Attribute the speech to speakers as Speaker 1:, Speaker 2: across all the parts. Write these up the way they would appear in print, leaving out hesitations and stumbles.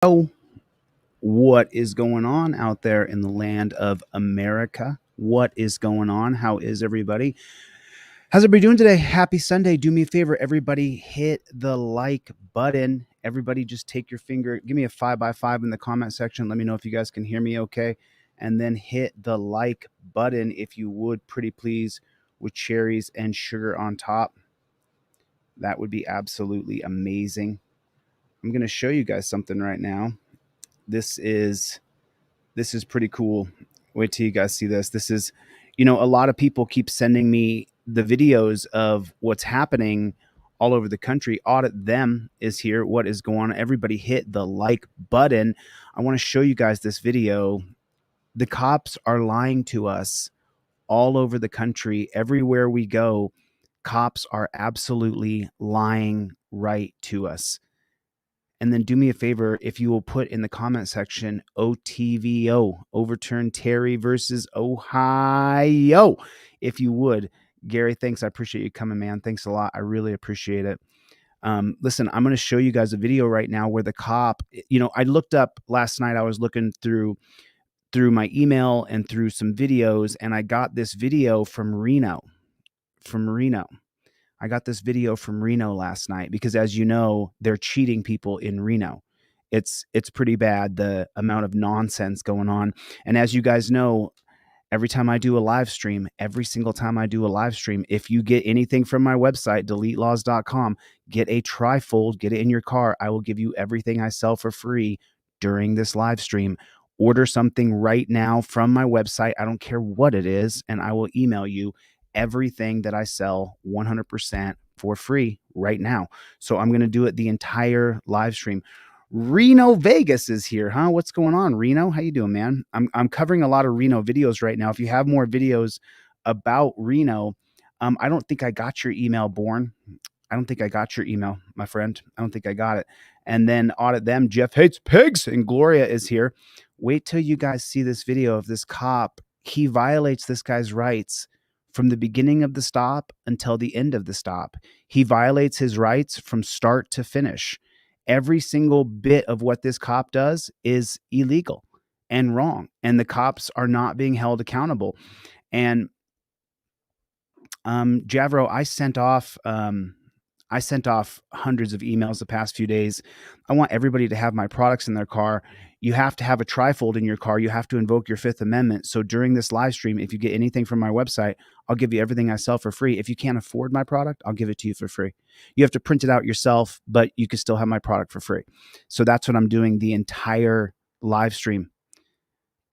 Speaker 1: Oh, what is going on out there in the land of America? What is going on? How is everybody? How's everybody doing today? Happy Sunday. Do me a favor, everybody, hit the like button. Everybody, just take your finger, give me a 5x5 in the comment section. Let me know if you guys can hear me okay. And then hit the like button if you would, pretty please, with cherries and sugar on top. That would be absolutely amazing. I'm going to show you guys something right now. This is pretty cool. Wait till you guys see this. This is, a lot of people keep sending me the videos of what's happening all over the country. Audit Them is here. What is going on? Everybody hit the like button. I want to show you guys this video. The cops are lying to us all over the country. Everywhere we go, cops are absolutely lying right to us. And then do me a favor, if you will put in the comment section, OTVO, Overturn Terry versus Ohio. If you would. Gary, thanks. I appreciate you coming, man. Thanks a lot. I really appreciate it. Listen, I'm going to show you guys a video right now where the cop, I looked up last night. I was looking through my email and through some videos, and I got this video from Reno. I got this video from Reno last night because, as you know, they're cheating people in Reno. It's pretty bad, the amount of nonsense going on. And as you guys know, every single time I do a live stream, if you get anything from my website, deletelaws.com, get a Trifold, get it in your car. I will give you everything I sell for free during this live stream. Order something right now from my website. I don't care what it is, and I will email you everything that I sell 100% for free right now. So I'm going to do it the entire live stream. Reno, Vegas is here, huh? What's going on, Reno? How you doing, man? I'm covering a lot of Reno videos right now. If you have more videos about Reno, I don't think I got your email, Born. I don't think I got your email, my friend. I don't think I got it. And then Audit Them, Jeff Hates Pigs, and Gloria is here. Wait till you guys see this video of this cop. He violates this guy's rights from the beginning of the stop until the end of the stop. He violates his rights from start to finish. Every single bit of what this cop does is illegal and wrong, and the cops are not being held accountable. And Javro, I sent off hundreds of emails the past few days. I want everybody to have my products in their car. You have to have a Trifold in your car. You have to invoke your Fifth Amendment. So during this live stream, if you get anything from my website, I'll give you everything I sell for free. If you can't afford my product, I'll give it to you for free. You have to print it out yourself, but you can still have my product for free. So that's what I'm doing the entire live stream.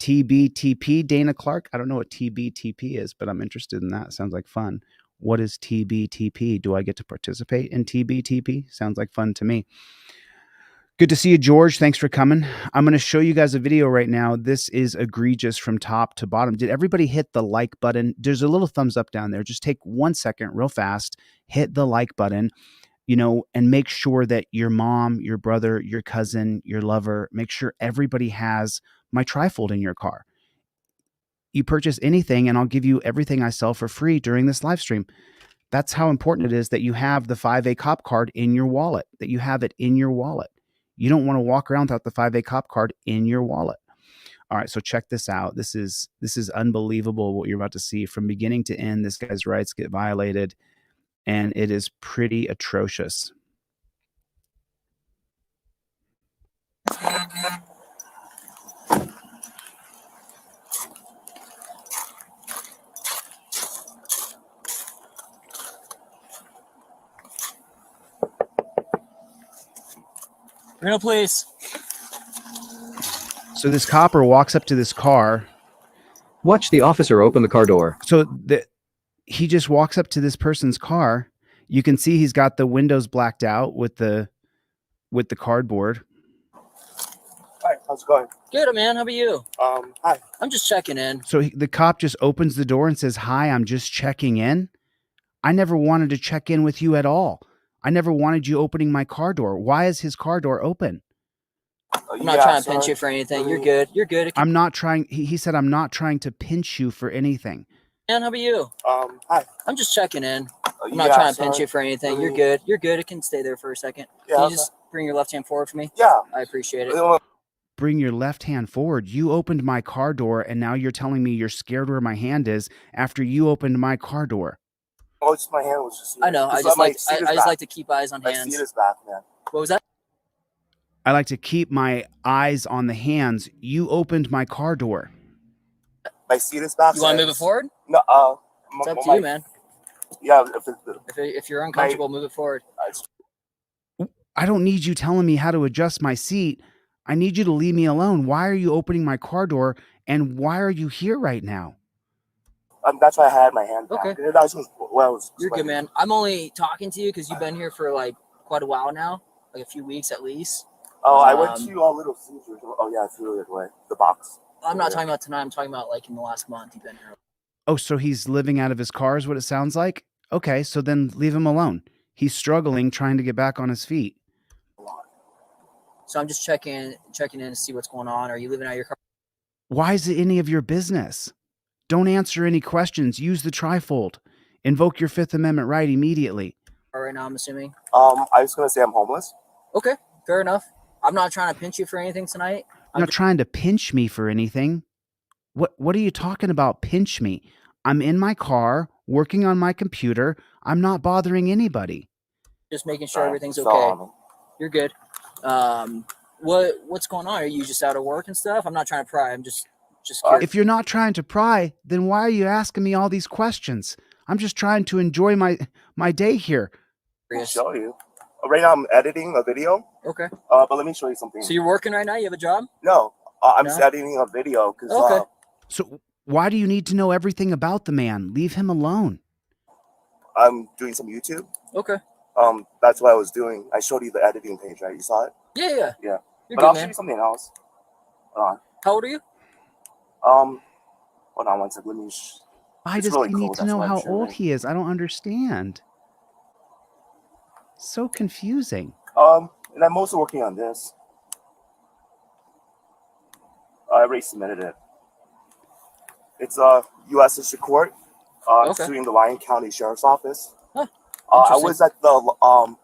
Speaker 1: TBTP, Dana Clark. I don't know what TBTP is, but I'm interested in that. Sounds like fun. What is TBTP? Do I get to participate in TBTP? Sounds like fun to me. Good to see you, George. Thanks for coming. I'm going to show you guys a video right now. This is egregious from top to bottom. Did everybody hit the like button? There's a little thumbs up down there. Just take 1 second real fast, hit the like button, and make sure that your mom, your brother, your cousin, your lover, make sure everybody has my Trifold in your car. You purchase anything and I'll give you everything I sell for free during this live stream. That's how important it is that you have the 5A-Cop-Card in your wallet, that you have it in your wallet. You don't want to walk around without the 5A-Cop-Card in your wallet. All right, so check this out. This is unbelievable what you're about to see. From beginning to end, this guy's rights get violated, and it is pretty atrocious.
Speaker 2: Reno, please.
Speaker 1: So this copper walks up to this car.
Speaker 3: Watch the officer open the car door.
Speaker 1: So he just walks up to this person's car. You can see he's got the windows blacked out with the cardboard.
Speaker 4: Hi, how's it going?
Speaker 2: Good, man. How about you?
Speaker 4: Hi.
Speaker 2: I'm just checking in.
Speaker 1: So the cop just opens the door and says, "Hi, I'm just checking in." I never wanted to check in with you at all. I never wanted you opening my car door. Why is his car door open?
Speaker 2: I'm not trying to pinch you for anything. You're good. You're good.
Speaker 1: I'm not trying. He said, "I'm not trying to pinch you for anything."
Speaker 2: Man, how about you?
Speaker 4: Hi.
Speaker 2: I'm just checking in. I'm not trying to pinch you for anything. You're good. You're good. It can stay there for a second.
Speaker 4: Yeah,
Speaker 2: Can bring your left hand forward for me?
Speaker 4: Yeah.
Speaker 2: I appreciate it.
Speaker 1: Bring your left hand forward. You opened my car door, and now you're telling me you're scared where my hand is after you opened my car door.
Speaker 4: Oh, it's my hand was just.
Speaker 2: I know. I just like to keep eyes on
Speaker 4: My
Speaker 2: hands.
Speaker 4: seat is back, man.
Speaker 2: What was that?
Speaker 1: I like to keep my eyes on the hands. You opened my car door.
Speaker 4: My seat is back.
Speaker 2: You want to move it forward?
Speaker 4: No.
Speaker 2: It's up to you, man.
Speaker 4: Yeah.
Speaker 2: If you're uncomfortable, move it forward.
Speaker 1: I don't need you telling me how to adjust my seat. I need you to leave me alone. Why are you opening my car door, and why are you here right now?
Speaker 4: That's why I had my hand back.
Speaker 2: Okay.
Speaker 4: You're
Speaker 2: good, man. I'm only talking to you because you've been here for like quite a while now, like a few weeks at least.
Speaker 4: Oh, I went to Little Caesars. Oh yeah, I threw it away. The box.
Speaker 2: I'm not talking about tonight. I'm talking about like in the last month you've been here.
Speaker 1: Oh, so he's living out of his car is what it sounds like? Okay, so then leave him alone. He's struggling, trying to get back on his feet.
Speaker 2: So I'm just checking in to see what's going on. Are you living out of your car?
Speaker 1: Why is it any of your business? Don't answer any questions. Use the Trifold. Invoke your Fifth Amendment right immediately.
Speaker 2: All right, now I'm assuming.
Speaker 4: I was gonna say I'm homeless.
Speaker 2: Okay, fair enough. I'm not trying to pinch you for anything tonight.
Speaker 1: I'm not trying to pinch me for anything. What are you talking about, pinch me? I'm in my car, working on my computer. I'm not bothering anybody.
Speaker 2: Just making sure everything's okay. You're good. What's going on? Are you just out of work and stuff? I'm not trying to pry. I'm just curious.
Speaker 1: If you're not trying to pry, then why are you asking me all these questions? I'm just trying to enjoy my day here.
Speaker 4: I'll show you. Right now I'm editing a video.
Speaker 2: Okay.
Speaker 4: But let me show you something.
Speaker 2: So you're working right now? You have a job?
Speaker 4: No. I'm just editing a video because.
Speaker 2: Okay.
Speaker 1: So why do you need to know everything about the man? Leave him alone.
Speaker 4: I'm doing some YouTube.
Speaker 2: Okay.
Speaker 4: That's what I was doing. I showed you the editing page, right? You saw it?
Speaker 2: Yeah.
Speaker 4: Yeah.
Speaker 2: You're
Speaker 4: But
Speaker 2: good,
Speaker 4: I'll
Speaker 2: man.
Speaker 4: show you something else. Hold on.
Speaker 2: How old are you?
Speaker 4: Hold on one second. Let me.
Speaker 1: Why
Speaker 4: It's
Speaker 1: does
Speaker 4: really
Speaker 1: he
Speaker 4: cool,
Speaker 1: need to
Speaker 4: that's
Speaker 1: know
Speaker 4: why I'm
Speaker 1: how
Speaker 4: showing
Speaker 1: old
Speaker 4: it.
Speaker 1: he is? I don't understand. So confusing.
Speaker 4: And I'm also working on this. I already submitted it. It's a U.S. District Court suing the Lyon County Sheriff's Office.
Speaker 2: Huh.
Speaker 4: I was at the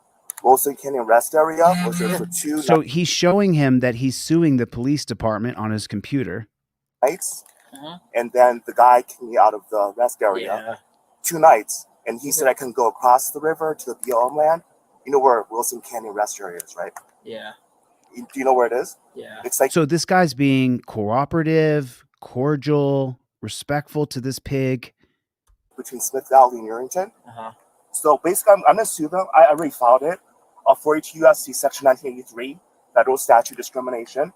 Speaker 4: Wilson Canyon Rest Area. Was there for 2
Speaker 1: So he's showing him that he's suing the police department on his computer.
Speaker 4: nights, and then the guy kicked me out of the rest area.
Speaker 2: Yeah.
Speaker 4: 2 nights, and he said I can go across the river to the BLM land. You know where Wilson Canyon Rest Area is, right?
Speaker 2: Yeah.
Speaker 4: Do you know where it is?
Speaker 2: Yeah.
Speaker 4: It's like
Speaker 1: So this guy's being cooperative, cordial, respectful to this pig.
Speaker 4: between Smith Valley and Urington.
Speaker 2: Uh-huh.
Speaker 4: So basically, I'm gonna sue them. I already filed it. 42 U.S.C. Section 1983, Federal Statute Discrimination,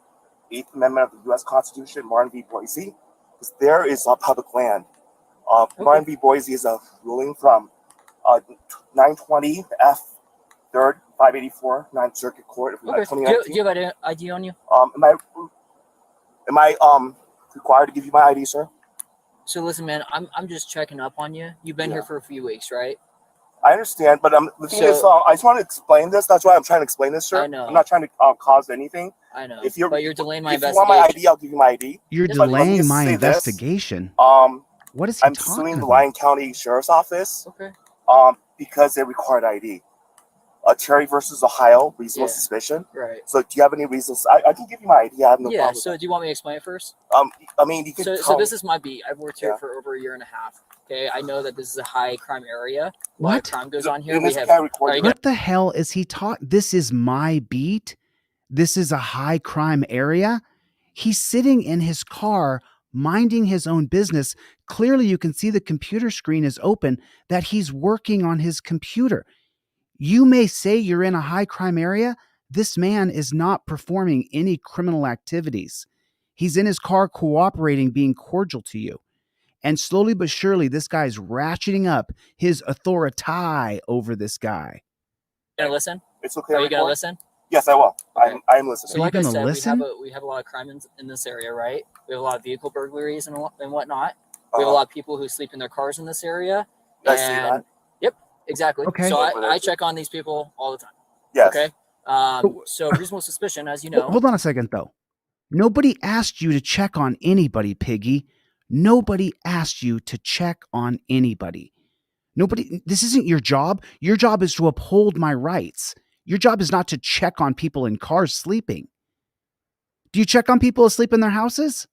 Speaker 4: 8th Amendment of the U.S. Constitution, Martin v. Boise, because there is a public land. Martin v. Boise is a ruling from 920 F. 3rd 584 9th Circuit Court of
Speaker 2: Okay.
Speaker 4: 2019.
Speaker 2: Do you have ID on you?
Speaker 4: Am I required to give you my ID, sir?
Speaker 2: So listen, man, I'm just checking up on you. You've been here for a few weeks, right?
Speaker 4: I understand, but the thing is, I just want to explain this. That's why I'm trying to explain this, sir.
Speaker 2: I know.
Speaker 4: I'm not trying to cause anything.
Speaker 2: I know.
Speaker 4: But
Speaker 2: you're delaying my
Speaker 4: if you
Speaker 2: investigation.
Speaker 4: want my ID, I'll give you my ID.
Speaker 1: You're
Speaker 4: But let me
Speaker 1: delaying
Speaker 4: just
Speaker 1: my
Speaker 4: say this.
Speaker 1: investigation. What is he
Speaker 4: I'm
Speaker 1: talking
Speaker 4: suing the
Speaker 1: about?
Speaker 4: Lyon County Sheriff's Office.
Speaker 2: Okay.
Speaker 4: Because they required ID. Terry versus Ohio, reasonable suspicion.
Speaker 2: Right.
Speaker 4: So do you have any reasons? I can give you my ID. I have no problem.
Speaker 2: So do you want me to explain it first?
Speaker 4: I mean, you can.
Speaker 2: So this is my beat. I've worked here for over a year and a half. Okay, I know that this is a high crime area. A lot of crime goes on here.
Speaker 1: What the hell is he talking? This is my beat. This is a high crime area. He's sitting in his car, minding his own business. Clearly, you can see the computer screen is open, that he's working on his computer. You may say you're in a high crime area. This man is not performing any criminal activities. He's in his car cooperating, being cordial to you. And slowly but surely, this guy's ratcheting up his authority over this guy.
Speaker 2: You gonna listen?
Speaker 4: It's okay.
Speaker 2: Are you gonna listen?
Speaker 4: Yes, I will.
Speaker 2: Okay.
Speaker 4: I'm listening.
Speaker 2: So like I said, we have a lot of crime in this area, right? We have a lot of vehicle burglaries and whatnot. We have a lot of people who sleep in their cars in this area.
Speaker 4: I see that.
Speaker 2: Yep, exactly.
Speaker 1: Okay.
Speaker 2: So I check on these people all the time.
Speaker 4: Yes.
Speaker 2: Okay. So reasonable suspicion, as you know.
Speaker 1: Hold on a second, though. Nobody asked you to check on anybody, Piggy. Nobody asked you to check on anybody. This isn't your job. Your job is to uphold my rights. Your job is not to check on people in cars sleeping. Do you check on people asleep in their houses?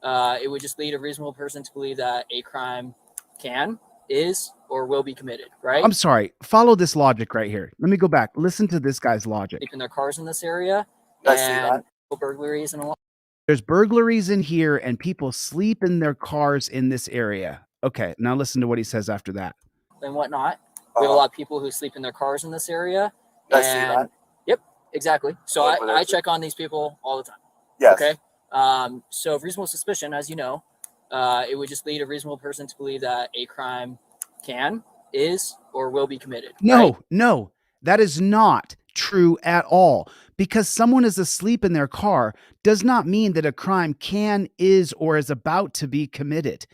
Speaker 2: It would just lead a reasonable person to believe that a crime can, is, or will be committed, right?
Speaker 1: I'm sorry. Follow this logic right here. Let me go back. Listen to this guy's logic.
Speaker 2: Sleep in their cars in this area,
Speaker 4: I see that.
Speaker 2: and burglaries and a lot.
Speaker 1: There's burglaries in here and people sleep in their cars in this area. Okay, now listen to what he says after that.
Speaker 2: And whatnot. We have a lot of people who sleep in their cars in this area.
Speaker 4: I see that.
Speaker 2: Yep, exactly. So
Speaker 4: Yeah, but
Speaker 2: I check on these people all the time.
Speaker 4: Yes.
Speaker 2: Okay. So reasonable suspicion, as you know, it would just lead a reasonable person to believe that a crime can, is, or will be committed.
Speaker 1: No,
Speaker 2: right?
Speaker 1: no, that is not true at all. Because someone is asleep in their car does not mean that a crime can, is, or is about to be committed.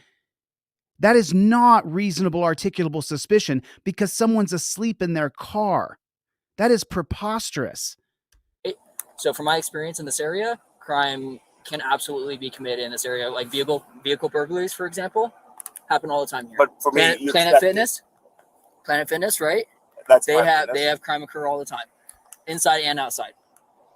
Speaker 1: That is not reasonable articulable suspicion because someone's asleep in their car. That is preposterous.
Speaker 2: So from my experience in this area, crime can absolutely be committed in this area. Like vehicle burglaries, for example, happen all the time here.
Speaker 4: But for me,
Speaker 2: Planet Fitness, right?
Speaker 4: That's
Speaker 2: They have crime occur all the time, inside and outside.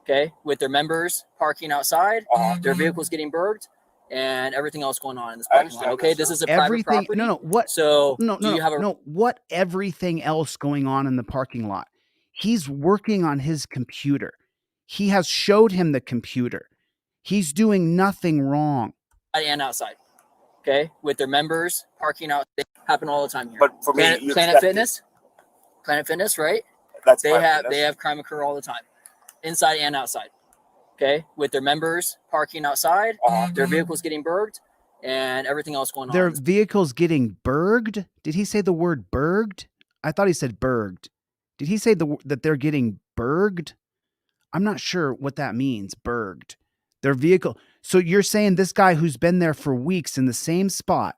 Speaker 2: Okay, with their members parking outside, their vehicles getting burgled, and everything else going on in this parking lot. Okay, this is a private property.
Speaker 1: What?
Speaker 2: So
Speaker 1: No, what everything else going on in the parking lot? He's working on his computer. He has showed him the computer. He's doing nothing wrong.
Speaker 2: And outside. Okay, with their members parking out, they happen all the time here.
Speaker 4: But for me,
Speaker 2: Planet Fitness, right? They have crime occur all the time, inside and outside. Okay, with their members parking outside, their vehicles getting burgled, and everything else going on.
Speaker 1: Their vehicles getting burgled? Did he say the word burgled? I thought he said burgled. Did he say that they're getting burgled? I'm not sure what that means, burgled. Their vehicle. So you're saying this guy who's been there for weeks in the same spot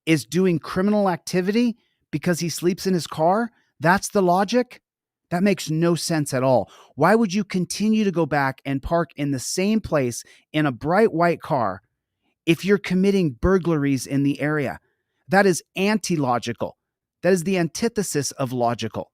Speaker 1: is doing criminal activity because he sleeps in his car? That's the logic? That makes no sense at all. Why would you continue to go back and park in the same place in a bright white car if you're committing burglaries in the area? That is anti-logical. That is the antithesis of logical.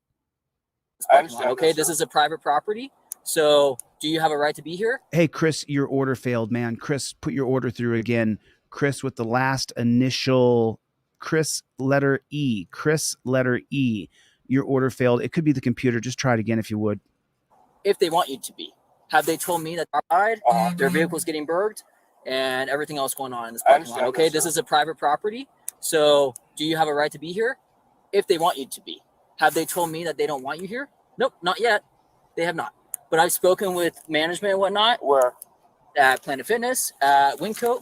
Speaker 4: I understand.
Speaker 2: Okay, this is a private property. So do you have a right to be here?
Speaker 1: Hey, Chris, your order failed, man. Chris, put your order through again. Chris with the last initial, Chris letter E. Chris letter E. Your order failed. It could be the computer. Just try it again if you would.
Speaker 2: If they want you to be. Have they told me that outside, their vehicles getting burgled, and everything else going on in this parking lot? Okay, this is a private property. So do you have a right to be here? If they want you to be. Have they told me that they don't want you here? Nope, not yet. They have not. But I've spoken with management and whatnot.
Speaker 4: Where?
Speaker 2: At Planet Fitness, at Windcoat.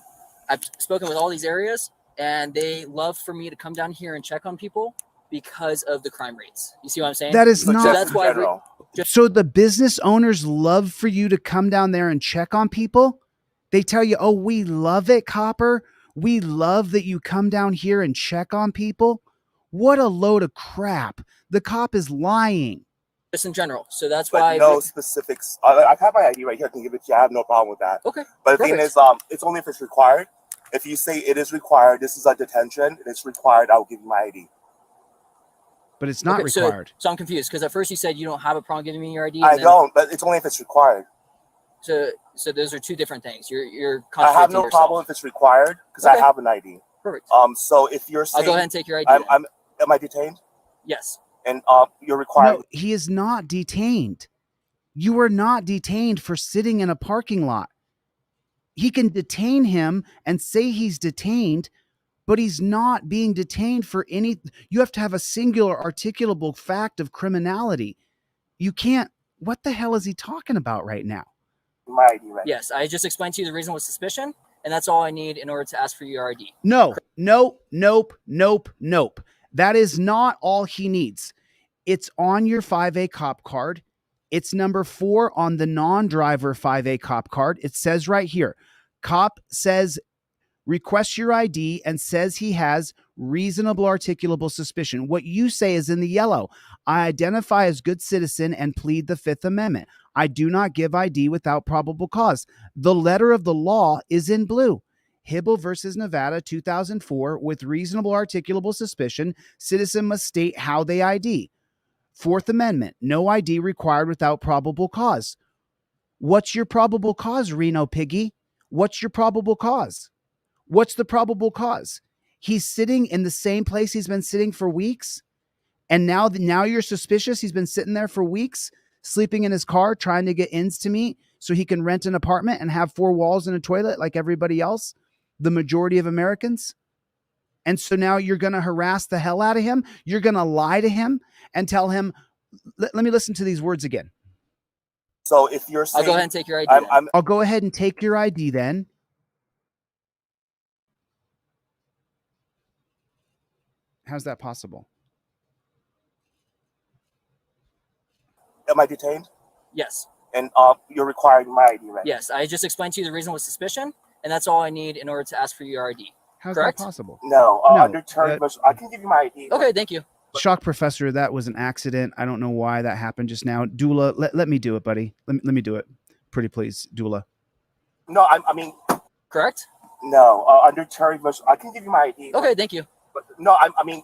Speaker 2: I've spoken with all these areas, and they love for me to come down here and check on people because of the crime rates. You see what I'm saying?
Speaker 1: That is not.
Speaker 2: So that's why.
Speaker 1: So the business owners love for you to come down there and check on people? They tell you, oh, we love it, Copper. We love that you come down here and check on people. What a load of crap. The cop is lying.
Speaker 2: Just in general. So that's
Speaker 4: But
Speaker 2: why.
Speaker 4: no specifics. I have my ID right here. I can give it to you. I have no problem with that.
Speaker 2: Okay.
Speaker 4: But the thing is, it's only if it's required. If you say it is required, this is a detention, and it's required, I'll give you my ID.
Speaker 1: But it's not required.
Speaker 2: So I'm confused because at first you said you don't have a problem giving me your ID.
Speaker 4: I don't, but it's only if it's required.
Speaker 2: So those are two different things. You're
Speaker 4: I have no problem if it's required because I have an ID.
Speaker 2: Perfect.
Speaker 4: So if you're saying,
Speaker 2: I'll go ahead and take your ID.
Speaker 4: Am I detained?
Speaker 2: Yes.
Speaker 4: And you're required.
Speaker 1: No, he is not detained. You are not detained for sitting in a parking lot. He can detain him and say he's detained, but he's not being detained for any. You have to have a singular articulable fact of criminality. You can't. What the hell is he talking about right now?
Speaker 4: My ID, right?
Speaker 2: Yes, I just explained to you the reason with suspicion, and that's all I need in order to ask for your ID.
Speaker 1: No. That is not all he needs. It's on your 5A-Cop-Card. It's number 4 on the non-driver 5A-Cop-Card. It says right here, cop says, requests your ID and says he has reasonable articulable suspicion. What you say is in the yellow. I identify as good citizen and plead the 5th Amendment. I do not give ID without probable cause. The letter of the law is in blue. Hibble versus Nevada, 2004, with reasonable articulable suspicion, citizen must state how they ID. Fourth Amendment, no ID required without probable cause. What's your probable cause, Reno Piggy? What's your probable cause? What's the probable cause? He's sitting in the same place he's been sitting for weeks. And now you're suspicious he's been sitting there for weeks, sleeping in his car, trying to get ends to meet so he can rent an apartment and have 4 walls and a toilet like everybody else, the majority of Americans. And so now you're going to harass the hell out of him. You're going to lie to him and tell him, let me listen to these words again.
Speaker 4: So if you're saying,
Speaker 2: I'll go ahead and take your ID.
Speaker 1: I'll go ahead and take your ID then. How's that possible?
Speaker 4: Am I detained?
Speaker 2: Yes.
Speaker 4: And you're requiring my ID, right?
Speaker 2: Yes. I just explained to you the reason with suspicion, and that's all I need in order to ask for your ID.
Speaker 1: How's
Speaker 2: Correct?
Speaker 1: that possible?
Speaker 4: No,
Speaker 1: No,
Speaker 4: under terms, I can give you my ID.
Speaker 2: Okay, thank you.
Speaker 1: Shock Professor, that was an accident. I don't know why that happened just now. Dula, let me do it, buddy. Let me do it. Pretty please, Dula.
Speaker 4: No, I mean,
Speaker 2: Correct?
Speaker 4: no, under terms, I can give you my ID.
Speaker 2: Okay, thank you.
Speaker 4: But no, I mean,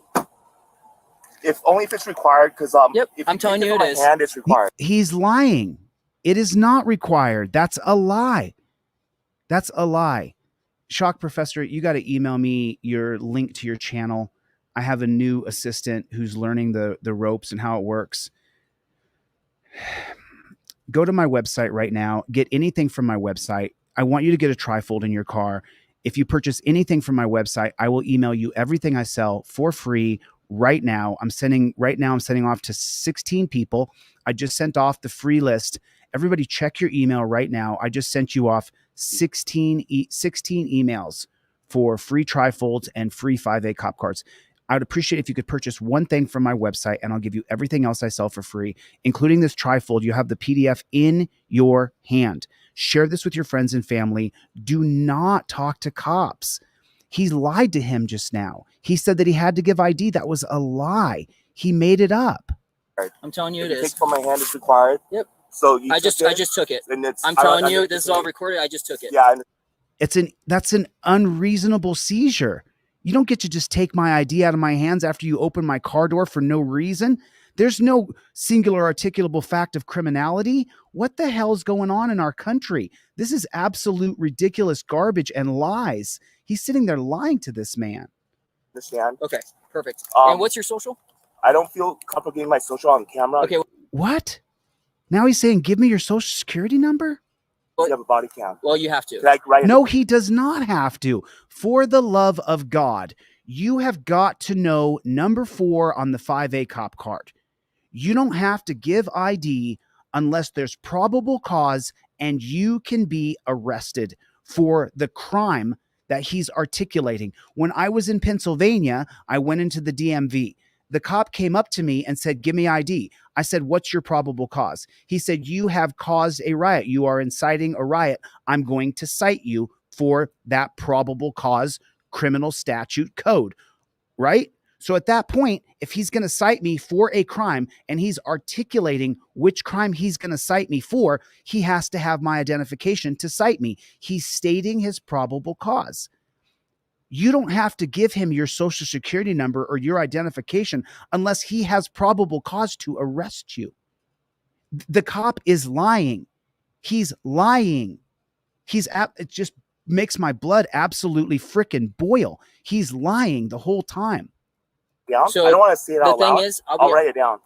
Speaker 4: if it's required, because
Speaker 2: Yep,
Speaker 4: if
Speaker 2: I'm telling you it is.
Speaker 4: Hand, it's required.
Speaker 1: He's lying. It is not required. That's a lie. That's a lie. Shock Professor, you got to email me your link to your channel. I have a new assistant who's learning the ropes and how it works. Go to my website right now. Get anything from my website. I want you to get a Trifold in your car. If you purchase anything from my website, I will email you everything I sell for free right now. I'm sending off to 16 people. I just sent off the free list. Everybody check your email right now. I just sent you off 16 emails for free Trifolds and free 5A-Cop-Cards. I would appreciate if you could purchase one thing from my website, and I'll give you everything else I sell for free, including this Trifold. You have the PDF in your hand. Share this with your friends and family. Do not talk to cops. He lied to him just now. He said that he had to give ID. That was a lie. He made it up.
Speaker 2: I'm telling you it
Speaker 4: If you
Speaker 2: is.
Speaker 4: take from my hand, it's required.
Speaker 2: Yep.
Speaker 4: So I
Speaker 2: just took it.
Speaker 4: And
Speaker 2: I'm telling you, this is all recorded. I just took it.
Speaker 4: Yeah.
Speaker 1: That's an unreasonable seizure. You don't get to just take my ID out of my hands after you open my car door for no reason. There's no singular articulable fact of criminality. What the hell's going on in our country? This is absolute ridiculous garbage and lies. He's sitting there lying to this man.
Speaker 4: Understand?
Speaker 2: Okay, perfect. And what's your social?
Speaker 4: I don't feel comfortable getting my social on camera.
Speaker 2: Okay.
Speaker 1: What? Now he's saying, give me your social security number?
Speaker 4: You have a body cam.
Speaker 2: Well, you have to.
Speaker 4: Like, right?
Speaker 1: No, he does not have to. For the love of God, you have got to know number 4 on the 5A-Cop-Card. You don't have to give ID unless there's probable cause and you can be arrested for the crime that he's articulating. When I was in Pennsylvania, I went into the DMV. The cop came up to me and said, give me ID. I said, what's your probable cause? He said, you have caused a riot. You are inciting a riot. I'm going to cite you for that probable cause criminal statute code, right? So at that point, if he's going to cite me for a crime and he's articulating which crime he's going to cite me for, he has to have my identification to cite me. He's stating his probable cause. You don't have to give him your social security number or your identification unless he has probable cause to arrest you. The cop is lying. He's lying. It just makes my blood absolutely frickin' boil. He's lying the whole time.
Speaker 4: Yeah,
Speaker 2: So
Speaker 4: I don't want to say it out
Speaker 2: the thing
Speaker 4: loud.
Speaker 2: is,
Speaker 4: I'll write it down.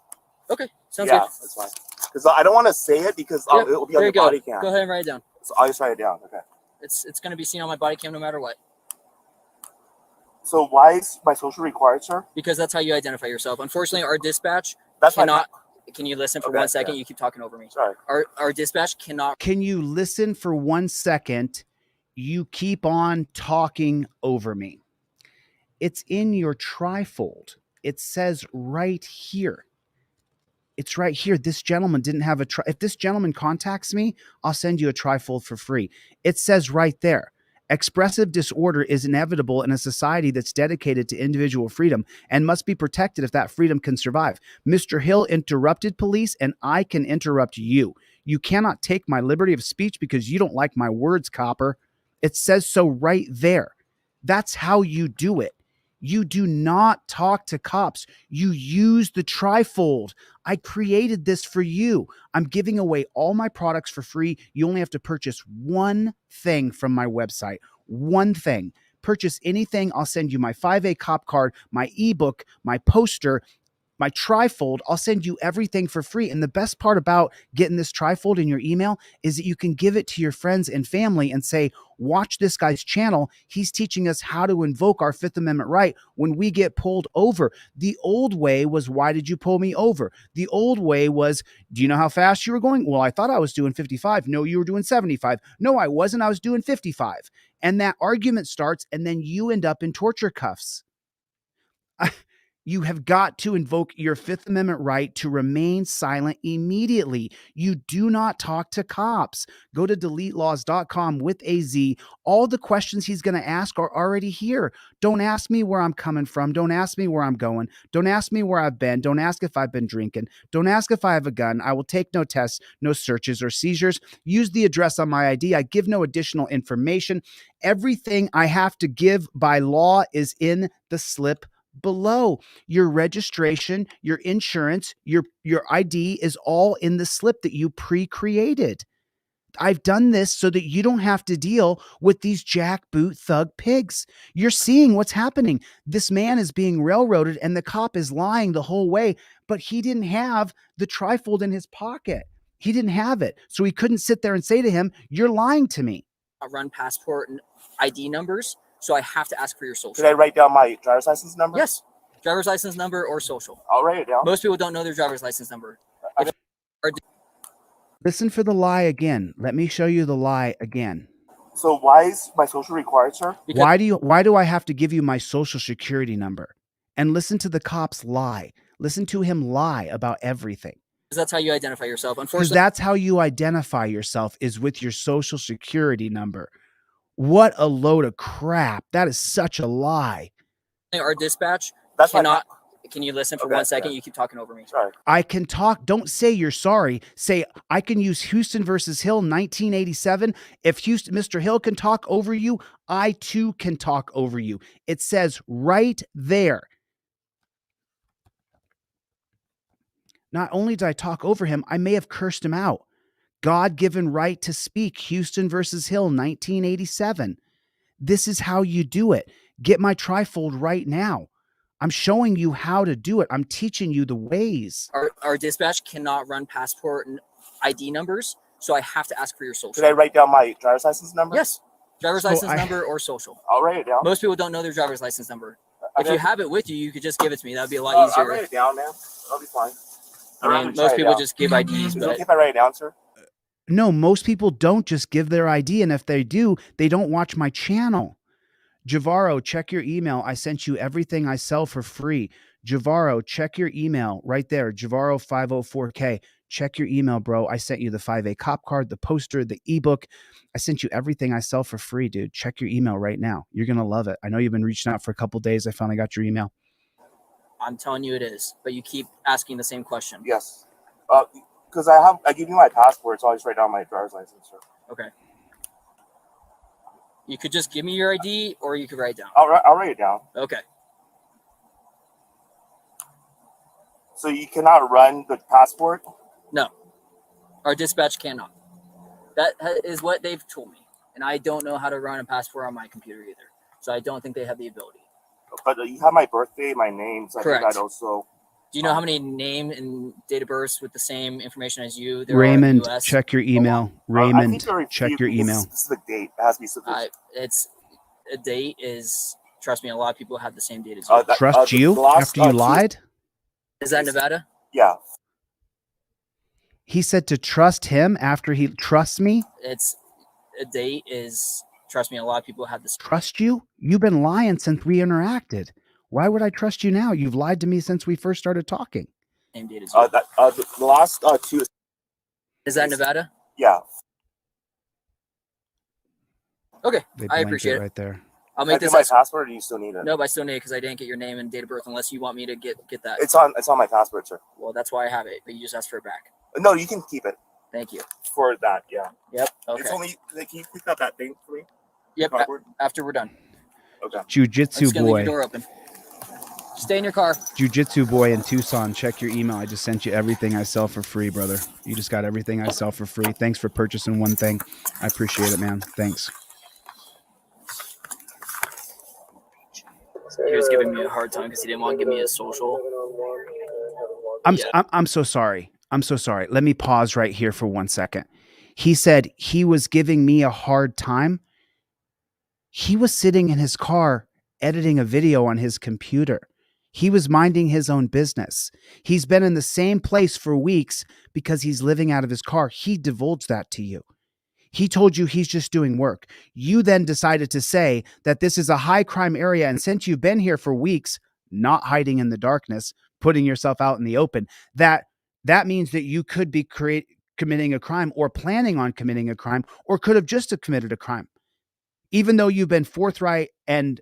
Speaker 2: Okay, sounds
Speaker 4: Yeah,
Speaker 2: good.
Speaker 4: that's fine. Because I don't want to say it because
Speaker 2: Yep,
Speaker 4: it will be
Speaker 2: there
Speaker 4: on
Speaker 2: you
Speaker 4: your
Speaker 2: go.
Speaker 4: body cam.
Speaker 2: Go ahead and write it down.
Speaker 4: So I'll just write it down. Okay.
Speaker 2: It's going to be seen on my body cam no matter what.
Speaker 4: So why is my social required, sir?
Speaker 2: Because that's how you identify yourself. Unfortunately, our dispatch
Speaker 4: That's
Speaker 2: cannot. Can you listen for
Speaker 4: Okay,
Speaker 2: 1 second?
Speaker 4: yeah.
Speaker 2: You keep talking over me.
Speaker 4: Sorry.
Speaker 2: Our dispatch cannot.
Speaker 1: Can you listen for 1 second? You keep on talking over me. It's in your Trifold. It says right here. It's right here. This gentleman didn't have if this gentleman contacts me, I'll send you a Trifold for free. It says right there. Expressive disorder is inevitable in a society that's dedicated to individual freedom and must be protected if that freedom can survive. Mr. Hill interrupted police, and I can interrupt you. You cannot take my liberty of speech because you don't like my words, copper. It says so right there. That's how you do it. You do not talk to cops. You use the Trifold. I created this for you. I'm giving away all my products for free. You only have to purchase one thing from my website. One thing. Purchase anything. I'll send you my 5A-Cop-Card, my ebook, my poster, my Trifold. I'll send you everything for free. And the best part about getting this Trifold in your email is that you can give it to your friends and family and say, watch this guy's channel. He's teaching us how to invoke our Fifth Amendment right when we get pulled over. The old way was, why did you pull me over? The old way was, do you know how fast you were going? Well, I thought I was doing 55. No, you were doing 75. No, I wasn't. I was doing 55. And that argument starts, and then you end up in torture cuffs. You have got to invoke your Fifth Amendment right to remain silent immediately. You do not talk to cops. Go to deletelaws.com with a Z. All the questions he's going to ask are already here. Don't ask me where I'm coming from. Don't ask me where I'm going. Don't ask me where I've been. Don't ask if I've been drinking. Don't ask if I have a gun. I will take no tests, no searches or seizures. Use the address on my ID. I give no additional information. Everything I have to give by law is in the slip below. Your registration, your insurance, your ID is all in the slip that you pre-created. I've done this so that you don't have to deal with these jackboot thug pigs. You're seeing what's happening. This man is being railroaded and the cop is lying the whole way, but he didn't have the Trifold in his pocket. He didn't have it. So he couldn't sit there and say to him, you're lying to me.
Speaker 2: I run passport and ID numbers, so I have to ask for your social.
Speaker 4: Should I write down my driver's license number?
Speaker 2: Yes. Driver's license number or social.
Speaker 4: I'll write it down.
Speaker 2: Most people don't know their driver's license number.
Speaker 1: Listen for the lie again. Let me show you the lie again.
Speaker 4: So why is my social required, sir?
Speaker 2: Because
Speaker 1: Why do I have to give you my social security number? And listen to the cops lie. Listen to him lie about everything.
Speaker 2: that's how you identify yourself.
Speaker 1: Because
Speaker 2: Unfortunately,
Speaker 1: that's how you identify yourself, is with your social security number. What a load of crap. That is such a lie.
Speaker 2: our dispatch
Speaker 4: That's
Speaker 2: cannot. Can you listen for
Speaker 4: Okay,
Speaker 2: 1 second?
Speaker 4: yeah.
Speaker 2: You keep talking over me.
Speaker 4: Sorry.
Speaker 1: I can talk. Don't say you're sorry. Say, I can use Houston versus Hill 1987. If Mr. Hill can talk over you, I too can talk over you. It says right there. Not only did I talk over him, I may have cursed him out. God-given right to speak, Houston versus Hill 1987. This is how you do it. Get my Trifold right now. I'm showing you how to do it. I'm teaching you the ways.
Speaker 2: Our dispatch cannot run passport and ID numbers, so I have to ask for your social.
Speaker 4: Should I write down my driver's license number?
Speaker 2: Yes. Driver's
Speaker 1: So
Speaker 2: license number or social.
Speaker 4: I'll write it down.
Speaker 2: Most people don't know their driver's license number. If
Speaker 4: Okay.
Speaker 2: you have it with you, you could just give it to me. That would be a lot
Speaker 4: I'll
Speaker 2: easier.
Speaker 4: write it down, man. I'll be fine.
Speaker 2: I mean, most people just give IDs,
Speaker 4: Is it
Speaker 2: but
Speaker 4: okay if I write it down, sir?
Speaker 1: No, most people don't just give their ID, and if they do, they don't watch my channel. Javaro, check your email. I sent you everything I sell for free. Javaro, check your email right there. Javaro 504K. Check your email, bro. I sent you the 5A-Cop-Card, the poster, the ebook. I sent you everything I sell for free, dude. Check your email right now. You're going to love it. I know you've been reaching out for a couple days. I finally got your email.
Speaker 2: I'm telling you it is. But you keep asking the same question.
Speaker 4: Yes. Because I give you my passport, so I'll just write down my driver's license, sir.
Speaker 2: Okay. You could just give me your ID, or you could write it down.
Speaker 4: I'll write it down.
Speaker 2: Okay.
Speaker 4: So you cannot run the passport?
Speaker 2: No. Our dispatch cannot. That is what they've told me. And I don't know how to run a passport on my computer either. So I don't think they have the ability.
Speaker 4: But you have my birthday, my name, so
Speaker 2: Correct.
Speaker 4: I think I'd also...
Speaker 2: Do you know how many name and date of birth with the same information as you there
Speaker 1: Raymond,
Speaker 2: are in the US?
Speaker 1: check your email.
Speaker 4: I
Speaker 1: Raymond,
Speaker 4: think there are a
Speaker 1: check
Speaker 4: few,
Speaker 1: your email.
Speaker 4: This is the date. It has to be sufficient.
Speaker 2: It's a date is, trust me, a lot of people have the same date as you.
Speaker 1: Trust you
Speaker 4: the last,
Speaker 1: after you lied?
Speaker 2: Is that Nevada?
Speaker 4: Yeah.
Speaker 1: He said to trust him after he trusts me?
Speaker 2: It's a date is, trust me, a lot of people have this.
Speaker 1: Trust you? You've been lying since we interacted. Why would I trust you now? You've lied to me since we first started talking.
Speaker 2: Same date as you.
Speaker 4: The last two...
Speaker 2: Is that Nevada?
Speaker 4: Yeah.
Speaker 2: Okay,
Speaker 1: They
Speaker 2: I
Speaker 1: blanked
Speaker 2: appreciate it.
Speaker 1: right there.
Speaker 2: I'll
Speaker 4: Can I
Speaker 2: make
Speaker 4: do
Speaker 2: this.
Speaker 4: my passport, or do you still need it?
Speaker 2: No, but I still need it because I didn't get your name and date of birth unless you want me to get that.
Speaker 4: It's on my passport, sir.
Speaker 2: Well, that's why I have it, but you just asked for it back.
Speaker 4: No, you can keep it
Speaker 2: Thank you.
Speaker 4: for that, yeah.
Speaker 2: Yep. Okay.
Speaker 4: It's only... Can you pick up that thing for me?
Speaker 2: Yep.
Speaker 4: Passport?
Speaker 2: After we're done.
Speaker 4: Okay.
Speaker 2: I'm
Speaker 1: Jiu-Jitsu
Speaker 2: just gonna leave
Speaker 1: boy.
Speaker 2: your door open. Stay in your car.
Speaker 1: Jiu-Jitsu boy in Tucson, check your email. I just sent you everything I sell for free, brother. You just got everything I sell for free. Thanks for purchasing one thing. I appreciate it, man. Thanks.
Speaker 2: He was giving me a hard time because he didn't want to give me his social.
Speaker 1: I'm so sorry. I'm so sorry. Let me pause right here for 1 second. He said he was giving me a hard time. He was sitting in his car editing a video on his computer. He was minding his own business. He's been in the same place for weeks because he's living out of his car. He divulged that to you. He told you he's just doing work. You then decided to say that this is a high crime area, and since you've been here for weeks, not hiding in the darkness, putting yourself out in the open, that means that you could be committing a crime or planning on committing a crime or could have just committed a crime. Even though you've been forthright and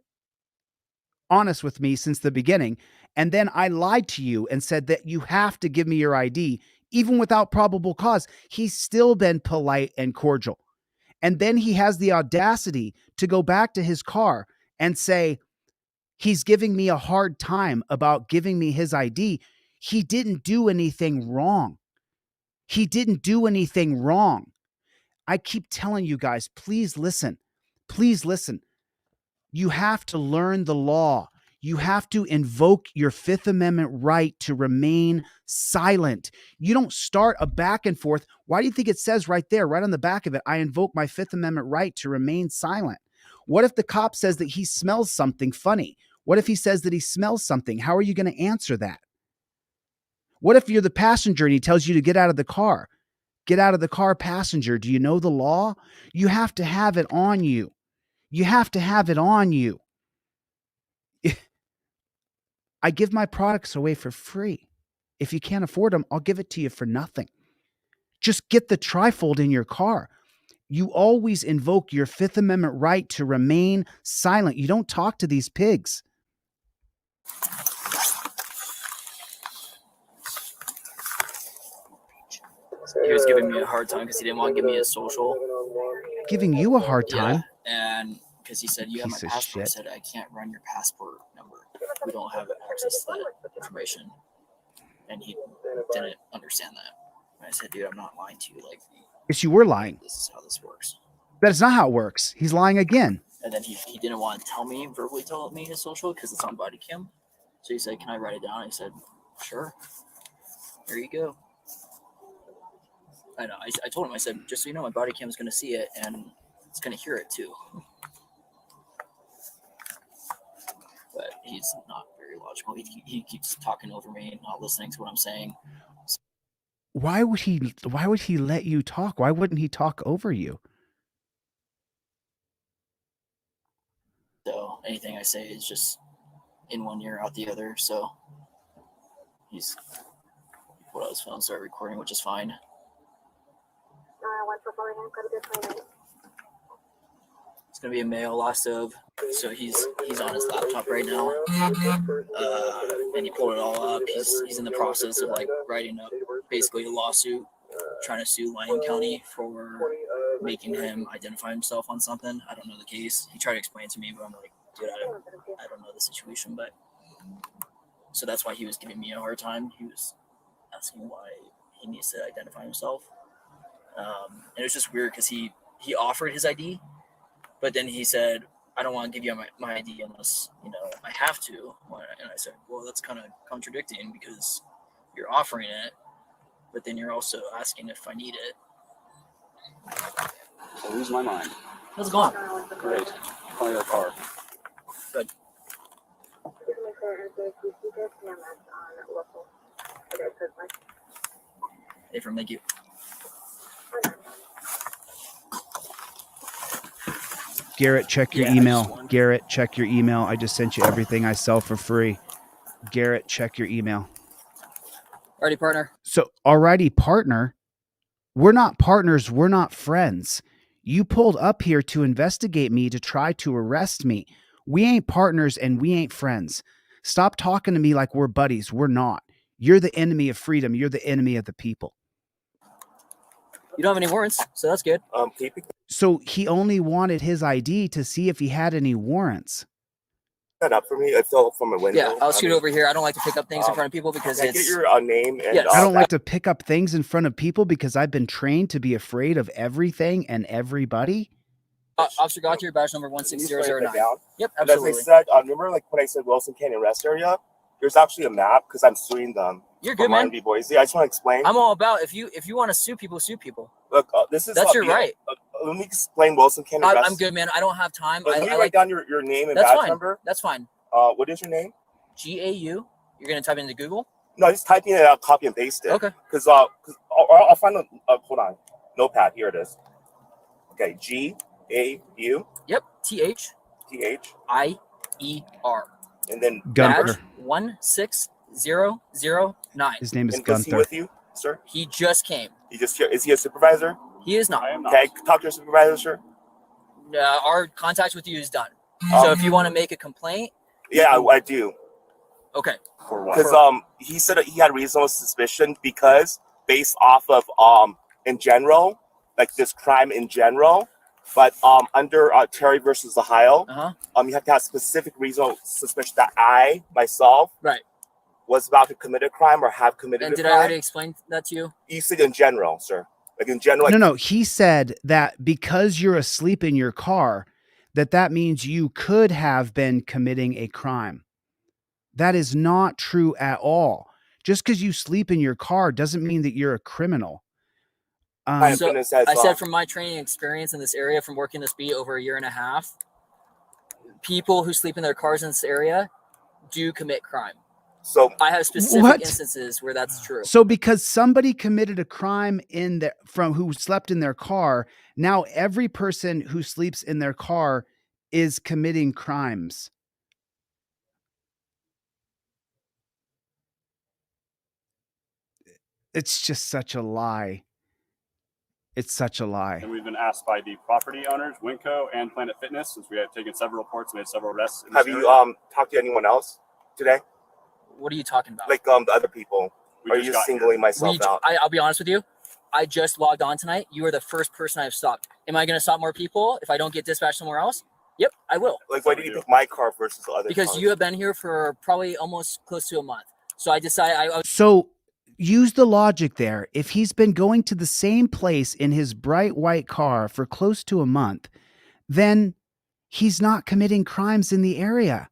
Speaker 1: honest with me since the beginning, and then I lied to you and said that you have to give me your ID, even without probable cause, he's still been polite and cordial. And then he has the audacity to go back to his car and say, he's giving me a hard time about giving me his ID. He didn't do anything wrong. He didn't do anything wrong. I keep telling you guys, please listen. Please listen. You have to learn the law. You have to invoke your Fifth Amendment right to remain silent. You don't start a back and forth. Why do you think it says right there, right on the back of it, I invoke my Fifth Amendment right to remain silent? What if the cop says that he smells something funny? What if he says that he smells something? How are you going to answer that? What if you're the passenger and he tells you to get out of the car? Get out of the car, passenger. Do you know the law? You have to have it on you. You have to have it on you. I give my products away for free. If you can't afford them, I'll give it to you for nothing. Just get the Trifold in your car. You always invoke your Fifth Amendment right to remain silent. You don't talk to these pigs.
Speaker 2: He was giving me a hard time because he didn't want to give me his social.
Speaker 1: Giving you a hard time?
Speaker 2: Yeah, and because he said, you have my passport. I said, I can't run your passport number. We don't have access to that information. And he didn't understand that. And I said, dude, I'm not lying to you. Like,
Speaker 1: yes, you were lying.
Speaker 2: This is how this works.
Speaker 1: That's not how it works. He's lying again.
Speaker 2: And then he didn't want to verbally tell me his social because it's on body cam. So he said, can I write it down? I said, sure. There you go. I know. I told him, I said, just so you know, my body cam is going to see it and it's going to hear it too. But he's not very logical. He keeps talking over me, not listening to what I'm saying.
Speaker 1: Why would he let you talk? Why wouldn't he talk over you?
Speaker 2: So anything I say is just in one ear, out the other. So he's put out his phone, started recording, which is fine. It's gonna be a male, lost of. So he's on his laptop right now, and he pulled it all up. He's in the process of like writing up basically a lawsuit, trying to sue Lyon County for making him identify himself on something. I don't know the case. He tried to explain it to me, but I'm like, dude, I don't know the situation. But so that's why he was giving me a hard time. He was asking why he needs to identify himself. And it was just weird because he offered his ID, but then he said, I don't want to give you my ID unless, I have to. And I said, well, that's kind of contradicting because you're offering it, but then you're also asking if I need it.
Speaker 5: I lose my mind.
Speaker 2: How's it going?
Speaker 5: Great. Call your car.
Speaker 2: Good. Hey, from thank you.
Speaker 1: Garrett, check your email. Garrett, check your email. I just sent you everything I sell for free. Garrett, check your email.
Speaker 2: Alrighty, partner.
Speaker 1: So, alrighty, partner. We're not partners. We're not friends. You pulled up here to investigate me, to try to arrest me. We ain't partners and we ain't friends. Stop talking to me like we're buddies. We're not. You're the enemy of freedom. You're the enemy of the people.
Speaker 2: You don't have any warrants, so that's good.
Speaker 1: So he only wanted his ID to see if he had any warrants.
Speaker 4: That up for me. It's all from a window.
Speaker 2: Yeah, I'll scoot over here. I don't like to pick up things in front of people because
Speaker 4: Can I get
Speaker 2: it's
Speaker 4: your name and
Speaker 2: Yes.
Speaker 1: I don't
Speaker 4: that-
Speaker 1: like to pick up things in front of people because I've been trained to be afraid of everything and everybody.
Speaker 2: Officer Gautier, badge number
Speaker 4: Can you just write that
Speaker 2: 16009.
Speaker 4: down?
Speaker 2: Yep,
Speaker 4: And as I
Speaker 2: absolutely.
Speaker 4: said, remember like when I said Wilson Canyon Rest Area? There's actually a map because I'm suing them.
Speaker 2: You're
Speaker 4: for
Speaker 2: good, man.
Speaker 4: R&B Boise. I just want to explain.
Speaker 2: I'm all about if you want to sue people, sue people.
Speaker 4: Look, this is
Speaker 2: That's your right.
Speaker 4: Let me explain Wilson Canyon Rest.
Speaker 2: I'm good, man. I don't have time.
Speaker 4: Let me
Speaker 2: I
Speaker 4: write
Speaker 2: like
Speaker 4: down your name and
Speaker 2: that's
Speaker 4: badge
Speaker 2: fine.
Speaker 4: number.
Speaker 2: That's fine.
Speaker 4: What is your name?
Speaker 2: GAU. You're gonna type it into Google.
Speaker 4: No, just typing it out, copy and paste it.
Speaker 2: Okay.
Speaker 4: Because I'll find a hold on, notepad. Here it is. Okay, GAU.
Speaker 2: Yep. TH
Speaker 4: TH.
Speaker 2: IER.
Speaker 4: And then
Speaker 1: Gunther.
Speaker 2: Badge 16009.
Speaker 1: His name is
Speaker 4: and was he
Speaker 1: Gunther.
Speaker 4: with you, sir?
Speaker 2: He just came.
Speaker 4: He just here. Is he a supervisor?
Speaker 2: He is not.
Speaker 5: I am not.
Speaker 4: Okay, talk to your supervisor, sir.
Speaker 2: Our contact with you is done. So if you want to make a complaint,
Speaker 4: Yeah, I do.
Speaker 2: okay.
Speaker 5: For what?
Speaker 4: Because he said that he had reasonable suspicion because based off of in general, like this crime in general, but under Terry versus Ohio, you have to have specific reasonable suspicion that I myself
Speaker 2: Right.
Speaker 4: was about to commit a crime or have committed
Speaker 2: And
Speaker 4: a
Speaker 2: did I
Speaker 4: crime.
Speaker 2: already explain that to you?
Speaker 4: You said in general, sir. Like in general. Like,
Speaker 1: No. He said that because you're asleep in your car, that means you could have been committing a crime. That is not true at all. Just because you sleep in your car doesn't mean that you're a criminal.
Speaker 4: my
Speaker 2: So,
Speaker 4: opinion says,
Speaker 2: I said from my training experience in this area, from working this beat over a year and a half, people who sleep in their cars in this area do commit crime.
Speaker 4: so
Speaker 2: I have specific
Speaker 1: What?
Speaker 2: instances where that's true.
Speaker 1: So because somebody committed a crime from who slept in their car, now every person who sleeps in their car is committing crimes. It's just such a lie. It's such a lie.
Speaker 5: And we've been asked by the property owners, Winco and Planet Fitness, since we have taken several reports and made several arrests. In this
Speaker 4: have you
Speaker 5: area.
Speaker 4: talked to anyone else today?
Speaker 2: What are you talking about?
Speaker 4: Like the other people?
Speaker 5: We
Speaker 4: Or are you
Speaker 5: just
Speaker 4: just
Speaker 5: got here.
Speaker 4: singling myself out?
Speaker 2: I'll be honest with you. I just logged on tonight. You are the first person I've stopped. Am I going to stop more people if I don't get dispatched somewhere else? Yep, I will.
Speaker 4: Like, why did you pick my car versus the other
Speaker 2: Because
Speaker 4: cars?
Speaker 2: you have been here for probably almost close to a month. So I decided I was
Speaker 1: So use the logic there. If he's been going to the same place in his bright white car for close to a month, then he's not committing crimes in the area.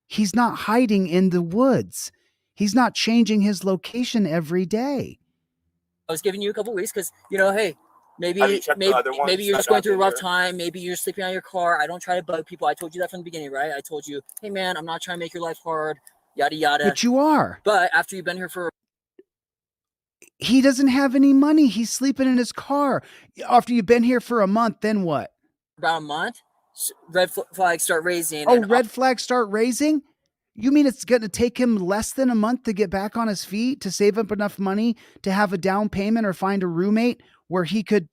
Speaker 1: He's not hiding in the woods. He's not changing his location every day.
Speaker 2: giving you a couple weeks because hey, maybe
Speaker 4: Have you checked the other ones
Speaker 2: maybe you're
Speaker 4: that
Speaker 2: just going
Speaker 4: have
Speaker 2: through a
Speaker 4: been
Speaker 2: rough
Speaker 4: here?
Speaker 2: time. Maybe you're sleeping on your car. I don't try to bug people. I told you that from the beginning, right? I told you, hey man, I'm not trying to make your life hard, yada yada.
Speaker 1: But you are.
Speaker 2: But after you've been here for
Speaker 1: He doesn't have any money. He's sleeping in his car. After you've been here for a month, then what?
Speaker 2: about a month, red flags start raising.
Speaker 1: Oh,
Speaker 2: and
Speaker 1: red flags start raising? You mean it's going to take him less than a month to get back on his feet, to save up enough money to have a down payment or find a roommate where he could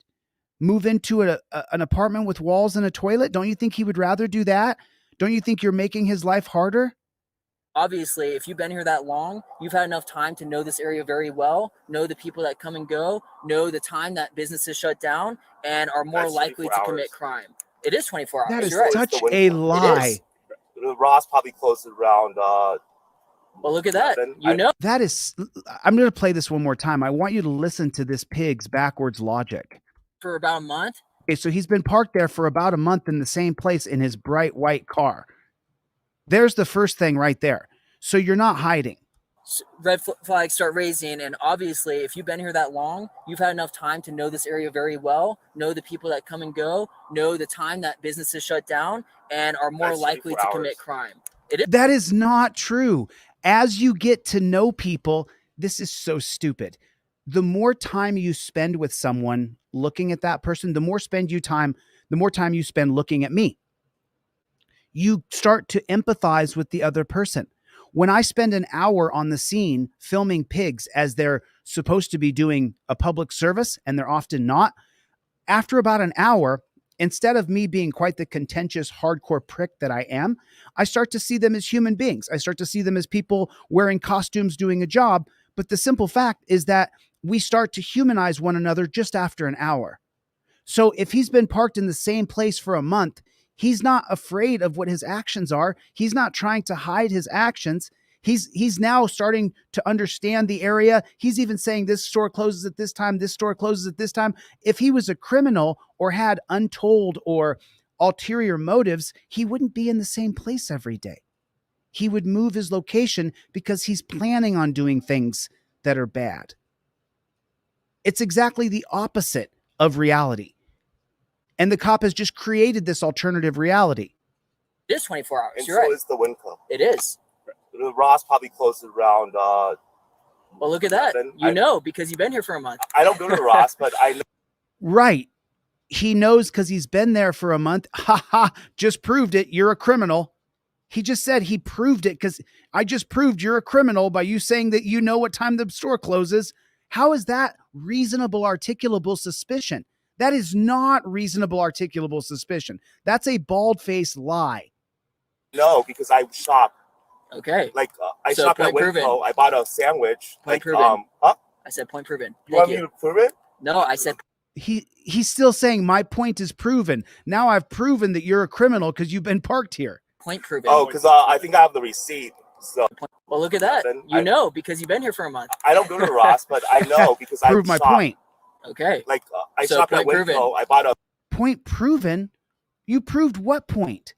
Speaker 1: move into an apartment with walls and a toilet? Don't you think he would rather do that? Don't you think you're making his life harder?
Speaker 2: obviously, if you've been here that long, you've had enough time to know this area very well, know the people that come and go, know the time that businesses shut down, and are more
Speaker 4: That's
Speaker 2: likely to
Speaker 4: 24
Speaker 2: commit
Speaker 4: hours.
Speaker 2: crime. It is 24 hours.
Speaker 1: That is
Speaker 2: You're right.
Speaker 1: such
Speaker 4: It's the
Speaker 1: a
Speaker 4: window.
Speaker 1: lie.
Speaker 2: is.
Speaker 4: Ross probably closed around.
Speaker 2: Well, look at that.
Speaker 4: 11.
Speaker 2: You know,
Speaker 1: That is, I'm going to play this one more time. I want you to listen to this pig's backwards logic.
Speaker 2: for about a month.
Speaker 1: Okay, so he's been parked there for about a month in the same place in his bright white car. There's the first thing right there. So you're not hiding.
Speaker 2: Red flags start raising, and obviously, if you've been here that long, you've had enough time to know this area very well, know the people that come and go, know the time that businesses shut down, and are more
Speaker 4: That's
Speaker 2: likely to
Speaker 4: 24
Speaker 2: commit
Speaker 4: hours.
Speaker 2: crime. It is.
Speaker 1: That is not true. As you get to know people, this is so stupid. The more time you spend with someone looking at that person, the more time you spend looking at me. You start to empathize with the other person. When I spend an hour on the scene filming pigs as they're supposed to be doing a public service, and they're often not, after about an hour, instead of me being quite the contentious, hardcore prick that I am, I start to see them as human beings. I start to see them as people wearing costumes doing a job. But the simple fact is that we start to humanize one another just after an hour. So if he's been parked in the same place for a month, He's not afraid of what his actions are. He's not trying to hide his actions. He's now starting to understand the area. He's even saying this store closes at this time, this store closes at this time. If he was a criminal or had untold or ulterior motives, he wouldn't be in the same place every day. He would move his location because he's planning on doing things that are bad. It's exactly the opposite of reality. And the cop has just created this alternative reality.
Speaker 2: It is 24 hours.
Speaker 4: And
Speaker 2: You're
Speaker 4: so
Speaker 2: right.
Speaker 4: is the Winco.
Speaker 2: It is.
Speaker 4: The Ross probably closes around.
Speaker 2: Well, look at that. You
Speaker 4: I
Speaker 2: know, because you've been here for a month.
Speaker 4: I don't go to the Ross, but I know.
Speaker 1: Right. He knows because he's been there for a month. Ha ha. Just proved it. You're a criminal. He just said he proved it because I just proved you're a criminal by you saying that you know what time the store closes. How is that reasonable, articulable suspicion? That is not reasonable, articulable suspicion. That's a bald-faced lie.
Speaker 4: No, because I shop.
Speaker 2: Okay.
Speaker 4: Like I
Speaker 2: So
Speaker 4: shop at
Speaker 2: point proven.
Speaker 4: Winco. I bought a sandwich.
Speaker 2: Point
Speaker 4: Like
Speaker 2: proven.
Speaker 4: huh?
Speaker 2: I said point proven.
Speaker 4: You want
Speaker 2: Thank
Speaker 4: me
Speaker 2: you.
Speaker 4: to prove it?
Speaker 2: No, I said
Speaker 1: He's still saying my point is proven. Now I've proven that you're a criminal because you've been parked here.
Speaker 2: point proven.
Speaker 4: Oh, because I think I have the receipt. So
Speaker 2: Well, look at that.
Speaker 4: Then
Speaker 2: You know, because you've been here for a month.
Speaker 4: I don't go to the Ross, but I know because I
Speaker 1: Prove my
Speaker 4: shop.
Speaker 1: point.
Speaker 2: Okay.
Speaker 4: Like I
Speaker 2: So
Speaker 4: shop at
Speaker 2: point
Speaker 4: Winco.
Speaker 2: proven.
Speaker 4: I bought a
Speaker 1: Point proven? You proved what point?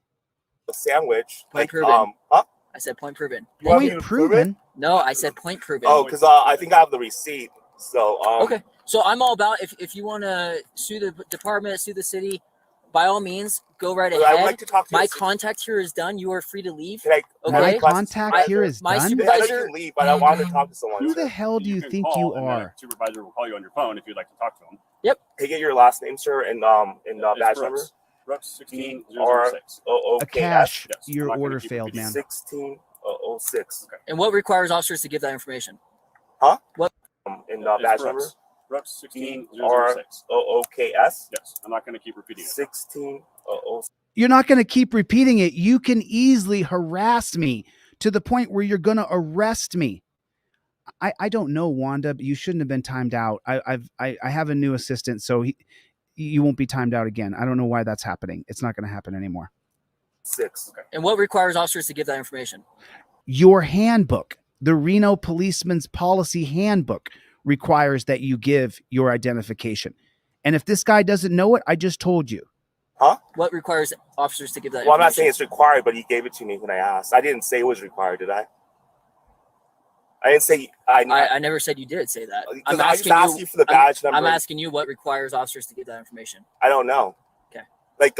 Speaker 4: sandwich.
Speaker 2: Point
Speaker 4: Like
Speaker 2: proven.
Speaker 4: huh?
Speaker 2: I said point proven.
Speaker 4: You want me
Speaker 1: Point
Speaker 4: to prove it?
Speaker 1: proven?
Speaker 2: No, I said point proven.
Speaker 4: Oh, because I think I have the receipt. So
Speaker 2: Okay. So I'm all about if you want to sue the department, sue the city, by all means, go right
Speaker 4: I would
Speaker 2: ahead.
Speaker 4: like to talk to
Speaker 2: My
Speaker 4: you.
Speaker 2: contact here is done. You are free to leave.
Speaker 4: Can I?
Speaker 2: Okay.
Speaker 1: My
Speaker 4: request a
Speaker 1: contact
Speaker 4: supervisor?
Speaker 1: here is
Speaker 2: My
Speaker 1: done?
Speaker 2: super-
Speaker 4: Yeah, I know
Speaker 2: Supervisor-
Speaker 4: you can leave, but I wanted to talk to someone.
Speaker 1: Who the
Speaker 4: sir.
Speaker 1: hell do you
Speaker 5: can
Speaker 1: think
Speaker 5: call,
Speaker 1: you
Speaker 5: and then
Speaker 1: are?
Speaker 5: a supervisor will call you on your phone if you'd like to talk to him.
Speaker 4: Can I get your last name, sir, and
Speaker 5: It's
Speaker 4: badge number?
Speaker 5: Brooks 16006.
Speaker 1: A
Speaker 4: Okay.
Speaker 1: cash.
Speaker 5: Yes,
Speaker 1: Your
Speaker 5: I'm not gonna
Speaker 1: order
Speaker 5: keep
Speaker 1: failed,
Speaker 5: repeating
Speaker 1: man.
Speaker 4: 16006.
Speaker 2: And what requires officers to give that information?
Speaker 4: And
Speaker 5: It's
Speaker 4: badge number?
Speaker 5: Brooks 16006.
Speaker 4: OOKS
Speaker 5: Yes, I'm not going to keep repeating it.
Speaker 4: 16006.
Speaker 1: You're not going to keep repeating it. You can easily harass me to the point where you're going to arrest me. I don't know, Wanda, but you shouldn't have been timed out. I have a new assistant, so you won't be timed out again. I don't know why that's happening. It's not going to happen anymore.
Speaker 4: 6.
Speaker 2: And what requires officers to give that information?
Speaker 1: Your handbook, the Reno Policeman's Policy Handbook, requires that you give your identification. And if this guy doesn't know it, I just told you.
Speaker 2: What requires officers to give that
Speaker 4: Well, I'm not
Speaker 2: information?
Speaker 4: saying it's required, but he gave it to me when I asked. I didn't say it was required, did I? I didn't say
Speaker 2: I never said you did say that.
Speaker 4: because I just asked you for the badge number.
Speaker 2: I'm asking you what requires officers to give that information.
Speaker 4: I don't know.
Speaker 2: Okay.
Speaker 4: Like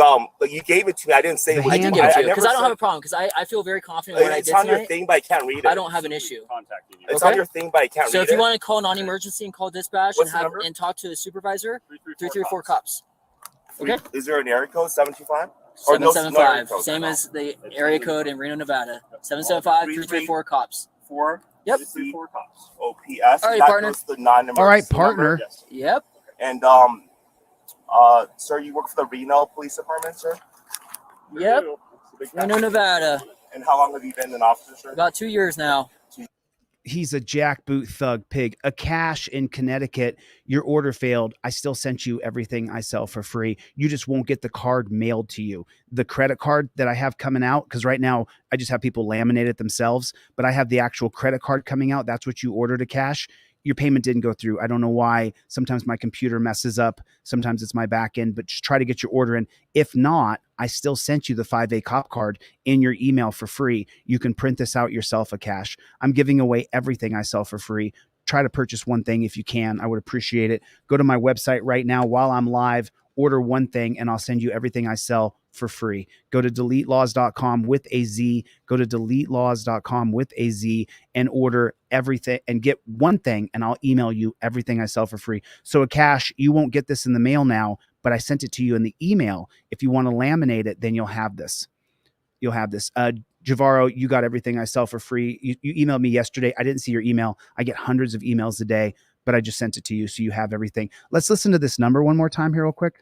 Speaker 4: you gave it to me. I didn't say
Speaker 1: The
Speaker 4: it was
Speaker 2: I did
Speaker 1: handbook.
Speaker 2: give it to you
Speaker 4: never
Speaker 2: because I don't
Speaker 4: said-
Speaker 2: have a problem because I feel very confident in what I
Speaker 4: It's
Speaker 2: did
Speaker 4: on your
Speaker 2: tonight.
Speaker 4: thing, but I can't read it.
Speaker 2: I don't have an issue.
Speaker 5: Contacting you.
Speaker 4: It's
Speaker 2: Okay.
Speaker 4: on your thing, but I can't
Speaker 2: So
Speaker 4: read
Speaker 2: if you
Speaker 4: it.
Speaker 2: want to call non-emergency and call dispatch
Speaker 4: What's the
Speaker 2: and
Speaker 4: number?
Speaker 2: talk to the supervisor, 334
Speaker 5: cops.
Speaker 2: cops. Okay.
Speaker 4: Is there an area code? 725? Or no,
Speaker 2: 775.
Speaker 4: no,
Speaker 2: Same
Speaker 4: no.
Speaker 2: as the area code in Reno, Nevada. 775-334 cops.
Speaker 4: 4.
Speaker 2: Yep.
Speaker 5: 334 cops.
Speaker 4: OPS.
Speaker 2: All right,
Speaker 4: that
Speaker 2: partner.
Speaker 4: goes to the non-emergency
Speaker 1: All right,
Speaker 4: number.
Speaker 1: partner.
Speaker 5: Yes.
Speaker 2: Yep.
Speaker 4: And sir, you work for the Reno Police Department, sir?
Speaker 2: Yep.
Speaker 5: It's a big
Speaker 2: Reno,
Speaker 5: package.
Speaker 2: Nevada.
Speaker 4: And how long have you been an officer, sir?
Speaker 2: About 2 years now.
Speaker 1: He's a jackboot thug pig. A cash in Connecticut. Your order failed. I still sent you everything I sell for free. You just won't get the card mailed to you. The credit card that I have coming out, because right now I just have people laminate it themselves, but I have the actual credit card coming out. That's what you ordered a cash. Your payment didn't go through. I don't know why. Sometimes my computer messes up. Sometimes it's my back end, but just try to get your order in. If not, I still sent you the 5A-Cop-Card in your email for free. You can print this out yourself, a cash. I'm giving away everything I sell for free. Try to purchase one thing if you can. I would appreciate it. Go to my website right now while I'm live, order one thing, and I'll send you everything I sell for free. Go to deletelaws.com with a Z. Go to deletelaws.com with a Z and order everything and get one thing, and I'll email you everything I sell for free. So a cash, you won't get this in the mail now, but I sent it to you in the email. If you want to laminate it, then you'll have this. You'll have this. Javaro, you got everything I sell for free. You emailed me yesterday. I didn't see your email. I get hundreds of emails a day, but I just sent it to you, so you have everything. Let's listen to this number one more time here real quick.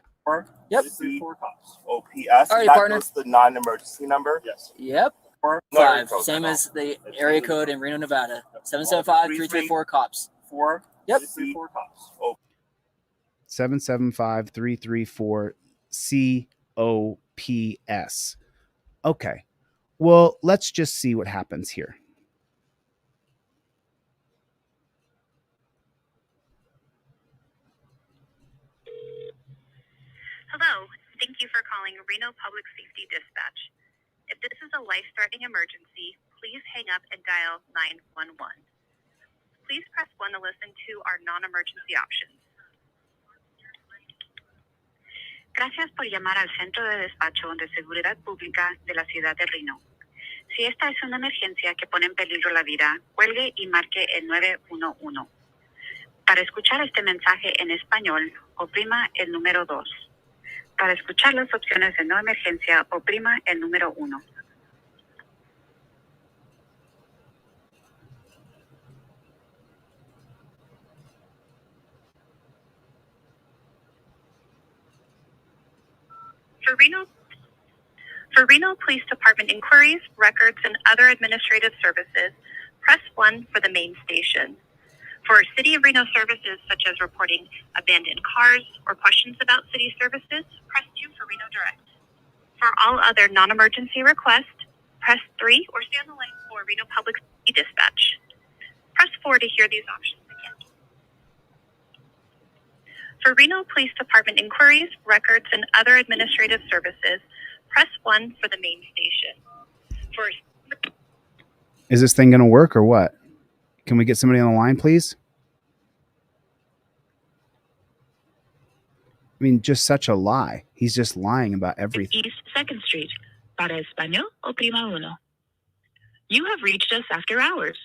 Speaker 2: Yep.
Speaker 5: 334 cops.
Speaker 4: OPS.
Speaker 2: All right,
Speaker 4: that
Speaker 2: partner.
Speaker 4: goes to the non-emergency number.
Speaker 5: Yes.
Speaker 2: Yep.
Speaker 4: Or no area
Speaker 2: 5.
Speaker 4: code.
Speaker 2: Same as the area code in Reno, Nevada. 775-334 cops.
Speaker 4: 4.
Speaker 2: Yep.
Speaker 5: 334 cops.
Speaker 1: 775-334-C OPS. Okay. Well, let's just see what happens here.
Speaker 6: Hello. Thank you for calling Reno Public Safety Dispatch. If this is a life-threatening emergency, please hang up and dial 911. Please press 1 to listen to our non-emergency options. Gracias por llamar al Centro de Despacho de Seguridad Pública de la Ciudad de Reno. Si esta es una emergencia que pone en peligro la vida, cuelgue y marque el 911. Para escuchar este mensaje en español, oprima el número 2. Para escuchar las opciones de no emergencia, oprima el número 1. For Reno Police Department inquiries, records, and other administrative services, press 1 for the main station. For City of Reno services, such as reporting abandoned cars or questions about city services, press 2 for Reno Direct. For all other non-emergency requests, press 3 or stay on the line for Reno Public Safety Dispatch. Press 4 to hear these options again. For Reno Police Department inquiries, records, and other administrative services, press 1 for the main station.
Speaker 1: Is this thing going to work or what? Can we get somebody on the line, please? I mean, just such a lie. He's just lying about everything.
Speaker 6: East 2nd Street. Para español, oprima uno. You have reached us after hours.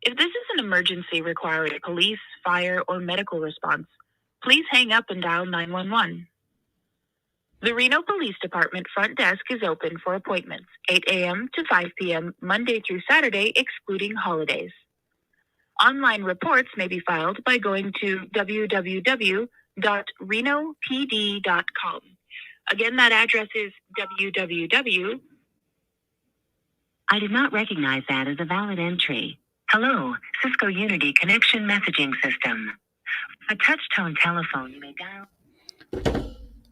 Speaker 6: If this is an emergency requiring a police, fire, or medical response, please hang up and dial 911. The Reno Police Department front desk is open for appointments, 8 a.m. to 5 p.m. Monday through Saturday, excluding holidays. Online reports may be filed by going to www.renopd.com. Again, that address is www. I did not recognize that as a valid entry. Hello, Cisco Unity Connection Messaging System. A touch-tone telephone you may dial.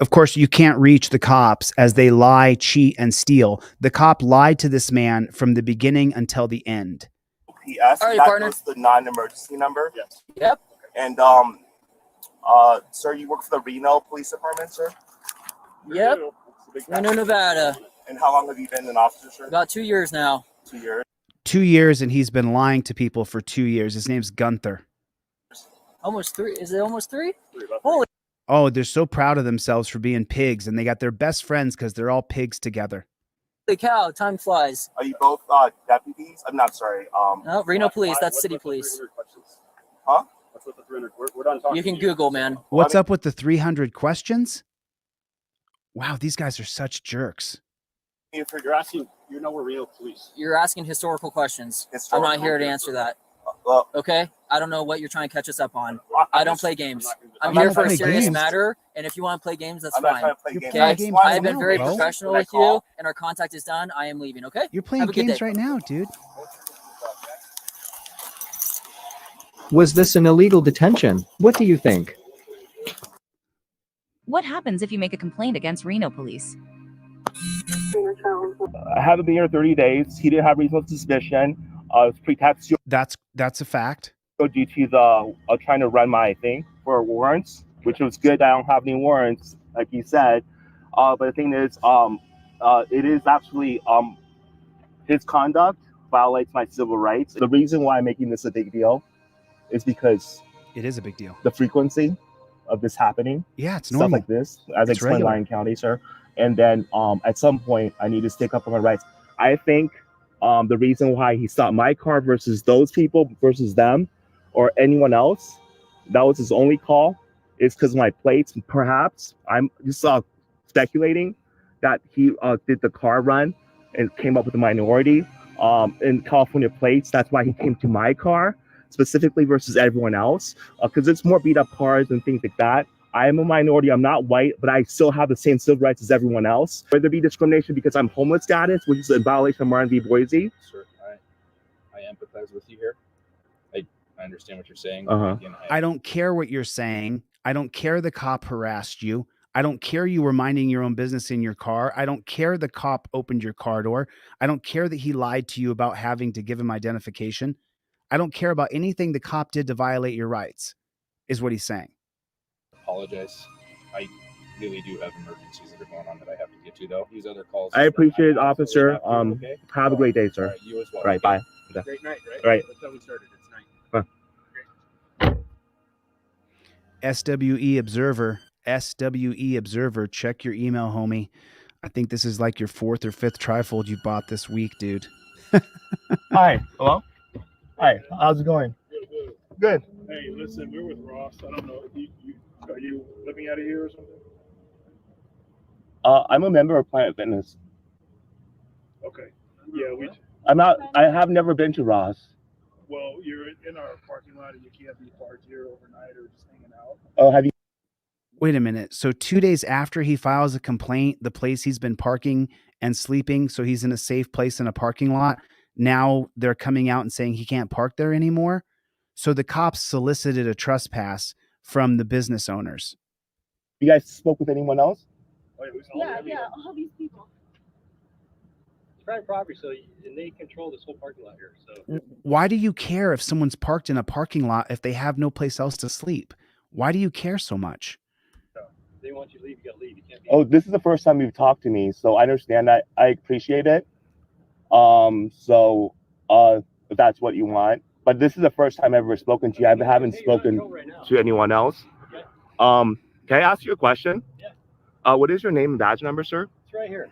Speaker 1: Of course, you can't reach the cops as they lie, cheat, and steal. The cop lied to this man from the beginning until the end.
Speaker 4: PS,
Speaker 2: All right,
Speaker 4: that
Speaker 2: partner.
Speaker 4: was the non-emergency number.
Speaker 5: Yes.
Speaker 2: Yep.
Speaker 4: And sir, you work for the Reno Police Department, sir?
Speaker 2: Yep. Reno, Nevada.
Speaker 4: And how long have you been an officer, sir?
Speaker 2: About 2 years now.
Speaker 4: 2 years.
Speaker 1: 2 years, and he's been lying to people for 2 years. His name's Gunther.
Speaker 2: Almost 3. Is it almost 3?
Speaker 5: About
Speaker 2: Holy.
Speaker 1: Oh, they're so proud of themselves for being pigs, and they got their best friends because they're all pigs together.
Speaker 2: Cow, time flies.
Speaker 4: Are you both deputies? I'm not sorry.
Speaker 2: No, Reno Police, that's
Speaker 5: What's
Speaker 2: City
Speaker 5: with the
Speaker 2: Police.
Speaker 5: 300 questions?
Speaker 4: Huh?
Speaker 5: What's with the 300? We're done talking.
Speaker 2: You can
Speaker 5: to
Speaker 2: Google, man.
Speaker 1: What's up with the 300 questions? Wow, these guys are such jerks.
Speaker 5: You're asking. You know we're Reno Police.
Speaker 2: You're asking historical questions.
Speaker 4: Historical.
Speaker 2: I'm not here to answer that. Okay? I don't know what you're trying to catch us up on. I don't play games. I'm
Speaker 1: not
Speaker 2: here
Speaker 1: gonna
Speaker 2: for a
Speaker 1: play
Speaker 2: serious
Speaker 1: games.
Speaker 2: matter, and if you want to play games, that's
Speaker 4: I'm not
Speaker 2: fine.
Speaker 4: trying to play
Speaker 1: You're
Speaker 4: games.
Speaker 1: playing
Speaker 2: Okay?
Speaker 1: games
Speaker 2: I
Speaker 1: right
Speaker 2: have been
Speaker 1: now,
Speaker 2: very
Speaker 1: bro.
Speaker 2: professional
Speaker 4: When I
Speaker 2: with you,
Speaker 4: call.
Speaker 2: and our contact is done. I am leaving, okay?
Speaker 1: You're playing
Speaker 2: Have a good
Speaker 1: games
Speaker 2: day.
Speaker 1: right now, dude.
Speaker 3: Was this an illegal detention? What do you think?
Speaker 7: What happens if you make a complaint against Reno Police?
Speaker 4: I haven't been here 30 days. He didn't have reasonable suspicion. It's pretextual
Speaker 1: That's a fact.
Speaker 4: due to the trying to run my thing for warrants, which was good. I don't have any warrants, like you said. But the thing is, it is actually his conduct violates my civil rights. The reason why I'm making this a big deal is because
Speaker 1: It is a big deal.
Speaker 4: the frequency of this happening,
Speaker 1: Yeah, it's
Speaker 4: stuff
Speaker 1: normal.
Speaker 4: like this, as I
Speaker 1: It's
Speaker 4: explained,
Speaker 1: regular.
Speaker 4: Lyon County, sir. And then at some point, I need to stick up for my rights. I think the reason why he stopped my car versus those people versus them or anyone else, that was his only call, is because of my plates. Perhaps I'm just speculating that he did the car run and came up with a minority in California plates. That's why he came to my car specifically versus everyone else, because it's more beat up cars and things like that. I am a minority. I'm not white, but I still have the same civil rights as everyone else. Would there be discrimination because I'm homeless status, which is a violation of Martin v. Boise?
Speaker 8: Sir, I empathize with you here. I understand what you're saying.
Speaker 4: Uh-huh.
Speaker 8: Again,
Speaker 1: I don't care what you're saying. I don't care the cop harassed you. I don't care you were minding your own business in your car. I don't care the cop opened your car door. I don't care that he lied to you about having to give him identification. I don't care about anything the cop did to violate your rights, is what he's saying.
Speaker 8: Apologize. I really do have emergencies that are going on that I have to get to, though. These other calls.
Speaker 4: I appreciate it, officer.
Speaker 8: Okay?
Speaker 4: Have a great day, sir.
Speaker 8: All right, you as well.
Speaker 4: All right, bye. Okay.
Speaker 8: Great night, right?
Speaker 4: All right.
Speaker 8: That's how we started. It's night.
Speaker 1: SWE Observer, SWE Observer, check your email, homie. I think this is like your 4th or 5th trifold you bought this week, dude.
Speaker 4: Hi. Hello? Hi. How's it going? Good.
Speaker 9: Hey, listen, we're with Ross. I don't know. Are you living out of here or something?
Speaker 4: I'm a member of Planet Fitness.
Speaker 9: Okay. Yeah,
Speaker 4: I'm not. I have never been to Ross.
Speaker 9: well, you're in our parking lot and you can't be parked here overnight or just hanging out.
Speaker 4: Oh, have you?
Speaker 1: Wait a minute. So 2 days after he files a complaint, the place he's been parking and sleeping, so he's in a safe place in a parking lot, now they're coming out and saying he can't park there anymore? So the cops solicited a trespass from the business owners.
Speaker 4: You guys spoke with anyone else?
Speaker 10: Yeah, all these people.
Speaker 11: It's private property, and they control this whole parking lot here. So
Speaker 1: Why do you care if someone's parked in a parking lot if they have no place else to sleep? Why do you care so much?
Speaker 11: if they want you to leave, you gotta leave. You can't be.
Speaker 4: Oh, this is the first time you've talked to me, so I understand that. I appreciate it. If that's what you want, but this is the first time I've ever spoken to you. I haven't spoken to anyone else.
Speaker 11: Okay.
Speaker 4: Can I ask you a question?
Speaker 11: Yeah.
Speaker 4: What is your name and badge number, sir?
Speaker 11: It's right here.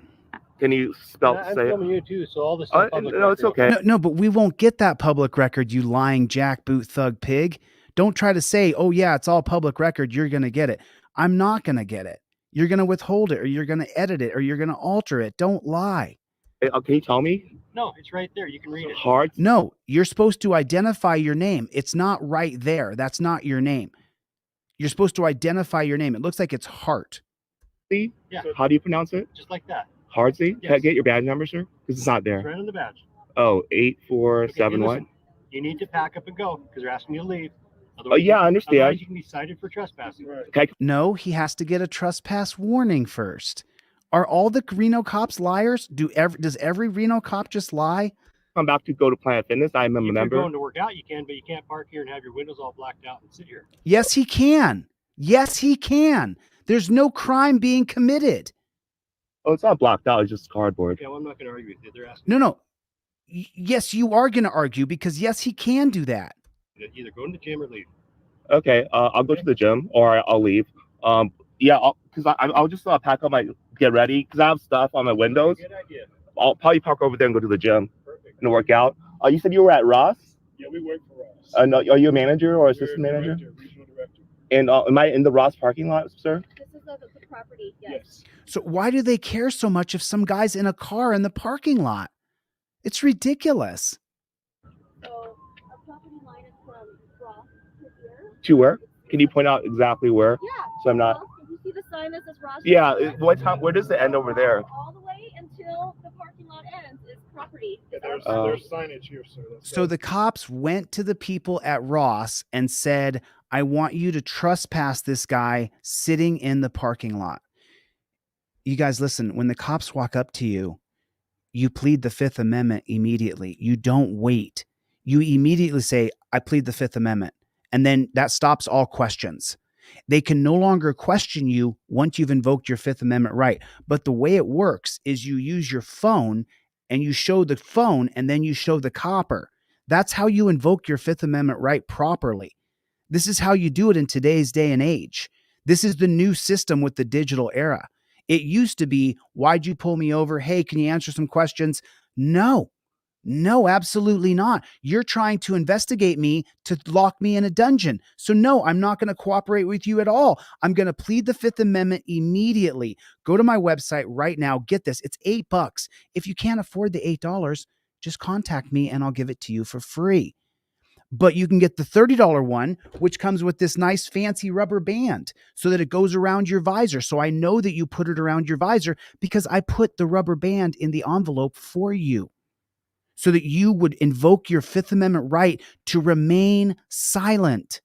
Speaker 4: Can you spell
Speaker 11: I'm
Speaker 4: say it?
Speaker 11: filming you too, so all this stuff.
Speaker 4: No, it's okay.
Speaker 1: No, but we won't get that public record, you lying jackboot thug pig. Don't try to say, oh yeah, it's all public record. You're going to get it. I'm not going to get it. You're going to withhold it, or you're going to edit it, or you're going to alter it. Don't lie.
Speaker 4: Can you tell me?
Speaker 11: No, it's right there. You can read it.
Speaker 4: Hard.
Speaker 1: No, you're supposed to identify your name. It's not right there. That's not your name. You're supposed to identify your name. It looks like it's Hart.
Speaker 11: Yeah.
Speaker 4: How do you pronounce it?
Speaker 11: Just like that.
Speaker 4: Hardsey?
Speaker 11: Yes.
Speaker 4: Can I get your badge number, sir? Because it's not
Speaker 11: It's
Speaker 4: there.
Speaker 11: right on the badge.
Speaker 4: Oh, 8471.
Speaker 11: Okay, listen, you need to pack up and go because they're asking you to leave.
Speaker 4: Oh, yeah, I understand.
Speaker 11: Otherwise, you can be cited for trespassing.
Speaker 4: Okay.
Speaker 1: No, he has to get a trespass warning first. Are all the Reno cops liars? Does every Reno cop just lie?
Speaker 4: I'm about to go to Planet Fitness. I'm a
Speaker 11: If
Speaker 4: member.
Speaker 11: you're going to work out, you can, but you can't park here and have your windows all blacked out and sit here.
Speaker 1: Yes, he can. Yes, he can. There's no crime being committed.
Speaker 4: Oh, it's not blocked out. It's just cardboard.
Speaker 11: Okay, well, I'm not going to argue with you. They're asking
Speaker 1: No. Yes, you are going to argue because yes, he can do that.
Speaker 11: you to either go to the gym or leave.
Speaker 4: Okay. I'll go to the gym or I'll leave. Yeah, because I'll just pack up get ready because I have stuff on my windows.
Speaker 11: Good idea.
Speaker 4: I'll probably park over there and go to the gym
Speaker 11: Perfect.
Speaker 4: and work out. You said you were at Ross?
Speaker 9: Yeah, we work for Ross.
Speaker 4: No, are you a manager or
Speaker 9: We're
Speaker 4: assistant manager?
Speaker 9: Regional director.
Speaker 4: And am I in the Ross parking lot, sir?
Speaker 10: This is the property,
Speaker 9: Yes.
Speaker 1: So why do they care so much if some guy's in a car in the parking lot? It's ridiculous.
Speaker 10: So our property line is from Ross to here.
Speaker 4: To where? Can you point out exactly where?
Speaker 10: Yeah.
Speaker 4: So I'm not.
Speaker 10: Ross, did you see the sign that says Ross?
Speaker 4: Yeah. Where does it end over there?
Speaker 10: All the way until the parking lot ends is property.
Speaker 9: Yeah,
Speaker 10: It's our
Speaker 9: there's
Speaker 10: property.
Speaker 9: signage here, sir.
Speaker 1: So the cops went to the people at Ross and said, I want you to trespass this guy sitting in the parking lot. You guys, listen, when the cops walk up to you, you plead the Fifth Amendment immediately. You don't wait. You immediately say, I plead the Fifth Amendment. And then that stops all questions. They can no longer question you once you've invoked your Fifth Amendment right. But the way it works is you use your phone and you show the phone and then you show the copper. That's how you invoke your Fifth Amendment right properly. This is how you do it in today's day and age. This is the new system with the digital era. It used to be, why'd you pull me over? Hey, can you answer some questions? No, absolutely not. You're trying to investigate me to lock me in a dungeon. So no, I'm not going to cooperate with you at all. I'm going to plead the Fifth Amendment immediately. Go to my website right now. Get this. It's $8. If you can't afford the $8, just contact me and I'll give it to you for free. But you can get the $30 one, which comes with this nice fancy rubber band so that it goes around your visor. So I know that you put it around your visor because I put the rubber band in the envelope for you so that you would invoke your Fifth Amendment right to remain silent.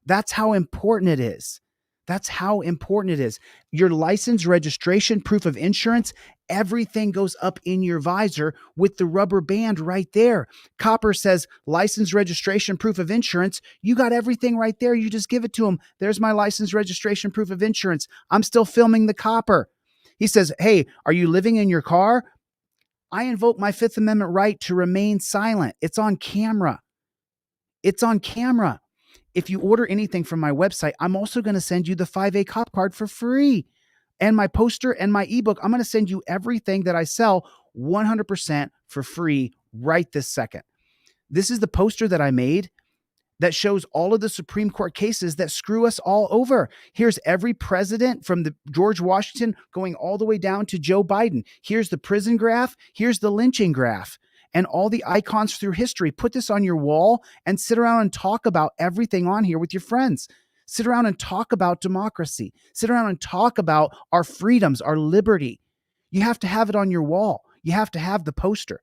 Speaker 1: That's how important it is. That's how important it is. Your license, registration, proof of insurance, everything goes up in your visor with the rubber band right there. Copper says license, registration, proof of insurance. You got everything right there. You just give it to him. There's my license, registration, proof of insurance. I'm still filming the copper. He says, hey, are you living in your car? I invoke my Fifth Amendment right to remain silent. It's on camera. It's on camera. If you order anything from my website, I'm also going to send you the 5A-Cop-Card for free. And my poster and my ebook, I'm going to send you everything that I sell 100% for free right this second. This is the poster that I made that shows all of the Supreme Court cases that screw us all over. Here's every president from the George Washington going all the way down to Joe Biden. Here's the prison graph. Here's the lynching graph. And all the icons through history. Put this on your wall and sit around and talk about everything on here with your friends. Sit around and talk about democracy. Sit around and talk about our freedoms, our liberty. You have to have it on your wall. You have to have the poster.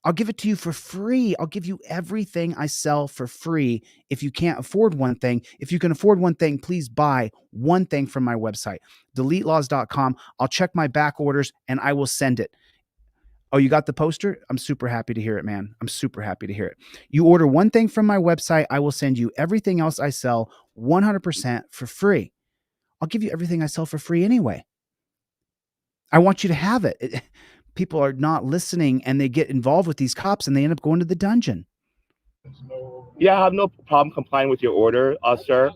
Speaker 1: I'll give it to you for free. I'll give you everything I sell for free. If you can't afford one thing, if you can afford one thing, please buy one thing from my website, deletelaws.com. I'll check my back orders and I will send it. Oh, you got the poster? I'm super happy to hear it, man. I'm super happy to hear it. You order one thing from my website, I will send you everything else I sell 100% for free. I'll give you everything I sell for free anyway. I want you to have it. People are not listening and they get involved with these cops and they end up going to the dungeon.
Speaker 4: Yeah, I have no problem complying with your order, sir.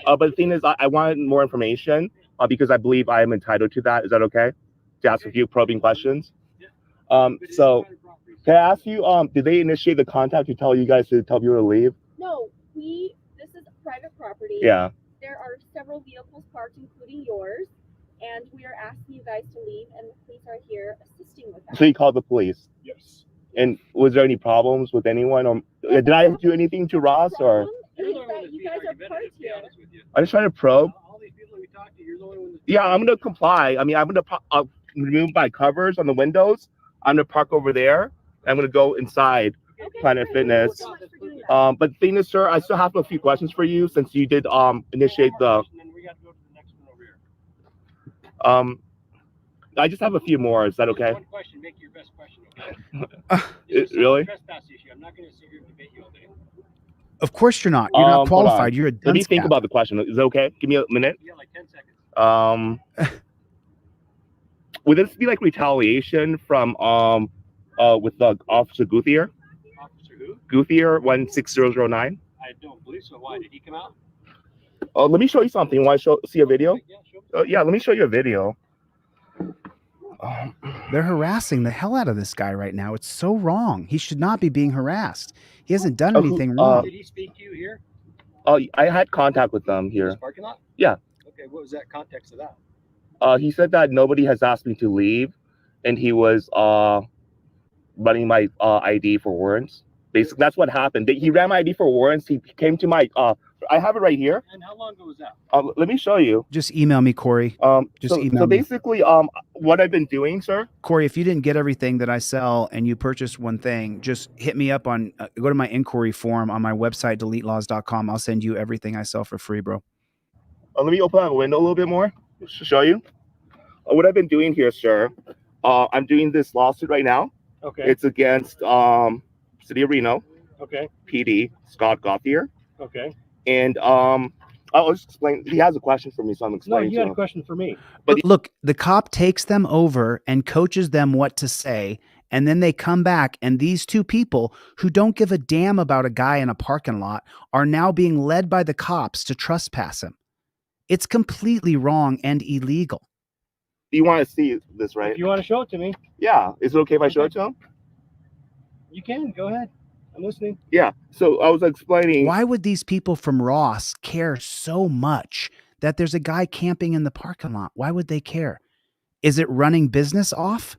Speaker 4: But the thing is, I wanted more information because I believe I am entitled to that. Is that okay? To ask a few probing questions. So can I ask you, did they initiate the contact to tell you guys to tell people to leave?
Speaker 10: No, this is private property.
Speaker 4: Yeah.
Speaker 10: There are several vehicles parked, including yours, and we are asking you guys to leave, and the police are here assisting with that.
Speaker 4: So you called the police?
Speaker 9: Yes.
Speaker 4: And was there any problems with anyone? Or did I do anything to Ross? Or
Speaker 10: Is that you guys are parked here.
Speaker 4: I'm just trying to probe.
Speaker 11: All these people we talked to, you're the only one.
Speaker 4: Yeah, I'm gonna comply. I mean, I'm gonna remove my covers on the windows. I'm gonna park over there. I'm gonna go inside Planet Fitness. But the thing is, sir, I still have a few questions for you since you did initiate the. I just have a few more. Is that okay?
Speaker 11: One question, make your best question. Okay?
Speaker 4: Really?
Speaker 11: Trespass issue. I'm not going to sit here and debate you all day.
Speaker 1: Of course you're not. You're not qualified. You're a dunce.
Speaker 4: Let me think about the question. Is it okay? Give me a minute.
Speaker 11: Yeah, like 10 seconds.
Speaker 4: Would this be like retaliation from with the Officer Guthier?
Speaker 11: Officer who?
Speaker 4: Guthier 16009.
Speaker 11: I don't believe so. Why did he come out?
Speaker 4: Let me show you something. Want to see a video?
Speaker 11: Yeah, sure.
Speaker 4: Yeah, let me show you a video.
Speaker 1: They're harassing the hell out of this guy right now. It's so wrong. He should not be being harassed. He hasn't done anything wrong.
Speaker 11: Did he speak to you here?
Speaker 4: I had contact with them
Speaker 11: In
Speaker 4: here.
Speaker 11: this parking lot?
Speaker 4: Yeah.
Speaker 11: Okay, what was that context of that?
Speaker 4: He said that nobody has asked me to leave, and he was running my ID for warrants. Basically, that's what happened. He ran my ID for warrants. He came to my I have it right here.
Speaker 11: And how long ago was that?
Speaker 4: Let me show you.
Speaker 1: Just email me, Corey. Just email
Speaker 4: so
Speaker 1: me.
Speaker 4: basically, what I've been doing, sir.
Speaker 1: Corey, if you didn't get everything that I sell and you purchased one thing, just hit me up on, go to my inquiry form on my website, deletelaws.com. I'll send you everything I sell for free, bro.
Speaker 4: Let me open my window a little bit more to show you. What I've been doing here, sir. I'm doing this lawsuit right now.
Speaker 11: Okay.
Speaker 4: It's against City of Reno.
Speaker 11: Okay.
Speaker 4: PD, Scott Gothier.
Speaker 11: Okay.
Speaker 4: And I'll just explain. He has a question for me, so I'm
Speaker 11: No,
Speaker 4: explaining
Speaker 11: you
Speaker 4: to
Speaker 11: had
Speaker 4: him.
Speaker 11: a question for me.
Speaker 1: But look, the cop takes them over and coaches them what to say. And then they come back, and these two people who don't give a damn about a guy in a parking lot are now being led by the cops to trespass him. It's completely wrong and illegal.
Speaker 4: You want to see this, right?
Speaker 11: If you want to show it to me,
Speaker 4: Yeah. Is it okay if I show it to him?
Speaker 11: you can. Go ahead. I'm listening.
Speaker 4: Yeah. So I was explaining.
Speaker 1: Why would these people from Ross care so much that there's a guy camping in the parking lot? Why would they care? Is it running business off?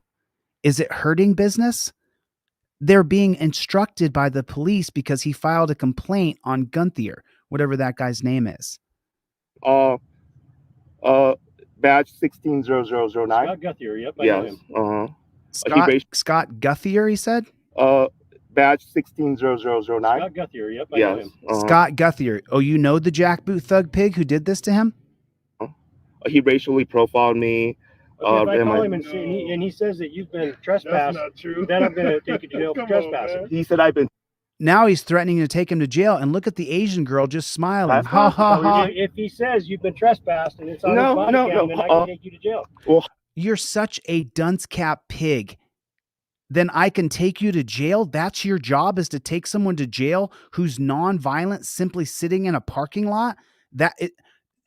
Speaker 1: Is it hurting business? They're being instructed by the police because he filed a complaint on Gunther, whatever that guy's name is.
Speaker 4: Badge 160009.
Speaker 11: Scott Guthier. Yep. I know
Speaker 4: Yes.
Speaker 11: him.
Speaker 1: Scott Guthier, he said?
Speaker 4: Badge 160009.
Speaker 11: Scott Guthier. Yep. I know
Speaker 4: Yes.
Speaker 11: him.
Speaker 1: Scott Guthier. Oh, you know the jackboot thug pig who did this to him?
Speaker 4: He racially profiled me.
Speaker 11: Okay, if I
Speaker 4: and
Speaker 11: call
Speaker 4: my-
Speaker 11: him and he says that you've been
Speaker 9: That's
Speaker 11: trespassed,
Speaker 9: not true.
Speaker 11: then I'm going to take you to jail for
Speaker 9: Come on,
Speaker 11: trespassing.
Speaker 9: man.
Speaker 4: He said I've been
Speaker 1: Now he's threatening to take him to jail. And look at the Asian girl just smiling.
Speaker 4: That's
Speaker 1: Ha
Speaker 4: not-
Speaker 1: ha ha.
Speaker 11: If he says you've been trespassed and it's on his
Speaker 4: No,
Speaker 11: body
Speaker 4: no,
Speaker 11: cam,
Speaker 4: no,
Speaker 11: then I can take you to jail.
Speaker 1: You're such a dunce cap pig. Then I can take you to jail. That's your job, is to take someone to jail who's nonviolent, simply sitting in a parking lot.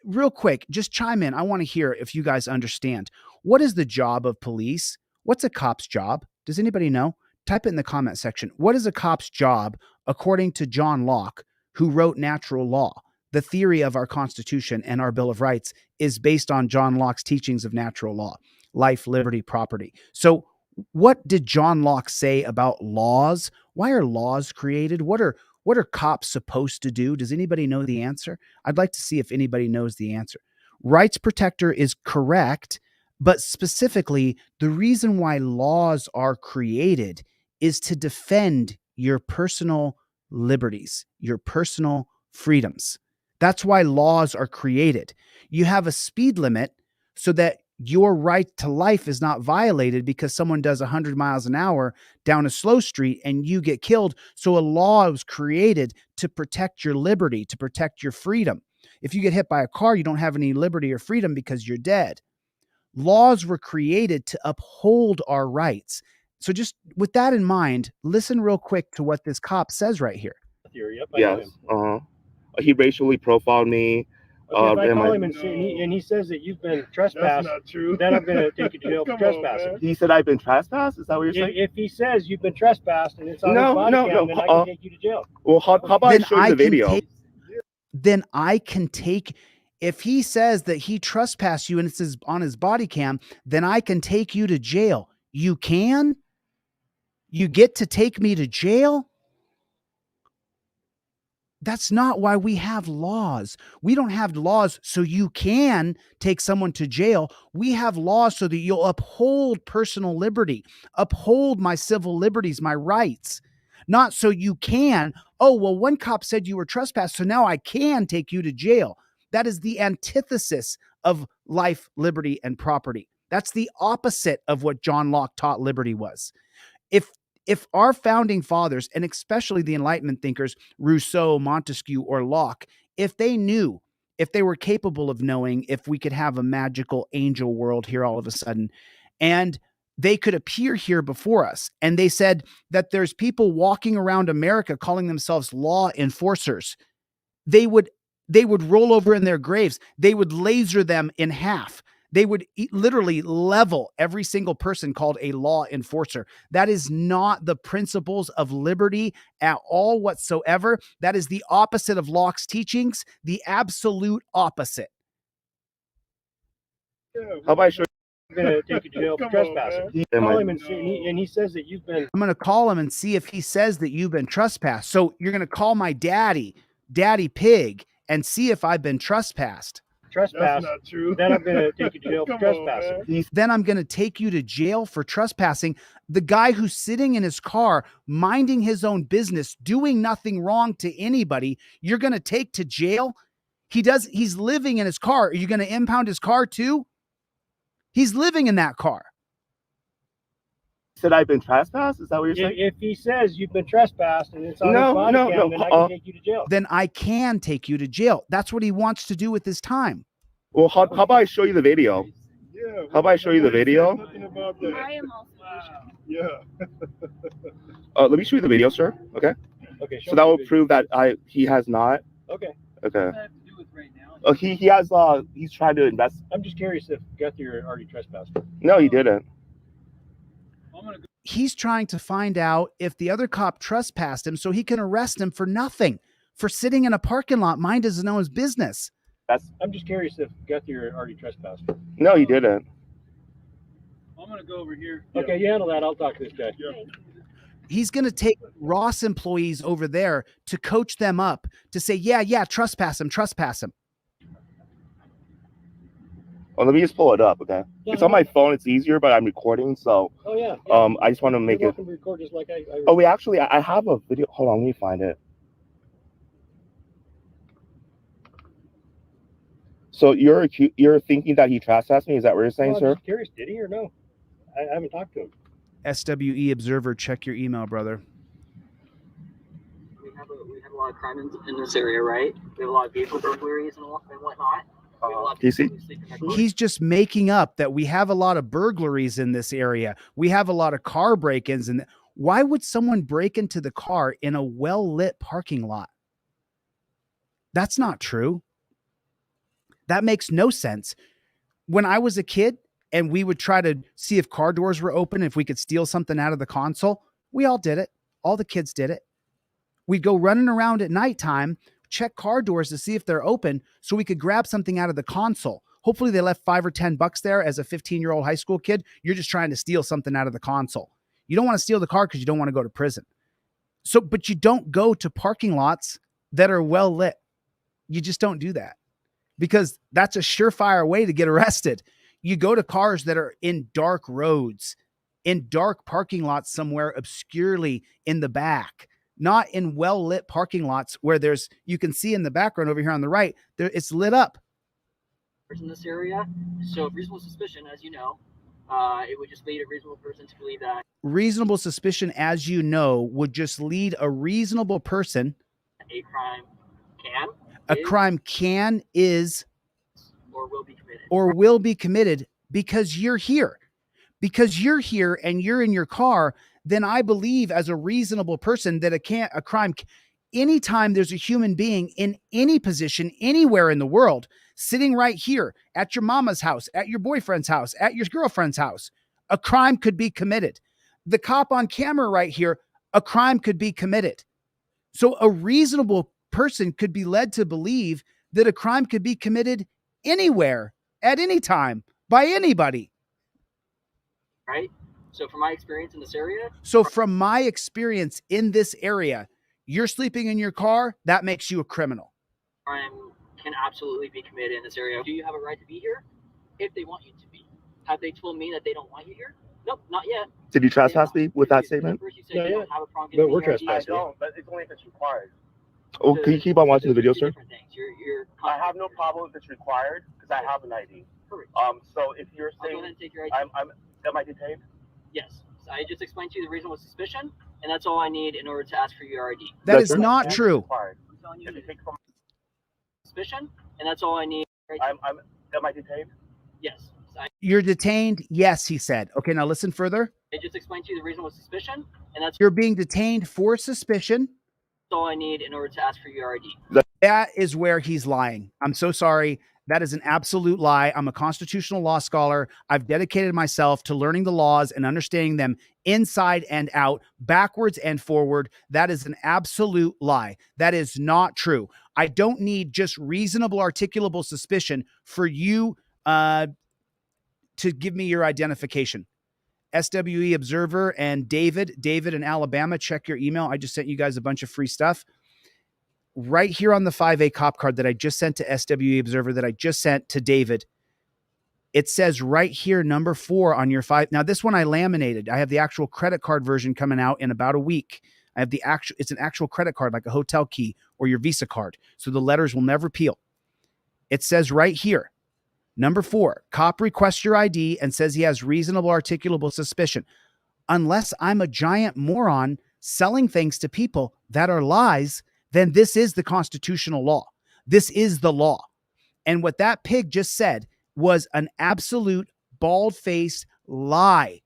Speaker 1: Real quick, just chime in. I want to hear if you guys understand. What is the job of police? What's a cop's job? Does anybody know? Type it in the comment section. What is a cop's job according to John Locke, who wrote Natural Law? The theory of our Constitution and our Bill of Rights is based on John Locke's teachings of natural law, life, liberty, property. So what did John Locke say about laws? Why are laws created? What are cops supposed to do? Does anybody know the answer? I'd like to see if anybody knows the answer. Rights protector is correct, but specifically, the reason why laws are created is to defend your personal liberties, your personal freedoms. That's why laws are created. You have a speed limit so that your right to life is not violated because someone does 100 miles an hour down a slow street and you get killed. So a law was created to protect your liberty, to protect your freedom. If you get hit by a car, you don't have any liberty or freedom because you're dead. Laws were created to uphold our rights. So just with that in mind, listen real quick to what this cop says right here.
Speaker 11: Yep, I know him.
Speaker 4: He racially profiled me.
Speaker 11: Okay, if I
Speaker 4: and
Speaker 11: call
Speaker 4: my-
Speaker 11: him and he says that you've been
Speaker 9: That's
Speaker 11: trespassed,
Speaker 9: not true.
Speaker 11: then I'm going to take you to jail for
Speaker 9: Come on,
Speaker 11: trespassing.
Speaker 9: man.
Speaker 4: He said I've been trespassed? Is that what you're saying?
Speaker 11: If he says you've been trespassed and it's on
Speaker 4: No,
Speaker 11: his body
Speaker 4: no,
Speaker 11: cam,
Speaker 4: no,
Speaker 11: then I can take you to jail.
Speaker 4: Well, how about I
Speaker 1: Then
Speaker 4: show you
Speaker 1: I
Speaker 4: the
Speaker 1: can
Speaker 4: video?
Speaker 1: take- Then I can take, if he says that he trespassed you and it's on his body cam, then I can take you to jail. You can? You get to take me to jail? That's not why we have laws. We don't have laws so you can take someone to jail. We have laws so that you'll uphold personal liberty, uphold my civil liberties, my rights. Not so you can, oh, well, one cop said you were trespassed, so now I can take you to jail. That is the antithesis of life, liberty, and property. That's the opposite of what John Locke taught liberty was. If our founding fathers, and especially the Enlightenment thinkers, Rousseau, Montesquieu, or Locke, if they knew, if they were capable of knowing if we could have a magical angel world here all of a sudden, and they could appear here before us, and they said that there's people walking around America calling themselves law enforcers, they would roll over in their graves. They would laser them in half. They would literally level every single person called a law enforcer. That is not the principles of liberty at all whatsoever. That is the opposite of Locke's teachings, the absolute opposite.
Speaker 4: How about I show
Speaker 11: I'm going to take you to jail for
Speaker 9: Come on,
Speaker 11: trespassing.
Speaker 9: man.
Speaker 11: You call him and he says that you've been
Speaker 1: I'm going to call him and see if he says that you've been trespassed. So you're going to call my daddy Pig, and see if I've been trespassed.
Speaker 9: That's
Speaker 11: trespassed.
Speaker 9: not true.
Speaker 11: Then I'm going to take you to jail for
Speaker 9: Come on,
Speaker 11: trespassing.
Speaker 9: man.
Speaker 1: Then I'm going to take you to jail for trespassing. The guy who's sitting in his car, minding his own business, doing nothing wrong to anybody, you're going to take to jail? He's living in his car. Are you going to impound his car too? He's living in that car.
Speaker 4: said I've been trespassed? Is that what you're saying?
Speaker 11: If he says you've been trespassed and it's on
Speaker 4: No,
Speaker 11: his body
Speaker 4: no,
Speaker 11: cam,
Speaker 4: no,
Speaker 11: then I can take you to jail.
Speaker 1: Then I can take you to jail. That's what he wants to do with his time.
Speaker 4: Well, how about I show you the video?
Speaker 9: Yeah.
Speaker 4: How about I show you the video?
Speaker 9: Nothing about that.
Speaker 10: I am also.
Speaker 9: Yeah.
Speaker 4: Let me show you the video, sir. Okay.
Speaker 11: Okay.
Speaker 4: So that will prove that he has not.
Speaker 11: Okay.
Speaker 4: Okay. He has he's trying to invest.
Speaker 11: I'm just curious if Guthrie already trespassed.
Speaker 4: No, he didn't.
Speaker 1: He's trying to find out if the other cop trespassed him so he can arrest him for nothing, for sitting in a parking lot, mind his own business.
Speaker 11: I'm just curious if Guthrie already trespassed.
Speaker 4: No, he didn't.
Speaker 11: I'm gonna go over here. Okay, you handle that. I'll talk to this guy.
Speaker 9: Yeah.
Speaker 1: He's going to take Ross employees over there to coach them up to say, yeah, trespass him.
Speaker 4: Well, let me just pull it up, okay?
Speaker 11: Yeah,
Speaker 4: it's on my phone. It's easier, but I'm recording, so
Speaker 11: Oh yeah.
Speaker 4: I just want to make
Speaker 11: You're
Speaker 4: it.
Speaker 11: welcome to record just like I
Speaker 4: Oh, wait, actually, I have a video. Hold on, let me find it. So you're thinking that he trespassed me? Is that what you're saying,
Speaker 11: Well, I'm
Speaker 4: sir?
Speaker 11: just curious, did he or no? I haven't talked to him.
Speaker 1: SWE Observer, check your email, brother.
Speaker 2: We have a lot of crime in this area, right? We have a lot of vehicle burglaries and whatnot. We have a lot of people who sleep in their cars.
Speaker 1: He's just making up that we have a lot of burglaries in this area. We have a lot of car break-ins. And why would someone break into the car in a well-lit parking lot? That's not true. That makes no sense. When I was a kid and we would try to see if car doors were open, if we could steal something out of the console, we all did it. All the kids did it. We'd go running around at nighttime, check car doors to see if they're open so we could grab something out of the console. Hopefully they left $5 or $10 there. As a 15-year-old high school kid, you're just trying to steal something out of the console. You don't want to steal the car because you don't want to go to prison. But you don't go to parking lots that are well lit. You just don't do that because that's a surefire way to get arrested. You go to cars that are in dark roads, in dark parking lots somewhere obscurely in the back, not in well-lit parking lots where you can see in the background over here on the right, it's lit up.
Speaker 2: In this area, so reasonable suspicion, as you know, it would just lead a reasonable person to believe that
Speaker 1: Reasonable suspicion, as you know, would just lead a reasonable person.
Speaker 2: A crime
Speaker 1: is
Speaker 2: or will be committed
Speaker 1: because you're here. Because you're here and you're in your car, then I believe as a reasonable person that a crime, anytime there's a human being in any position, anywhere in the world, sitting right here at your mama's house, at your boyfriend's house, at your girlfriend's house, a crime could be committed. The cop on camera right here, a crime could be committed. So a reasonable person could be led to believe that a crime could be committed anywhere, at any time, by anybody.
Speaker 2: Right? So from my experience in this area.
Speaker 1: So from my experience in this area, you're sleeping in your car, that makes you a criminal.
Speaker 2: Crime can absolutely be committed in this area. Do you have a right to be here? If they want you to be. Have they told me that they don't want you here? Nope, not yet.
Speaker 4: Did you trespass me with that statement?
Speaker 2: Yeah.
Speaker 11: But we're trespassing.
Speaker 4: I don't, but it's only if it's required. Oh, can you keep on watching the video, sir?
Speaker 2: I
Speaker 4: have no problem if it's required because I have an ID.
Speaker 2: Correct.
Speaker 4: So if you're saying
Speaker 2: go ahead and take your ID.
Speaker 4: Am I detained?
Speaker 2: Yes. So I just explained to you the reasonable suspicion, and that's all I need in order to ask for your ID.
Speaker 1: That is not true.
Speaker 2: I'm telling you suspicion, and that's all I need.
Speaker 4: Am I detained?
Speaker 2: Yes.
Speaker 1: You're detained? Yes, he said. Okay, now listen further.
Speaker 2: I just explained to you the reasonable suspicion, and that's
Speaker 1: You're being detained for suspicion.
Speaker 2: all I need in order to ask for your ID.
Speaker 1: That is where he's lying. I'm so sorry. That is an absolute lie. I'm a constitutional law scholar. I've dedicated myself to learning the laws and understanding them inside and out, backwards and forward. That is an absolute lie. That is not true. I don't need just reasonable, articulable suspicion for you to give me your identification. SWE Observer and David in Alabama, check your email. I just sent you guys a bunch of free stuff. Right here on the 5A-Cop-Card that I just sent to SWE Observer, that I just sent to David, it says right here, number 4 on your 5. Now, this one I laminated. I have the actual credit card version coming out in about a week. I have it's an actual credit card, like a hotel key or your Visa card. So the letters will never peel. It says right here, number 4, cop requests your ID and says he has reasonable articulable suspicion. Unless I'm a giant moron selling things to people that are lies, then this is the constitutional law. This is the law. And what that pig just said was an absolute bald-faced lie.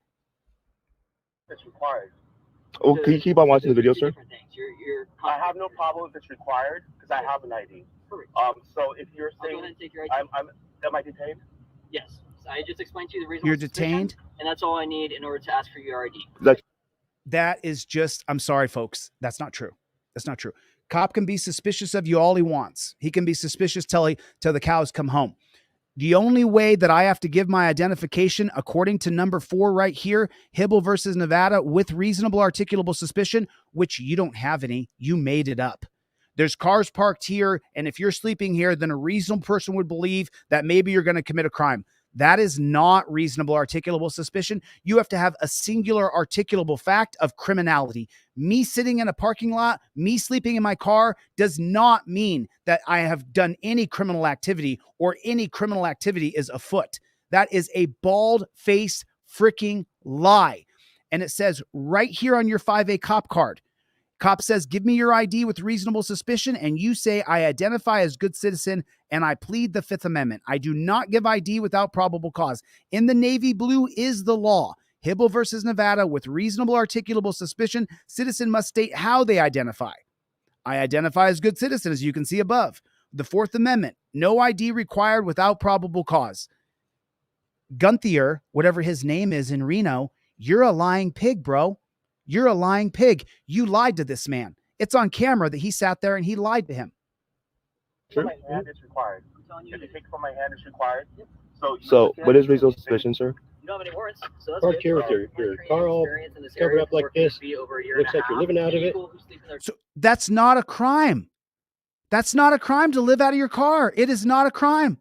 Speaker 4: It's required. Oh, can you keep on watching the video, sir? I have no problem if it's required because I have an ID. So if you're saying,
Speaker 2: go ahead and take your ID.
Speaker 4: am I detained?
Speaker 2: Yes. So I just explained to you the reason.
Speaker 1: You're detained?
Speaker 2: And that's all I need in order to ask for your ID.
Speaker 1: That is just, I'm sorry, folks. That's not true. That's not true. Cop can be suspicious of you all he wants. He can be suspicious till the cows come home. The only way that I have to give my identification, according to number 4 right here, Hibble versus Nevada, with reasonable articulable suspicion, which you don't have any, you made it up. There's cars parked here, and if you're sleeping here, then a reasonable person would believe that maybe you're going to commit a crime. That is not reasonable articulable suspicion. You have to have a singular articulable fact of criminality. Me sitting in a parking lot, me sleeping in my car does not mean that I have done any criminal activity or any criminal activity is afoot. That is a bald-faced freaking lie. And it says right here on your 5A cop card, cop says, give me your ID with reasonable suspicion, and you say, I identify as good citizen, and I plead the Fifth Amendment. I do not give ID without probable cause. In the navy blue is the law. Hibble versus Nevada, with reasonable articulable suspicion, citizen must state how they identify. I identify as good citizen, as you can see above. The Fourth Amendment, no ID required without probable cause. Gunther, whatever his name is in Reno, you're a lying pig, bro. You're a lying pig. You lied to this man. It's on camera that he sat there and he lied to him.
Speaker 4: From my hand is required. If you take from my hand, it's required. So what is reasonable suspicion, sir?
Speaker 2: You don't have any warrants, so that's
Speaker 11: Parked here with your car all covered up like this. Looks like you're living out of it.
Speaker 1: So that's not a crime. That's not a crime to live out of your car. It is not a crime.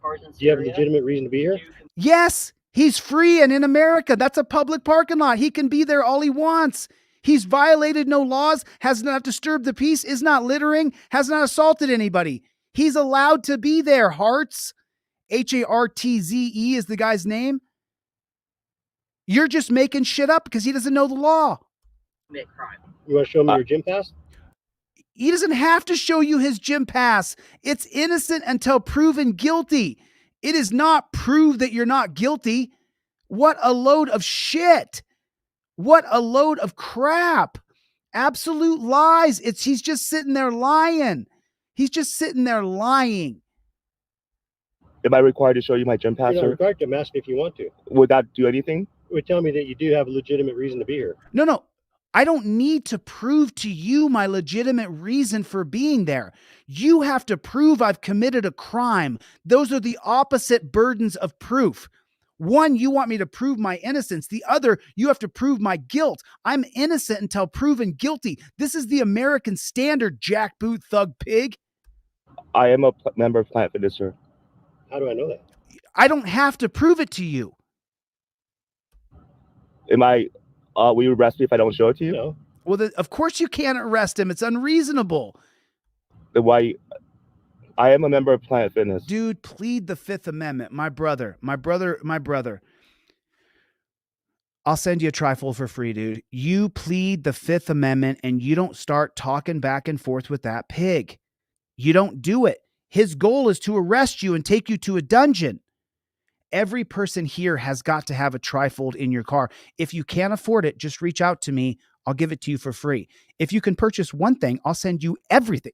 Speaker 11: Do you have a legitimate reason to be here?
Speaker 1: Yes, he's free and in America. That's a public parking lot. He can be there all he wants. He's violated no laws, has not disturbed the peace, is not littering, has not assaulted anybody. He's allowed to be there, Hartz. Hartze is the guy's name. You're just making shit up because he doesn't know the law.
Speaker 2: Commit crime.
Speaker 11: You want to show me your gym pass?
Speaker 1: He doesn't have to show you his gym pass. It's innocent until proven guilty. It is not prove that you're not guilty. What a load of shit. What a load of crap. Absolute lies. He's just sitting there lying. He's just sitting there lying.
Speaker 4: Am I required to show you my gym pass,
Speaker 11: You're not
Speaker 4: sir?
Speaker 11: required to. I'm asking if you want to.
Speaker 4: Would that do anything?
Speaker 11: It would tell me that you do have a legitimate reason to be here.
Speaker 1: No. I don't need to prove to you my legitimate reason for being there. You have to prove I've committed a crime. Those are the opposite burdens of proof. One, you want me to prove my innocence. The other, you have to prove my guilt. I'm innocent until proven guilty. This is the American standard, jackboot thug pig.
Speaker 4: I am a member of Planet Fitness, sir.
Speaker 11: How do I know that?
Speaker 1: I don't have to prove it to you.
Speaker 4: Will you arrest me if I don't show it to you?
Speaker 11: No.
Speaker 1: Well, of course you can't arrest him. It's unreasonable.
Speaker 4: Then why? I am a member of Planet Fitness.
Speaker 1: Dude, plead the Fifth Amendment. My brother. I'll send you a trifold for free, dude. You plead the Fifth Amendment and you don't start talking back and forth with that pig. You don't do it. His goal is to arrest you and take you to a dungeon. Every person here has got to have a trifold in your car. If you can't afford it, just reach out to me. I'll give it to you for free. If you can purchase one thing, I'll send you everything.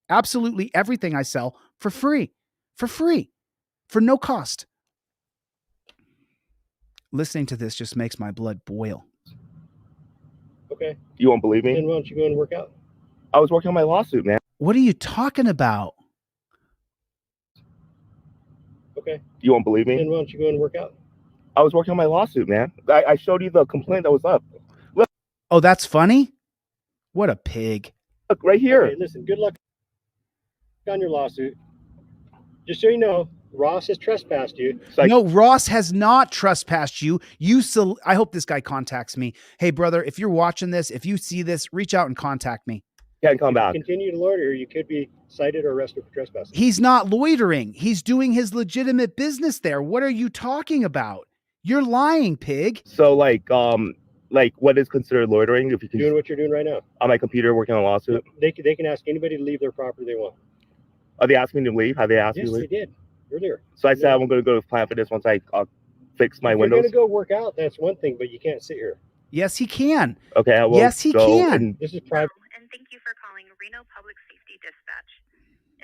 Speaker 1: Absolutely everything I sell for free. For no cost. Listening to this just makes my blood boil.
Speaker 11: Okay.
Speaker 4: You won't believe me?
Speaker 11: Then why don't you go and work out?
Speaker 4: I was working on my lawsuit, man.
Speaker 1: What are you talking about?
Speaker 11: Okay.
Speaker 4: You won't believe me?
Speaker 11: Then why don't you go and work out?
Speaker 4: I was working on my lawsuit, man. I showed you the complaint that was up. Look.
Speaker 1: Oh, that's funny? What a pig.
Speaker 4: Look, right here.
Speaker 11: Okay, listen, good luck on your lawsuit. Just so you know, Ross has trespassed you.
Speaker 1: No, Ross has not trespassed you. I hope this guy contacts me. Hey, brother, if you're watching this, if you see this, reach out and contact me.
Speaker 4: Can't come back.
Speaker 11: Continue to loiter, you could be cited or arrested for trespassing.
Speaker 1: He's not loitering. He's doing his legitimate business there. What are you talking about? You're lying, pig.
Speaker 4: So, what is considered loitering? If you can
Speaker 11: doing what you're doing right now
Speaker 4: on my computer, working on a lawsuit.
Speaker 11: They can ask anybody to leave their property they want.
Speaker 4: Are they asking me to leave? Have they asked me to leave?
Speaker 11: Yes, they did earlier.
Speaker 4: So I said I'm going to go to Planet Fitness once I fix my windows.
Speaker 11: If you're going to go work out, that's one thing, but you can't sit here.
Speaker 1: Yes, he can.
Speaker 4: Okay, I will.
Speaker 1: Yes, he can.
Speaker 11: This is private.
Speaker 6: And thank you for calling Reno Public Safety Dispatch.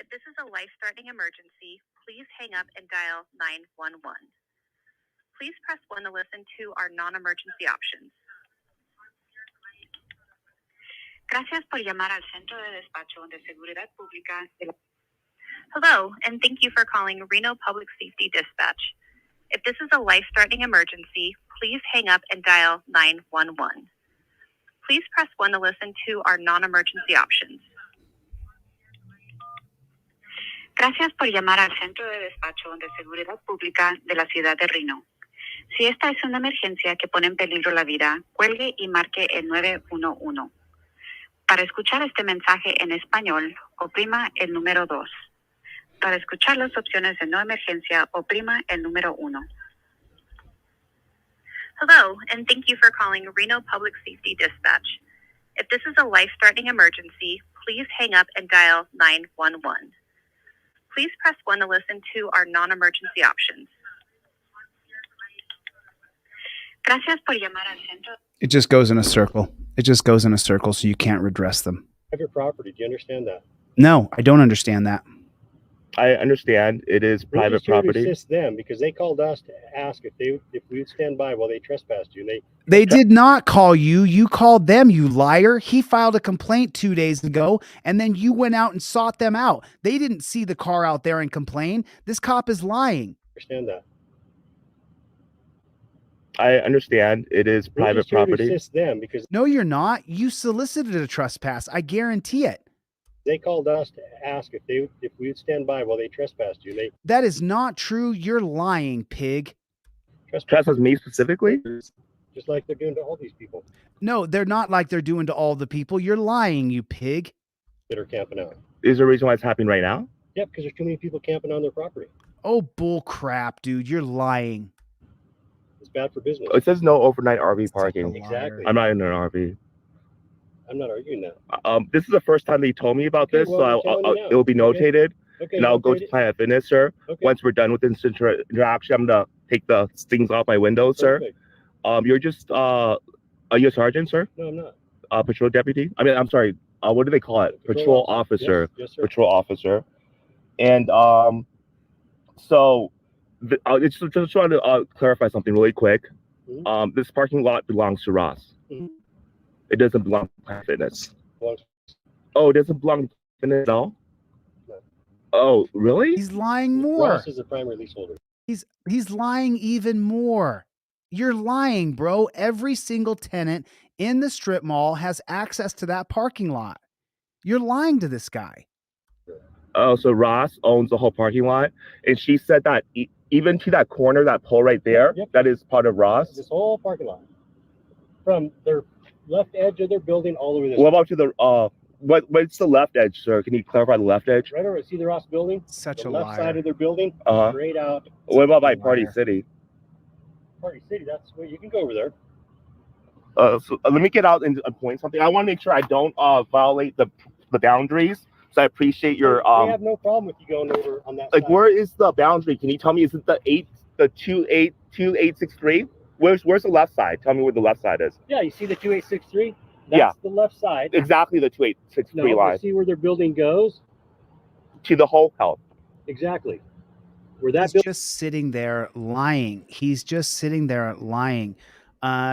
Speaker 6: If this is a life-threatening emergency, please hang up and dial 911. Please press 1 to listen to our non-emergency options. Gracias por llamar al Centro de Despacho de Seguridad Pública. Hello, and thank you for calling Reno Public Safety Dispatch. If this is a life-threatening emergency, please hang up and dial 911. Please press 1 to listen to our non-emergency options. Gracias por llamar al Centro de Despacho de Seguridad Pública de la ciudad de Reno. Si esta es una emergencia que pone en peligro la vida, cuelgue y marque el 911. Para escuchar este mensaje en español, oprima el número 2. Para escuchar las opciones de no emergencia, oprima el número 1. Hello, and thank you for calling Reno Public Safety Dispatch. If this is a life-threatening emergency, please hang up and dial 911. Please press 1 to listen to our non-emergency options. Gracias por llamar al centro.
Speaker 1: It just goes in a circle. It just goes in a circle, so you can't redress them.
Speaker 11: Private property. Do you understand that?
Speaker 1: No, I don't understand that.
Speaker 12: I understand it is private property.
Speaker 11: To assist them because they called us to ask if we would stand by while they trespassed you.
Speaker 1: They did not call you. You called them, you liar. He filed a complaint 2 days ago, and then you went out and sought them out. They didn't see the car out there and complain. This cop is lying.
Speaker 11: Understand that.
Speaker 12: I understand it is private property.
Speaker 11: To assist them because
Speaker 1: no, you're not. You solicited a trespass. I guarantee it.
Speaker 11: They called us to ask if we would stand by while they trespassed you.
Speaker 1: That is not true. You're lying, pig.
Speaker 12: Trespass me specifically?
Speaker 11: Just like they're doing to all these people.
Speaker 1: No, they're not like they're doing to all the people. You're lying, you pig.
Speaker 11: That are camping out.
Speaker 12: Is there a reason why it's happening right now?
Speaker 11: Yeah, because there's too many people camping on their property.
Speaker 1: Oh, bull crap, dude. You're lying.
Speaker 11: It's bad for business.
Speaker 12: It says no overnight RV parking.
Speaker 11: Exactly.
Speaker 12: I'm not in an RV.
Speaker 11: I'm not arguing that.
Speaker 12: This is the first time they told me about this, so it will be notated.
Speaker 11: Okay,
Speaker 12: and I'll go to Planet Fitness, sir. Okay. Once we're done with this interaction, I'm gonna take the things off my window, sir. You're just are you a sergeant, sir?
Speaker 11: No, I'm not.
Speaker 12: Patrol deputy? I mean, I'm sorry. What do they call it? Patrol officer.
Speaker 11: Yes, sir.
Speaker 12: Patrol officer. And so I just want to clarify something really quick. Mm-hmm. This parking lot belongs to Ross. Mm-hmm. It doesn't belong to Planet Fitness. Oh, it doesn't belong to Fitness at all? No. Oh, really?
Speaker 1: He's lying more.
Speaker 11: Ross is the primary leaseholder.
Speaker 1: He's lying even more. You're lying, bro. Every single tenant in the strip mall has access to that parking lot. You're lying to this guy.
Speaker 12: Oh, so Ross owns the whole parking lot, and she said that even to that corner, that pole right there, that is part of Ross.
Speaker 11: This whole parking lot, from their left edge of their building all over this.
Speaker 12: What about to the what's the left edge, sir? Can you clarify the left edge?
Speaker 11: Right over, see the Ross building?
Speaker 1: Such
Speaker 11: the
Speaker 1: a
Speaker 11: left
Speaker 1: liar.
Speaker 11: Side of their building, straight out.
Speaker 12: What about by Party City?
Speaker 11: Party City, that's where you can go over there.
Speaker 12: So let me get out and point something. I want to make sure I don't violate the boundaries. So I appreciate your.
Speaker 11: We have no problem with you going over on that.
Speaker 12: Like,
Speaker 11: side.
Speaker 12: where is the boundary? Can you tell me? Is it the 2863? Where's the left side? Tell me where the left side is.
Speaker 11: Yeah, you see the 2863? That's the left side.
Speaker 12: Exactly the 2863 line.
Speaker 11: You see where their building goes?
Speaker 12: To the whole health.
Speaker 11: Exactly. Where that
Speaker 1: He's just sitting there lying. He's just sitting there lying.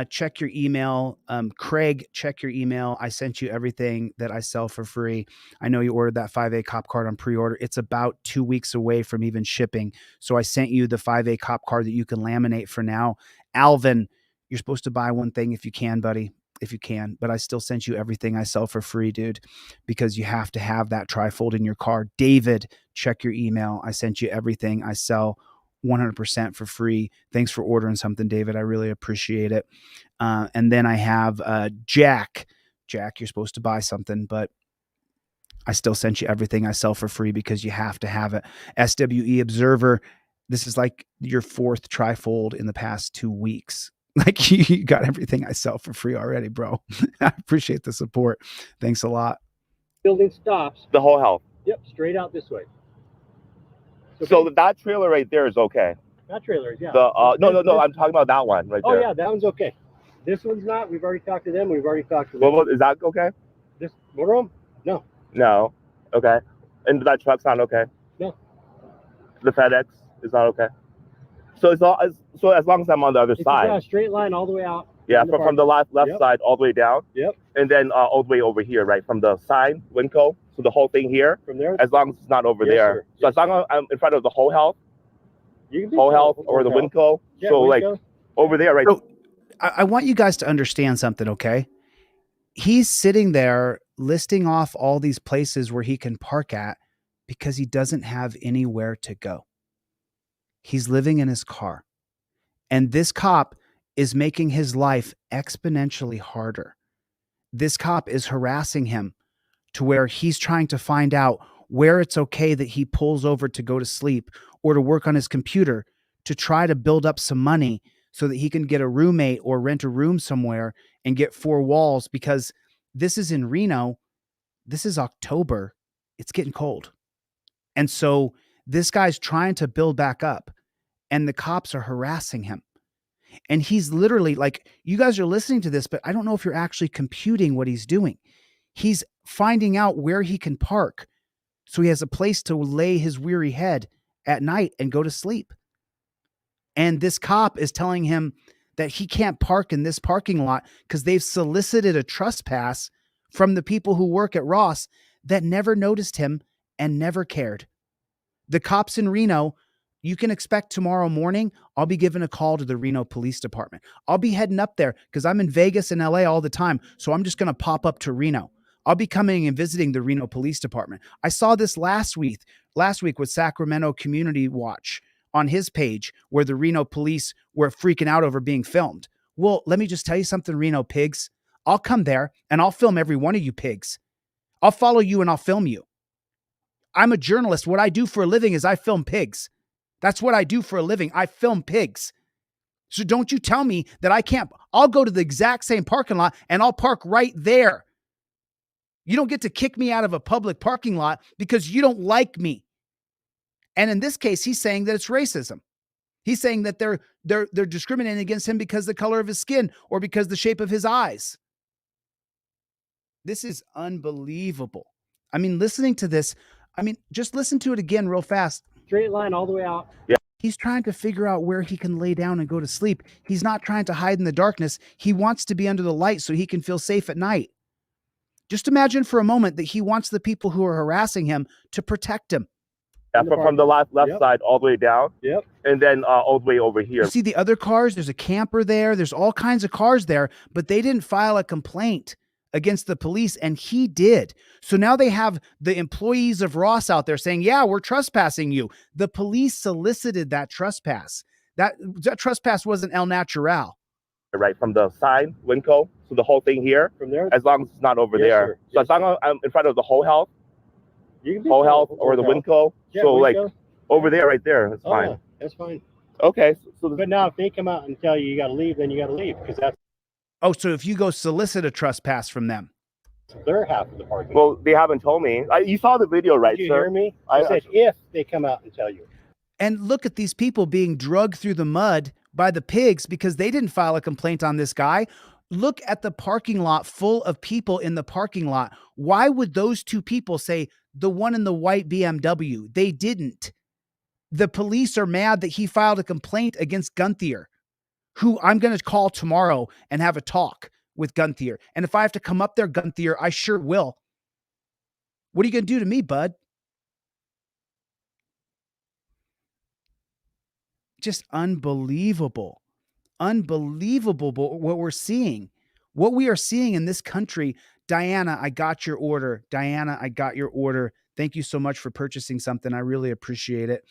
Speaker 1: Check your email. Craig, check your email. I sent you everything that I sell for free. I know you ordered that 5A-Cop-Card on pre-order. It's about 2 weeks away from even shipping. So I sent you the 5A-Cop-Card that you can laminate for now. Alvin, you're supposed to buy one thing if you can, buddy. If you can, but I still sent you everything I sell for free, dude, because you have to have that trifold in your car. David, check your email. I sent you everything I sell 100% for free. Thanks for ordering something, David. I really appreciate it. And then I have Jack. Jack, you're supposed to buy something, but I still sent you everything I sell for free because you have to have it. SWE Observer, this is like your fourth trifold in the past 2 weeks. Like, you got everything I sell for free already, bro. I appreciate the support. Thanks a lot.
Speaker 11: Building stops.
Speaker 12: The whole health.
Speaker 11: Yep, straight out this way.
Speaker 12: So that trailer right there is okay.
Speaker 11: That trailer is, yeah.
Speaker 12: No. I'm talking about that one right there.
Speaker 11: Oh, yeah, that one's okay. This one's not. We've already talked to them. We've already talked to them.
Speaker 12: Well, is that okay?
Speaker 11: This motorhome? No.
Speaker 12: No. Okay. And that truck's not okay?
Speaker 11: No.
Speaker 12: The FedEx is not okay? So as long as I'm on the other side.
Speaker 11: Yeah, straight line all the way out.
Speaker 12: Yeah, from the left side all the way down.
Speaker 11: Yep.
Speaker 12: And then all the way over here, right? From the sign, Winco, so the whole thing here.
Speaker 11: From there?
Speaker 12: As long as it's not over there.
Speaker 11: Sir.
Speaker 12: So as long as I'm in front of the whole health,
Speaker 11: you can
Speaker 12: whole health or the Winco.
Speaker 11: Yeah,
Speaker 12: so
Speaker 11: Winco.
Speaker 12: like over there, right?
Speaker 1: So I want you guys to understand something, okay? He's sitting there listing off all these places where he can park at Because he doesn't have anywhere to go. He's living in his car. And this cop is making his life exponentially harder. This cop is harassing him to where he's trying to find out where it's okay that he pulls over to go to sleep or to work on his computer to try to build up some money so that he can get a roommate or rent a room somewhere and get 4 walls, because this is in Reno. This is October. It's getting cold. And so this guy's trying to build back up, and the cops are harassing him. And he's literally like, you guys are listening to this, but I don't know if you're actually computing what he's doing. He's finding out where he can park so he has a place to lay his weary head at night and go to sleep. And this cop is telling him that he can't park in this parking lot because they've solicited a trespass from the people who work at Ross that never noticed him and never cared. The cops in Reno, you can expect tomorrow morning, I'll be giving a call to the Reno Police Department. I'll be heading up there because I'm in Vegas and LA all the time. So I'm just going to pop up to Reno. I'll be coming and visiting the Reno Police Department. I saw this last week with Sacramento Community Watch on his page, where the Reno police were freaking out over being filmed. Well, let me just tell you something, Reno pigs. I'll come there and I'll film every one of you pigs. I'll follow you and I'll film you. I'm a journalist. What I do for a living is I film pigs. That's what I do for a living. I film pigs. So don't you tell me that I can't. I'll go to the exact same parking lot and I'll park right there. You don't get to kick me out of a public parking lot because you don't like me. And in this case, he's saying that it's racism. He's saying that they're discriminating against him because of the color of his skin or because of the shape of his eyes. This is unbelievable. I mean, listening to this, just listen to it again real fast.
Speaker 11: Straight line all the way out.
Speaker 12: Yeah.
Speaker 1: He's trying to figure out where he can lay down and go to sleep. He's not trying to hide in the darkness. He wants to be under the light so he can feel safe at night. Just imagine for a moment that he wants the people who are harassing him to protect him.
Speaker 12: Yeah, from the left
Speaker 11: Yep.
Speaker 12: side all the way down.
Speaker 11: Yep.
Speaker 12: And then all the way over here.
Speaker 1: You see the other cars? There's a camper there. There's all kinds of cars there, but they didn't file a complaint against the police, and he did. So now they have the employees of Ross out there saying, yeah, we're trespassing you. The police solicited that trespass. That trespass wasn't El Natural.
Speaker 12: Right, from the sign, Winco, so the whole thing here,
Speaker 11: From there?
Speaker 12: as long as it's not over
Speaker 11: Yes,
Speaker 12: there.
Speaker 11: sir.
Speaker 12: So
Speaker 11: Yes,
Speaker 12: as long as I'm in front of the whole health,
Speaker 11: You can be
Speaker 12: or the
Speaker 11: Winco.
Speaker 12: Winco,
Speaker 11: Yeah,
Speaker 12: so like
Speaker 11: Winco.
Speaker 12: over there, right there, that's
Speaker 11: Oh,
Speaker 12: fine.
Speaker 11: yeah, that's fine.
Speaker 12: Okay, so
Speaker 11: But now if they come out and tell you got to leave, then you got to leave because that's
Speaker 1: Oh, so if you go solicit a trespass from them.
Speaker 11: their half of the parking lot.
Speaker 12: well, they haven't told me. You saw the video, right,
Speaker 11: Did you
Speaker 12: sir?
Speaker 11: hear me? I said if they come out and tell you.
Speaker 1: And look at these people being drugged through the mud by the pigs because they didn't file a complaint on this guy. Look at the parking lot full of people in the parking lot. Why would those two people say the one in the white BMW? They didn't. The police are mad that he filed a complaint against Gunther, who I'm going to call tomorrow and have a talk with Gunther. And if I have to come up there, Gunther, I sure will. What are you going to do to me, bud? Just unbelievable. Unbelievable what we're seeing. What we are seeing in this country. Diana, I got your order. Diana, I got your order. Thank you so much for purchasing something. I really appreciate it.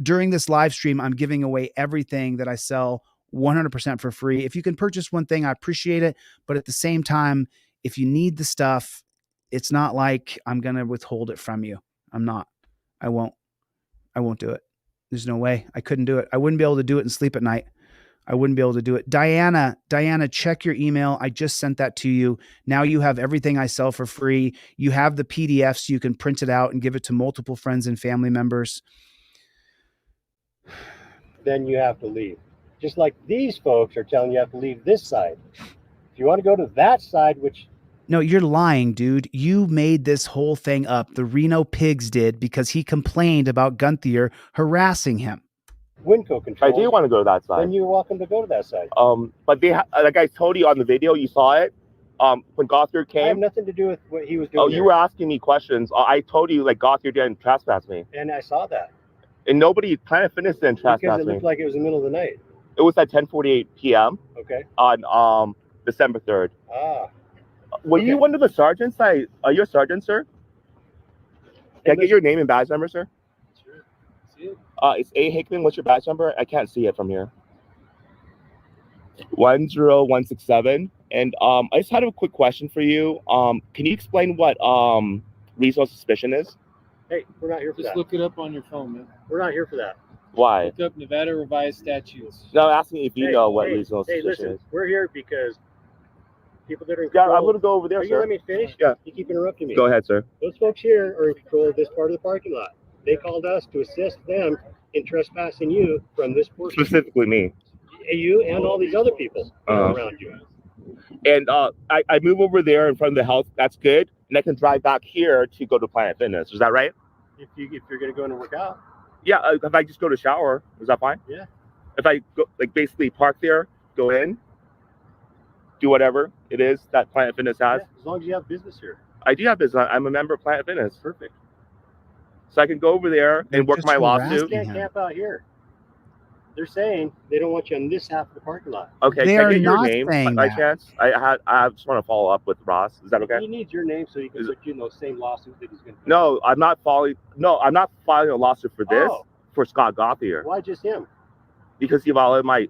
Speaker 1: During this live stream, I'm giving away everything that I sell 100% for free. If you can purchase one thing, I appreciate it. But at the same time, if you need the stuff, it's not like I'm going to withhold it from you. I'm not. I won't do it. There's no way. I couldn't do it. I wouldn't be able to do it and sleep at night. I wouldn't be able to do it. Diana, check your email. I just sent that to you. Now you have everything I sell for free. You have the PDF so you can print it out and give it to multiple friends and family members.
Speaker 11: Then you have to leave. Just like these folks are telling you have to leave this side. If you want to go to that side, which
Speaker 1: No, you're lying, dude. You made this whole thing up. The Reno pigs did because he complained about Gunther harassing him.
Speaker 11: Winco control.
Speaker 12: I do want to go to that side.
Speaker 11: Then you're welcome to go to that side.
Speaker 12: But they like I told you on the video, you saw it. When Gothard
Speaker 11: I have
Speaker 12: came.
Speaker 11: nothing to do with what he was doing.
Speaker 12: Oh, you were asking me questions. I told you like Gothard didn't trespass me,
Speaker 11: And I saw that.
Speaker 12: and nobody Planet Fitness didn't
Speaker 11: Because
Speaker 12: trespass
Speaker 11: it
Speaker 12: me.
Speaker 11: looked like it was the middle of the night.
Speaker 12: It was at 10:48 p.m.
Speaker 11: Okay.
Speaker 12: on December 3rd.
Speaker 11: Ah.
Speaker 12: Were you
Speaker 11: Okay.
Speaker 12: one of the sergeants? Are you a sergeant, sir? Can I get your name and badge number, sir?
Speaker 11: Sure. See it?
Speaker 12: It's A. Hickman. What's your badge number? I can't see it from here. 10167. And I just had a quick question for you. Can you explain what reasonable suspicion is?
Speaker 11: Hey, we're not here for
Speaker 13: Just
Speaker 11: that.
Speaker 13: look it up on your phone, man.
Speaker 11: We're not here for that.
Speaker 12: Why?
Speaker 13: Look up Nevada revised statutes.
Speaker 12: No, I'm asking if you know what reasonable
Speaker 11: Hey,
Speaker 12: suspicion
Speaker 11: listen,
Speaker 12: is.
Speaker 11: we're here because people that are in
Speaker 12: Yeah,
Speaker 11: control.
Speaker 12: I'm gonna go over there,
Speaker 11: Are you
Speaker 12: sir.
Speaker 11: let me finish?
Speaker 12: Yeah.
Speaker 11: You keep interrupting me.
Speaker 12: Go ahead, sir.
Speaker 11: Those folks here are in control of this part of the parking lot. They called us to assist them in trespassing you from this portion.
Speaker 12: Specifically me.
Speaker 11: You and all these other people around you.
Speaker 12: And I move over there in front of the house. That's good. And I can drive back here to go to Planet Fitness. Is that right?
Speaker 11: If you're gonna go in and work out.
Speaker 12: Yeah. If I just go to shower, is that fine?
Speaker 11: Yeah.
Speaker 12: If I go, like, basically park there, go in, do whatever it is that Planet Fitness has.
Speaker 11: Yeah, as long as you have business here.
Speaker 12: I do have business. I'm a member of Planet Fitness.
Speaker 11: Perfect.
Speaker 12: So I can go over there and work my lawsuit.
Speaker 11: You can't camp out here. They're saying they don't want you on this half of the parking lot.
Speaker 12: Okay,
Speaker 1: They
Speaker 12: can I
Speaker 1: are
Speaker 12: get your
Speaker 1: not
Speaker 12: name
Speaker 1: saying
Speaker 12: by
Speaker 1: that.
Speaker 12: chance? I just want to follow up with Ross. Is that okay?
Speaker 11: He needs your name so he can put you in those same lawsuits that he's going to.
Speaker 12: No, I'm not filing. No, I'm not filing a lawsuit for this.
Speaker 11: Oh.
Speaker 12: For Scott Gothier.
Speaker 11: Why just him?
Speaker 12: Because he violated my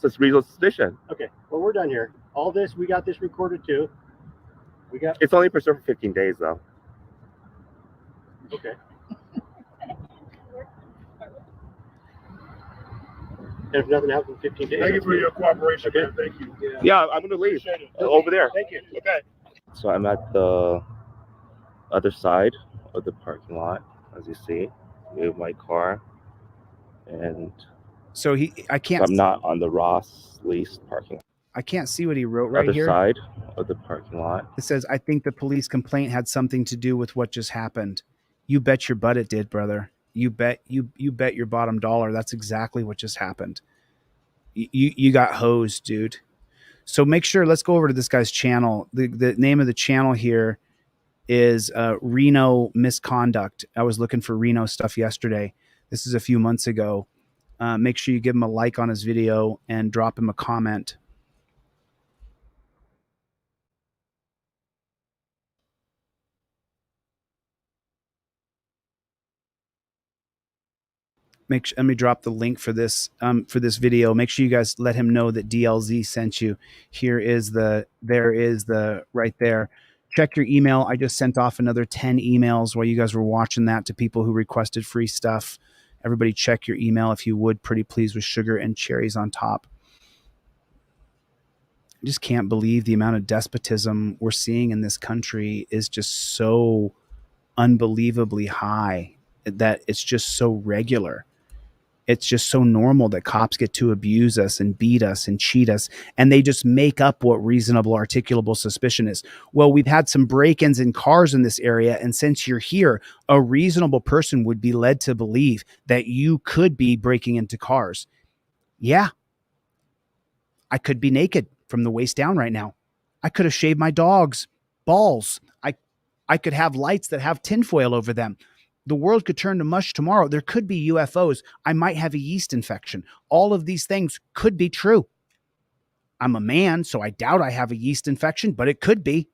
Speaker 12: reasonable suspicion.
Speaker 11: Okay, well, we're done here. All this, we got this recorded too. We got.
Speaker 12: It's only preserved for 15 days, though.
Speaker 11: Okay. And if nothing happens in 15 days.
Speaker 9: Thank you for your cooperation,
Speaker 11: Okay.
Speaker 9: man. Thank you.
Speaker 12: Yeah, I'm gonna leave
Speaker 9: Appreciate it.
Speaker 12: over there.
Speaker 11: Thank you.
Speaker 9: Okay.
Speaker 12: So I'm at the other side of the parking lot, as you see, with my car, and
Speaker 1: So I can't.
Speaker 12: I'm not on the Ross lease parking lot.
Speaker 1: I can't see what he wrote right
Speaker 12: Other
Speaker 1: here.
Speaker 12: side of the parking lot.
Speaker 1: It says, "I think the police complaint had something to do with what just happened." You bet your butt it did, brother. You bet your bottom dollar. That's exactly what just happened. You got hosed, dude. So make sure. Let's go over to this guy's channel. The name of the channel here is Reno Misconduct. I was looking for Reno stuff yesterday. This is a few months ago. Make sure you give him a like on his video and drop him a comment. Let me drop the link for this video. Make sure you guys let him know that DLZ sent you. There is the right there. Check your email. I just sent off another 10 emails while you guys were watching that to people who requested free stuff. Everybody check your email if you would, pretty please, with sugar and cherries on top. I just can't believe the amount of despotism we're seeing in this country is just so unbelievably high that it's just so regular. It's just so normal that cops get to abuse us and beat us and cheat us, and they just make up what reasonable articulable suspicion is. Well, we've had some break-ins in cars in this area, and since you're here, a reasonable person would be led to believe that you could be breaking into cars. Yeah. I could be naked from the waist down right now. I could have shaved my dog's balls. I could have lights that have tinfoil over them. The world could turn to mush tomorrow. There could be UFOs. I might have a yeast infection. All of these things could be true. I'm a man, so I doubt I have a yeast infection, but it could be.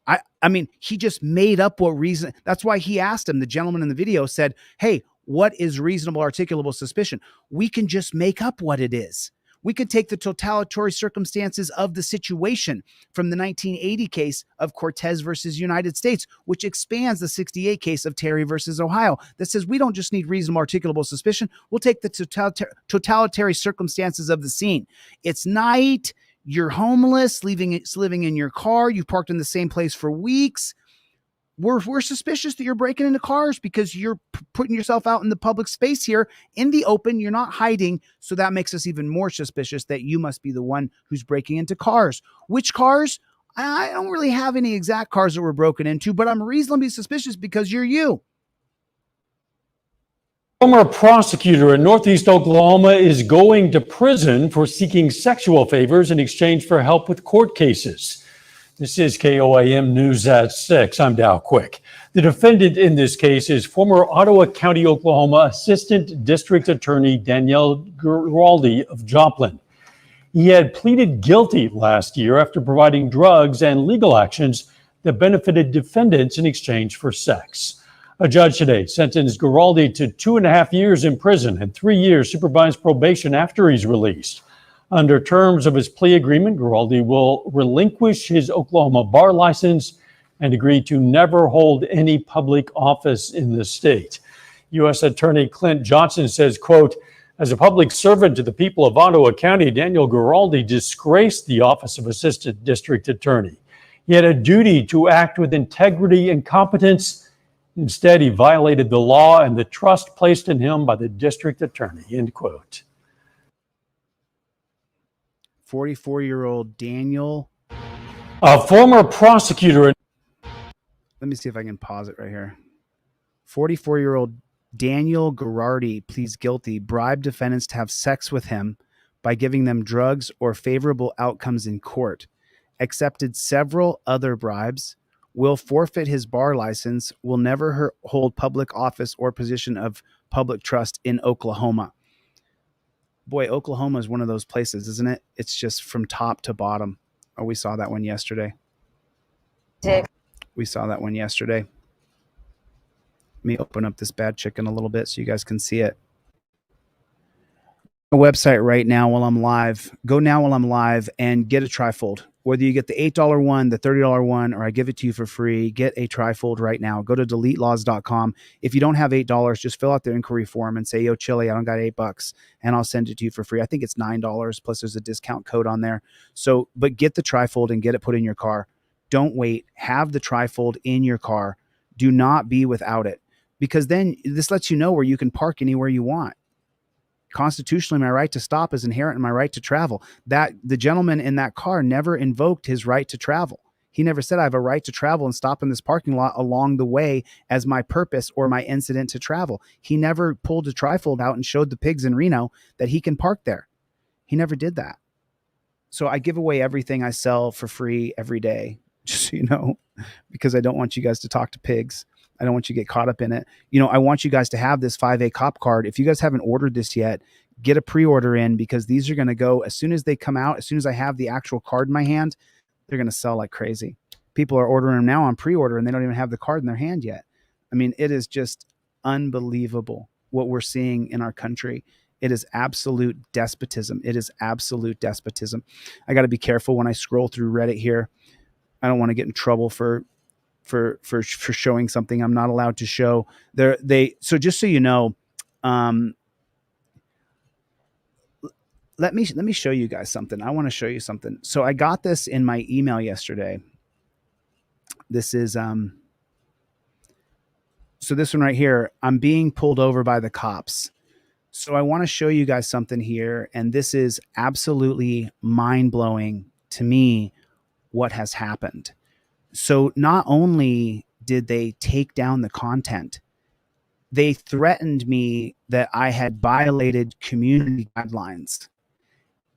Speaker 1: I mean, he just made up what reason. That's why he asked him. The gentleman in the video said, "Hey, what is reasonable articulable suspicion?" We can just make up what it is. We could take the totality circumstances of the situation from the 1980 case of Cortez versus United States, which expands the 68 case of Terry versus Ohio, that says we don't just need reasonable articulable suspicion. We'll take the totality circumstances of the scene. It's night. You're homeless, living in your car. You've parked in the same place for weeks. We're suspicious that you're breaking into cars because you're putting yourself out in the public space here in the open. You're not hiding. So that makes us even more suspicious that you must be the one who's breaking into cars. Which cars? I don't really have any exact cars that were broken into, but I'm reasonably suspicious because you're you.
Speaker 14: Former prosecutor in Northeast Oklahoma is going to prison for seeking sexual favors in exchange for help with court cases. This is KOAM News at 6. I'm Dow Quick. The defendant in this case is former Ottawa County, Oklahoma Assistant District Attorney Danielle Giraldi of Joplin. He had pleaded guilty last year after providing drugs and legal actions that benefited defendants in exchange for sex. A judge today sentenced Giraldi to 2.5 years in prison and 3 years supervised probation after he's released. Under terms of his plea agreement, Giraldi will relinquish his Oklahoma bar license and agree to never hold any public office in the state. U.S. Attorney Clint Johnson says, quote, as a public servant to the people of Ottawa County, Daniel Giraldi disgraced the office of Assistant District Attorney. He had a duty to act with integrity and competence. Instead, he violated the law and the trust placed in him by the district attorney, end quote.
Speaker 1: 44-year-old Daniel.
Speaker 14: A former prosecutor.
Speaker 1: Let me see if I can pause it right here. 44-year-old Daniel Giraldi pleads guilty, bribed defendants to have sex with him by giving them drugs or favorable outcomes in court, accepted several other bribes, will forfeit his bar license, will never hold public office or position of public trust in Oklahoma. Boy, Oklahoma is one of those places, isn't it? It's just from top to bottom. Oh, we saw that one yesterday. We saw that one yesterday. Let me open up this bad chicken a little bit so you guys can see it. A website right now while I'm live. Go now while I'm live and get a Trifold. Whether you get the $8 one, the $30 one, or I give it to you for free, get a Trifold right now. Go to deletelaws.com. If you don't have $8, just fill out the inquiry form and say, yo, Chille, I don't got $8, and I'll send it to you for free. I think it's $9, plus there's a discount code on there. So, but get the Trifold and get it put in your car. Don't wait. Have the Trifold in your car. Do not be without it, because then this lets you know where you can park anywhere you want. Constitutionally, my right to stop is inherent in my right to travel. That the gentleman in that car never invoked his right to travel. He never said I have a right to travel and stop in this parking lot along the way as my purpose or my incident to travel. He never pulled a Trifold out and showed the pigs in Reno that he can park there. He never did that. So I give away everything I sell for free every day, just so you know, because I don't want you guys to talk to pigs. I don't want you to get caught up in it. You know, I want you guys to have this 5A-Cop-Card. If you guys haven't ordered this yet, get a pre-order in, because these are going to go as soon as they come out. As soon as I have the actual card in my hand, they're going to sell like crazy. People are ordering them now on pre-order and they don't even have the card in their hand yet. I mean, it is just unbelievable what we're seeing in our country. It is absolute despotism. It is absolute despotism. I got to be careful when I scroll through Reddit here. I don't want to get in trouble for showing something I'm not allowed to show. So just so you know, let me show you guys something. I want to show you something. So I got this in my email yesterday. This is so this one right here, I'm being pulled over by the cops. So I want to show you guys something here, and this is absolutely mind-blowing to me what has happened. So not only did they take down the content, they threatened me that I had violated community guidelines.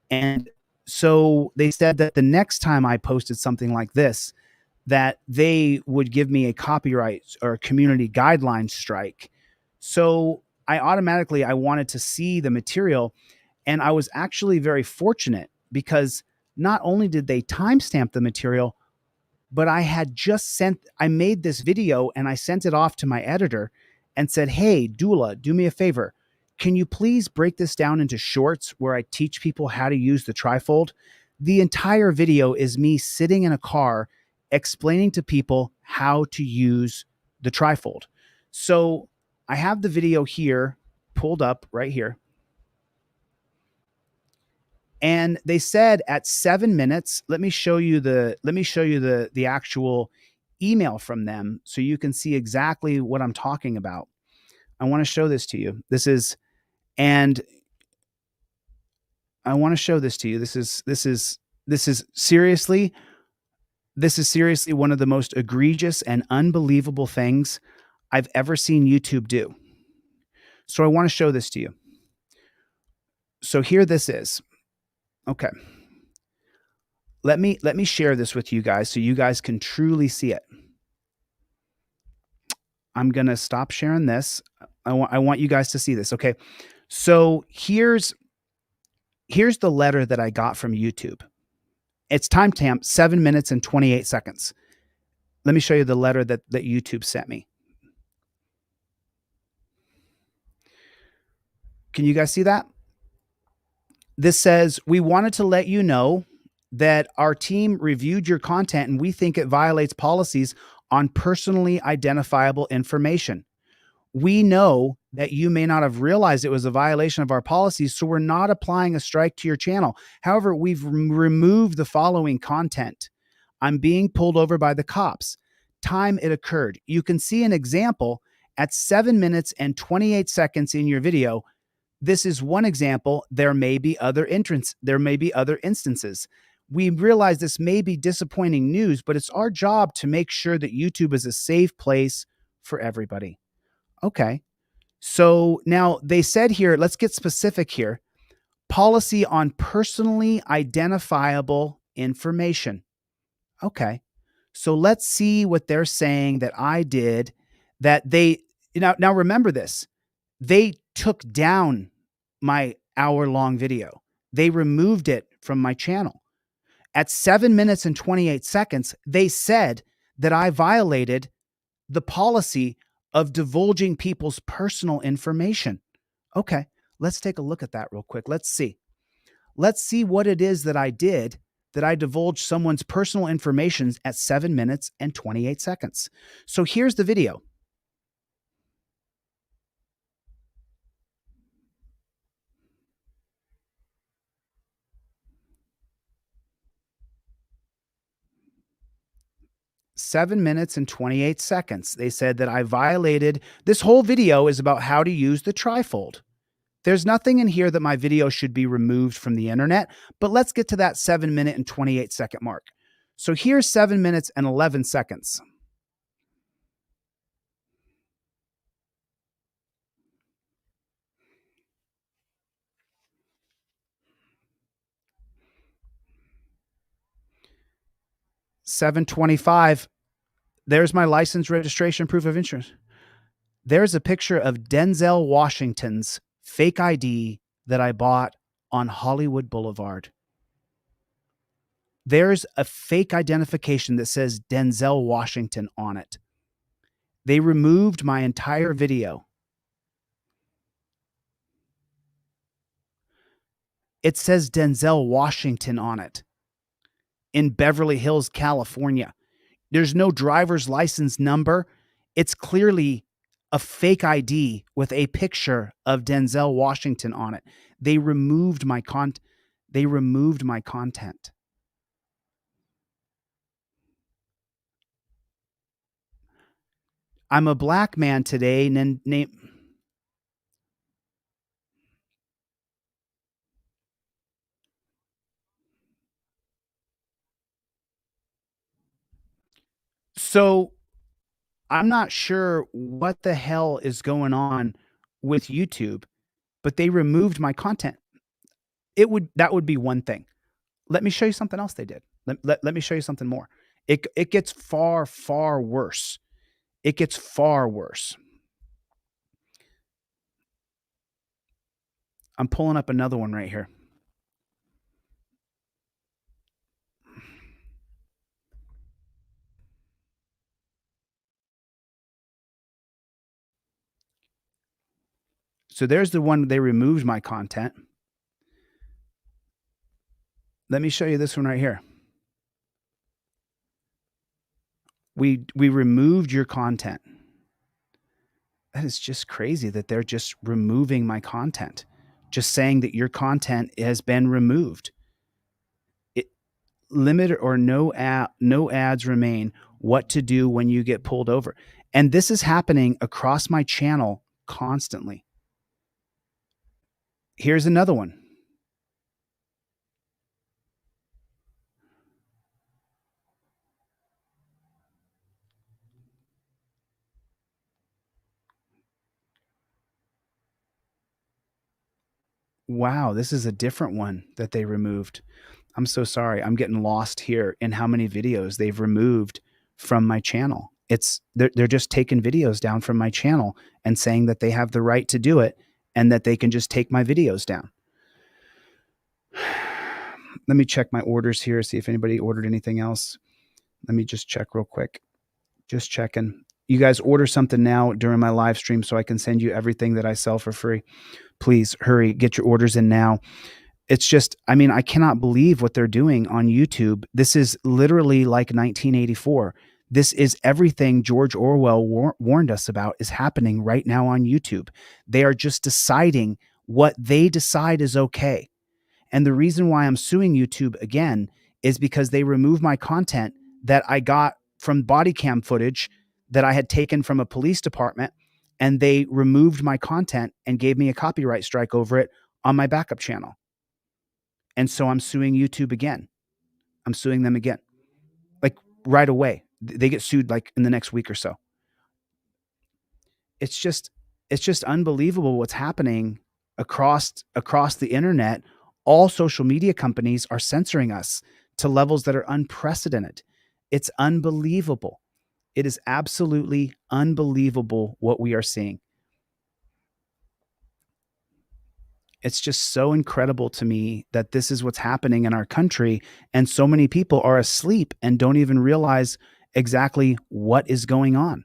Speaker 1: And so they said that the next time I posted something like this, that they would give me a copyright or a community guidelines strike. So I wanted to see the material, and I was actually very fortunate, because not only did they timestamp the material, but I made this video and I sent it off to my editor and said, hey, Dula, do me a favor. Can you please break this down into shorts where I teach people how to use the Trifold? The entire video is me sitting in a car explaining to people how to use the Trifold. So I have the video here pulled up right here. And they said at 7 minutes, let me show you the actual email from them so you can see exactly what I'm talking about. I want to show this to you. This is seriously one of the most egregious and unbelievable things I've ever seen YouTube do. So I want to show this to you. So here this is. Okay. Let me share this with you guys so you guys can truly see it. I'm going to stop sharing this. I want you guys to see this. Okay. So here's the letter that I got from YouTube. It's timestamped 7 minutes and 28 seconds. Let me show you the letter that YouTube sent me. Can you guys see that? This says, we wanted to let you know that our team reviewed your content and we think it violates policies on personally identifiable information. We know that you may not have realized it was a violation of our policies, so we're not applying a strike to your channel. However, we've removed the following content. I'm being pulled over by the cops. Time it occurred. You can see an example at 7 minutes and 28 seconds in your video. This is one example. There may be other instances. We realize this may be disappointing news, but it's our job to make sure that YouTube is a safe place for everybody. Okay. So now they said here, let's get specific here. Policy on personally identifiable information. Okay. So let's see what they're saying that I did that they, now remember this, they took down my hour-long video. They removed it from my channel. At 7 minutes and 28 seconds, they said that I violated the policy of divulging people's personal information. Okay, let's take a look at that real quick. Let's see. Let's see what it is that I did that I divulged someone's personal information at 7 minutes and 28 seconds. So here's the video. Seven minutes and 28 seconds. They said that I violated. This whole video is about how to use the Trifold. There's nothing in here that my video should be removed from the internet, but let's get to that 7 minute and 28 second mark. So here's 7 minutes and 11 seconds. $7.25. There's my license, registration, proof of insurance. There's a picture of Denzel Washington's fake ID that I bought on Hollywood Boulevard. There's a fake identification that says Denzel Washington on it. They removed my entire video. It says Denzel Washington on it in Beverly Hills, California. There's no driver's license number. It's clearly a fake ID with a picture of Denzel Washington on it. They removed my content. I'm a black man today. So I'm not sure what the hell is going on with YouTube, but they removed my content. That would be one thing. Let me show you something else they did. Let me show you something more. It gets far, far worse. It gets far worse. I'm pulling up another one right here. So there's the one they removed my content. Let me show you this one right here. We removed your content. That is just crazy that they're just removing my content. Just saying that your content has been removed. Limited or no ads remain. What to do when you get pulled over. And this is happening across my channel constantly. Here's another one. Wow, this is a different one that they removed. I'm so sorry. I'm getting lost here in how many videos they've removed from my channel. They're just taking videos down from my channel and saying that they have the right to do it and that they can just take my videos down. Let me check my orders here, see if anybody ordered anything else. Let me just check real quick. Just checking. You guys order something now during my live stream so I can send you everything that I sell for free. Please hurry, get your orders in now. It's just, I mean, I cannot believe what they're doing on YouTube. This is literally like 1984. This is everything George Orwell warned us about is happening right now on YouTube. They are just deciding what they decide is okay. And the reason why I'm suing YouTube again is because they removed my content that I got from body cam footage that I had taken from a police department, and they removed my content and gave me a copyright strike over it on my backup channel. And so I'm suing YouTube again. I'm suing them again. Like right away. They get sued like in the next week or so. It's just unbelievable what's happening across the internet. All social media companies are censoring us to levels that are unprecedented. It's unbelievable. It is absolutely unbelievable what we are seeing. It's just so incredible to me that this is what's happening in our country, and so many people are asleep and don't even realize exactly what is going on.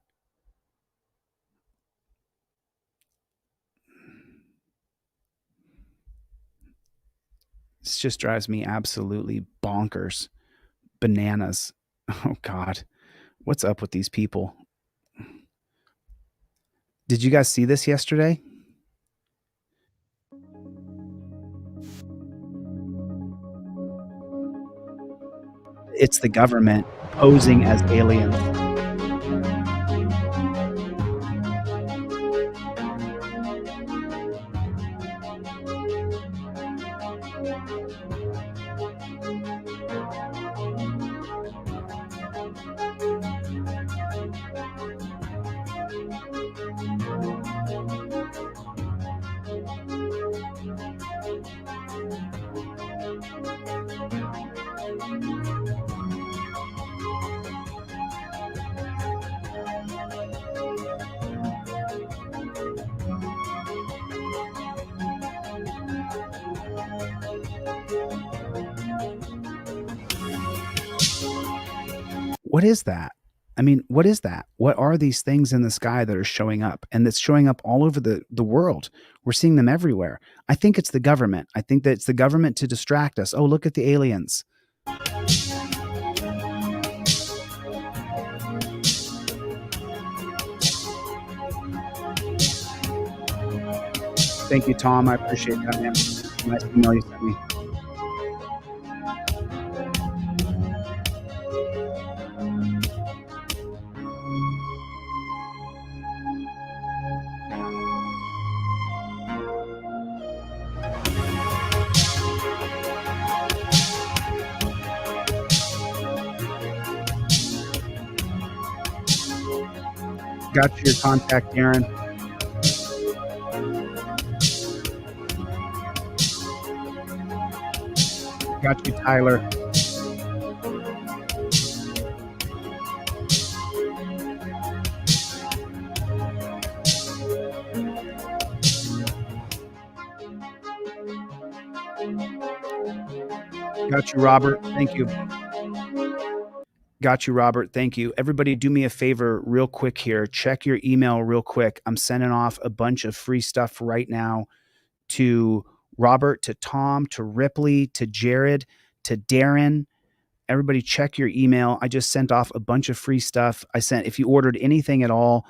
Speaker 1: This just drives me absolutely bonkers. Bananas. Oh God. What's up with these people? Did you guys see this yesterday? It's the government posing as aliens. What is that? I mean, what is that? What are these things in the sky that are showing up, and that's showing up all over the world? We're seeing them everywhere. I think it's the government. I think that it's the government to distract us. Oh, look at the aliens. Thank you, Tom. I appreciate that, man. Nice email you sent me. Got your contact, Aaron. Got you, Tyler. Got you, Robert. Thank you. Got you, Robert. Thank you. Everybody, do me a favor real quick here. Check your email real quick. I'm sending off a bunch of free stuff right now to Robert, to Tom, to Ripley, to Jared, to Darren. Everybody check your email. I just sent off a bunch of free stuff. If you ordered anything at all,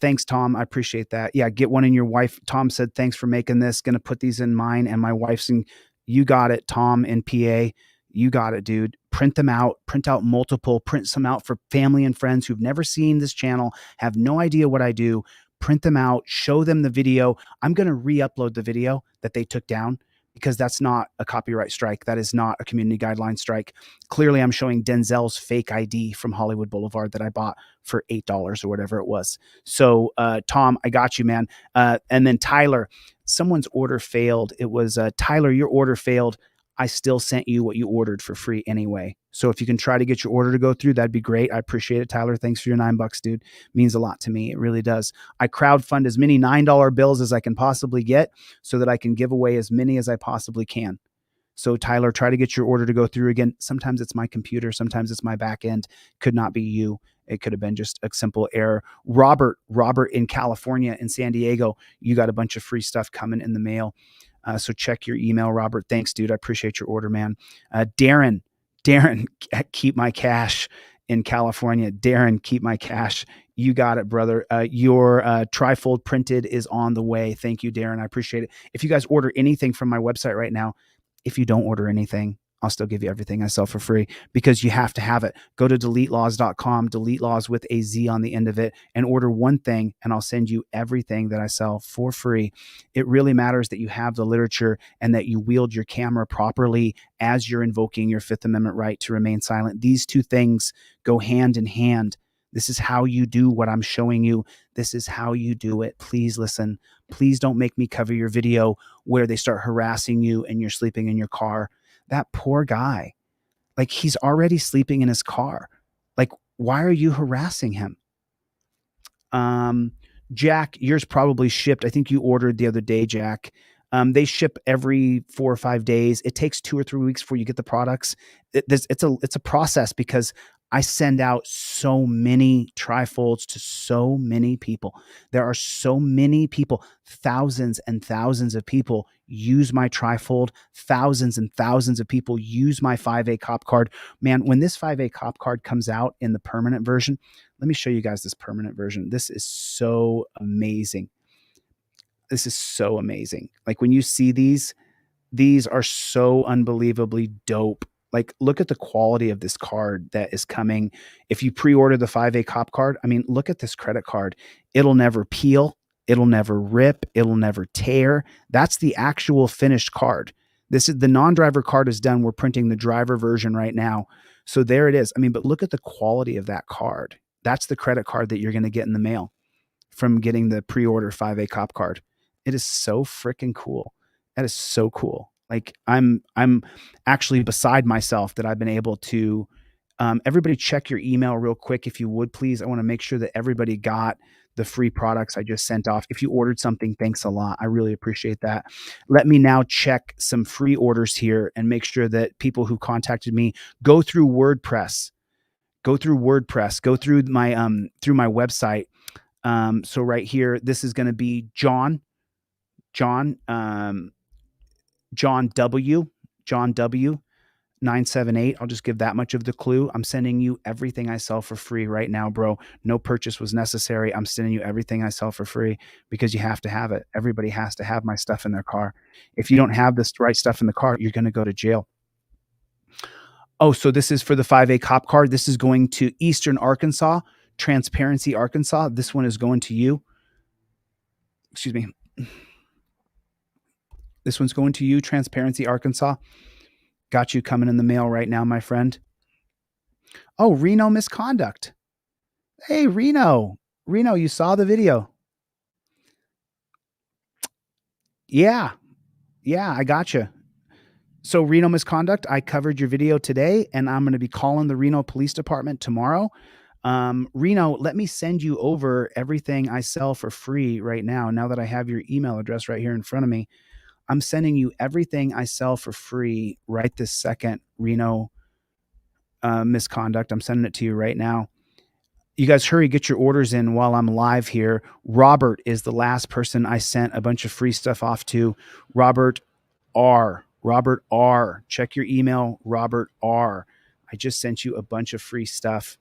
Speaker 1: thanks, Tom. I appreciate that. Yeah, get one in your wife. Tom said, thanks for making this. Going to put these in mine and my wife's. You got it, Tom in PA. You got it, dude. Print them out, print out multiple, print some out for family and friends who've never seen this channel, have no idea what I do. Print them out, show them the video. I'm going to re-upload the video that they took down because that's not a copyright strike. That is not a community guideline strike. Clearly, I'm showing Denzel's fake ID from Hollywood Boulevard that I bought for $8 or whatever it was. So, Tom, I got you, man. And then Tyler, someone's order failed. It was Tyler, your order failed. I still sent you what you ordered for free anyway. So if you can try to get your order to go through, that'd be great. I appreciate it, Tyler. Thanks for your $9, dude. It means a lot to me. It really does. I crowdfund as many $9 bills as I can possibly get so that I can give away as many as I possibly can. So Tyler, try to get your order to go through again. Sometimes it's my computer, sometimes it's my back end. Could not be you. It could have been just a simple error. Robert in California, in San Diego, you got a bunch of free stuff coming in the mail. So check your email, Robert. Thanks, dude. I appreciate your order, man. Darren, keep my cash in California. Darren, keep my cash. You got it, brother. Your trifold printed is on the way. Thank you, Darren. I appreciate it. If you guys order anything from my website right now, if you don't order anything, I'll still give you everything I sell for free, because you have to have it. Go to deletelaws.com, delete laws with a Z on the end of it, and order one thing, and I'll send you everything that I sell for free. It really matters that you have the literature and that you wield your camera properly as you're invoking your Fifth Amendment right to remain silent. These two things go hand in hand. This is how you do what I'm showing you. This is how you do it. Please listen. Please don't make me cover your video where they start harassing you and you're sleeping in your car. That poor guy, like, he's already sleeping in his car. Like, why are you harassing him? Jack, yours probably shipped. I think you ordered the other day, Jack. They ship every 4 or 5 days. It takes 2 or 3 weeks before you get the products. It's a process, because I send out so many trifolds to so many people. There are so many people, thousands and thousands of people use my trifold. Thousands and thousands of people use my 5A-Cop-Card. Man, when this 5A-Cop-Card comes out in the permanent version, let me show you guys this permanent version. This is so amazing. This is so amazing. Like, when you see these are so unbelievably dope. Like, look at the quality of this card that is coming. If you pre-order the 5A-Cop-Card, I mean, look at this credit card. It'll never peel. It'll never rip. It'll never tear. That's the actual finished card. This is the non-driver card is done. We're printing the driver version right now. So there it is. I mean, but look at the quality of that card. That's the credit card that you're going to get in the mail from getting the pre-order 5A-Cop-Card. It is so freaking cool. That is so cool. Like, I'm actually beside myself that I've been able to, everybody check your email real quick, if you would, please. I want to make sure that everybody got the free products I just sent off. If you ordered something, thanks a lot. I really appreciate that. Let me now check some free orders here and make sure that people who contacted me go through WordPress, go through my website. So right here, this is going to be John W 978. I'll just give that much of the clue. I'm sending you everything I sell for free right now, bro. No purchase was necessary. I'm sending you everything I sell for free because you have to have it. Everybody has to have my stuff in their car. If you don't have this right stuff in the car, you're going to go to jail. Oh, so this is for the 5A-Cop-Card. This is going to Eastern Arkansas, Transparency, Arkansas. This one is going to you. Excuse me. This one's going to you, Transparency, Arkansas. Got you coming in the mail right now, my friend. Oh, Reno misconduct. Hey, Reno, you saw the video. Yeah, I got you. So Reno misconduct, I covered your video today, and I'm going to be calling the Reno Police Department tomorrow. Reno, let me send you over everything I sell for free right now. Now that I have your email address right here in front of me, I'm sending you everything I sell for free right this second. Reno misconduct. I'm sending it to you right now. You guys hurry, get your orders in while I'm live here. Robert is the last person I sent a bunch of free stuff off to. Robert R. Check your email, Robert R. I just sent you a bunch of free stuff.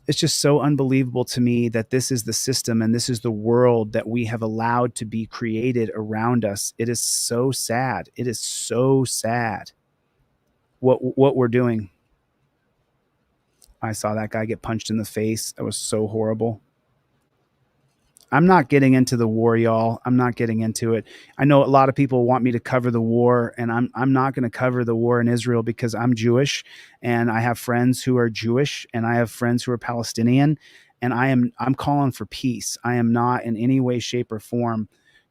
Speaker 1: It's just so unbelievable to me that this is the system and this is the world that we have allowed to be created around us. It is so sad. It is so sad what we're doing. I saw that guy get punched in the face. That was so horrible. I'm not getting into the war, y'all. I'm not getting into it. I know a lot of people want me to cover the war, and I'm not going to cover the war in Israel because I'm Jewish, and I have friends who are Jewish, and I have friends who are Palestinian, and I'm calling for peace. I am not in any way, shape, or form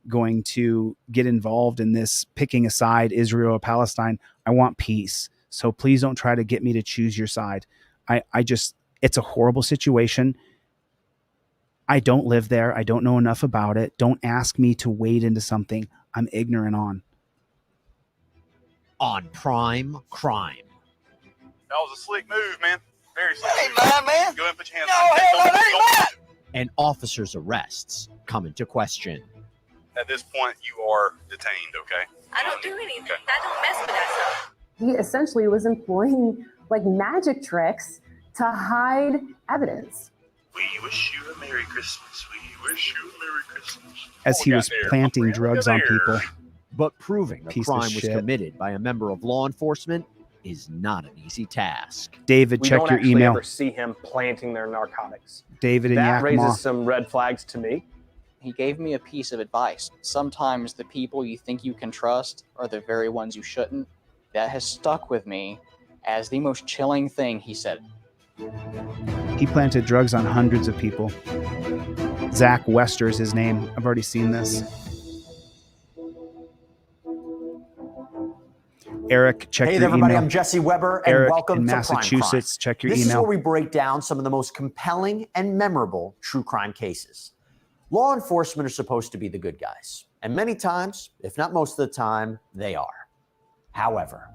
Speaker 1: going to get involved in this picking a side, Israel or Palestine. I want peace. So please don't try to get me to choose your side. It's a horrible situation. I don't live there. I don't know enough about it. Don't ask me to wade into something I'm ignorant on.
Speaker 15: on Prime Crime.
Speaker 16: That was a slick move, man. Very slick.
Speaker 17: Hey, man.
Speaker 16: Go ahead and put your hands
Speaker 17: No,
Speaker 16: on
Speaker 17: hell no, that ain't mine.
Speaker 15: An officer's arrests come into question.
Speaker 16: At this point, you are detained, okay?
Speaker 18: I don't do anything. I don't mess with that stuff.
Speaker 19: He essentially was employing like magic tricks to hide evidence.
Speaker 16: We wish you a Merry Christmas. We wish you a Merry Christmas.
Speaker 1: As he was planting drugs on people.
Speaker 15: But proving a
Speaker 1: Piece of
Speaker 15: crime was
Speaker 1: shit.
Speaker 15: committed by a member of law enforcement is not an easy task.
Speaker 1: David,
Speaker 20: We
Speaker 1: check
Speaker 20: don't
Speaker 1: your
Speaker 20: actually
Speaker 1: email.
Speaker 20: ever see him planting their narcotics.
Speaker 1: David and
Speaker 20: That
Speaker 1: Yakima.
Speaker 20: raises some red flags to me.
Speaker 2: He gave me a piece of advice. Sometimes the people you think you can trust are the very ones you shouldn't. That has stuck with me as the most chilling thing he said.
Speaker 1: He planted drugs on hundreds of people. Zach Wester is his name. I've already seen this. Eric, check
Speaker 21: Hey
Speaker 1: your
Speaker 21: there, everybody.
Speaker 1: email.
Speaker 21: I'm Jesse Weber, and
Speaker 1: Eric
Speaker 21: welcome
Speaker 1: in
Speaker 21: to
Speaker 1: Massachusetts.
Speaker 21: Prime Crime.
Speaker 1: Check your
Speaker 21: This
Speaker 1: email.
Speaker 21: is where we break down some of the most compelling and memorable true crime cases. Law enforcement are supposed to be the good guys, and many times, if not most of the time, they are. However,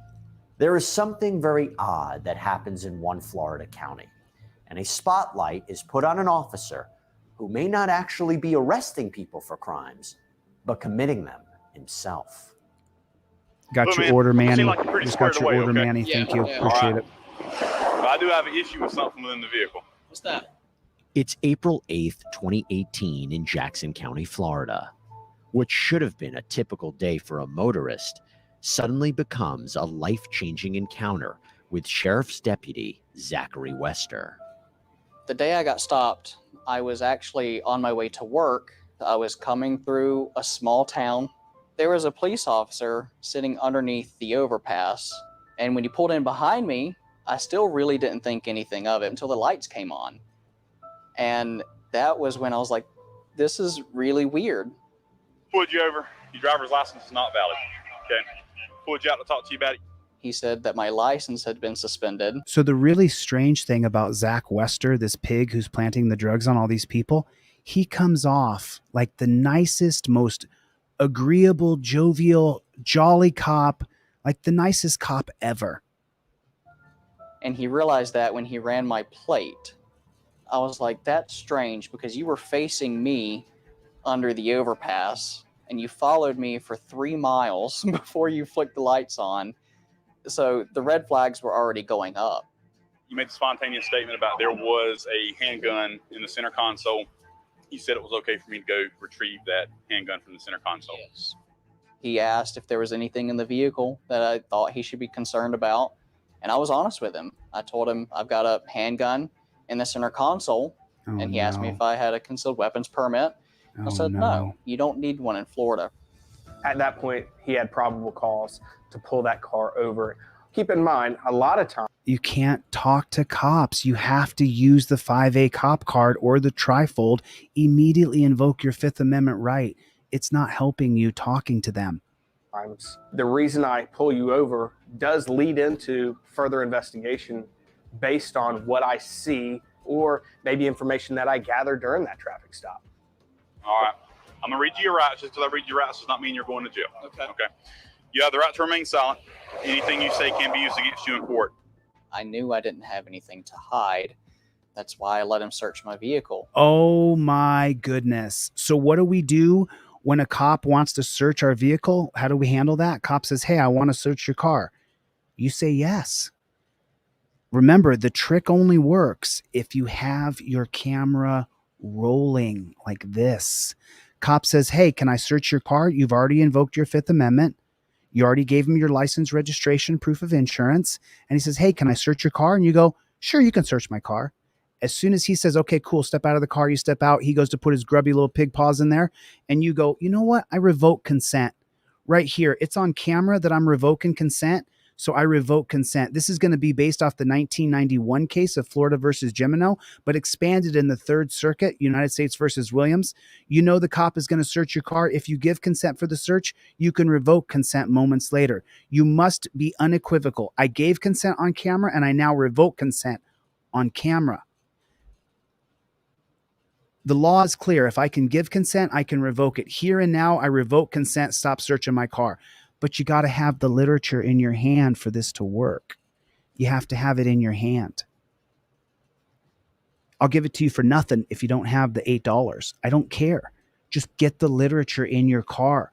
Speaker 21: there is something very odd that happens in one Florida county, and a spotlight is put on an officer who may not actually be arresting people for crimes, but committing them himself.
Speaker 1: Got
Speaker 16: Look,
Speaker 1: your
Speaker 16: man,
Speaker 1: order,
Speaker 16: you
Speaker 1: Manny.
Speaker 16: seem like you're pretty
Speaker 1: Just got
Speaker 16: squared
Speaker 1: your
Speaker 16: away,
Speaker 1: order,
Speaker 16: okay?
Speaker 1: Manny.
Speaker 16: Yeah,
Speaker 1: Thank you.
Speaker 16: yeah.
Speaker 1: Appreciate
Speaker 16: All
Speaker 1: it.
Speaker 16: But I do have an issue with something within the vehicle.
Speaker 2: What's that?
Speaker 15: It's April 8th, 2018 in Jackson County, Florida. What should have been a typical day for a motorist suddenly becomes a life-changing encounter with Sheriff's Deputy Zachary Wester.
Speaker 2: The day I got stopped, I was actually on my way to work. I was coming through a small town. There was a police officer sitting underneath the overpass, and when he pulled in behind me, I still really didn't think anything of it until the lights came on. And that was when I was like, this is really weird.
Speaker 16: Pulled you over. Your driver's license is not valid. Okay. Pulled you out to talk to you about it.
Speaker 2: He said that my license had been suspended.
Speaker 1: So the really strange thing about Zach Wester, this pig who's planting the drugs on all these people, he comes off like the nicest, most agreeable, jovial, jolly cop, like the nicest cop ever.
Speaker 2: And he realized that when he ran my plate. I was like, that's strange because you were facing me under the overpass and you followed me for 3 miles before you flicked the lights on. So the red flags were already going up.
Speaker 16: You made the spontaneous statement about there was a handgun in the center console. You said it was okay for me to go retrieve that handgun from the center console.
Speaker 2: Yes. He asked if there was anything in the vehicle that I thought he should be concerned about. And I was honest with him. I told him I've got a handgun in the center console. And he asked me if I had a concealed weapons permit. I said, no, you don't need one in Florida.
Speaker 20: At that point, he had probable cause to pull that car over. Keep in mind, a lot of times,
Speaker 1: You can't talk to cops. You have to use the 5A-Cop-Card or the Trifold. Immediately invoke your Fifth Amendment right. It's not helping you talking to them.
Speaker 20: the reason I pull you over does lead into further investigation based on what I see or maybe information that I gather during that traffic stop.
Speaker 16: All right. I'm going to read you your rights. Just because I read your rights does not mean you're going to jail. Okay. You have the right to remain silent. Anything you say can be used against you in court.
Speaker 2: I knew I didn't have anything to hide. That's why I let him search my vehicle.
Speaker 1: Oh my goodness. So what do we do when a cop wants to search our vehicle? How do we handle that? Cop says, hey, I want to search your car. You say yes. Remember, the trick only works if you have your camera rolling like this. Cop says, hey, can I search your car? You've already invoked your Fifth Amendment. You already gave him your license, registration, proof of insurance. And he says, hey, can I search your car? And you go, sure, you can search my car. As soon as he says, okay, cool, step out of the car, you step out. He goes to put his grubby little pig paws in there. And you go, you know what? I revoke consent. Right here. It's on camera that I'm revoking consent. So I revoke consent. This is going to be based off the 1991 case of Florida versus Gemino, but expanded in the Third Circuit, United States versus Williams. You know the cop is going to search your car. If you give consent for the search, you can revoke consent moments later. You must be unequivocal. I gave consent on camera, and I now revoke consent on camera. The law is clear. If I can give consent, I can revoke it. Here and now, I revoke consent. Stop searching my car. but you got to have the literature in your hand for this to work. You have to have it in your hand. I'll give it to you for nothing if you don't have the $8. I don't care. Just get the literature in your car.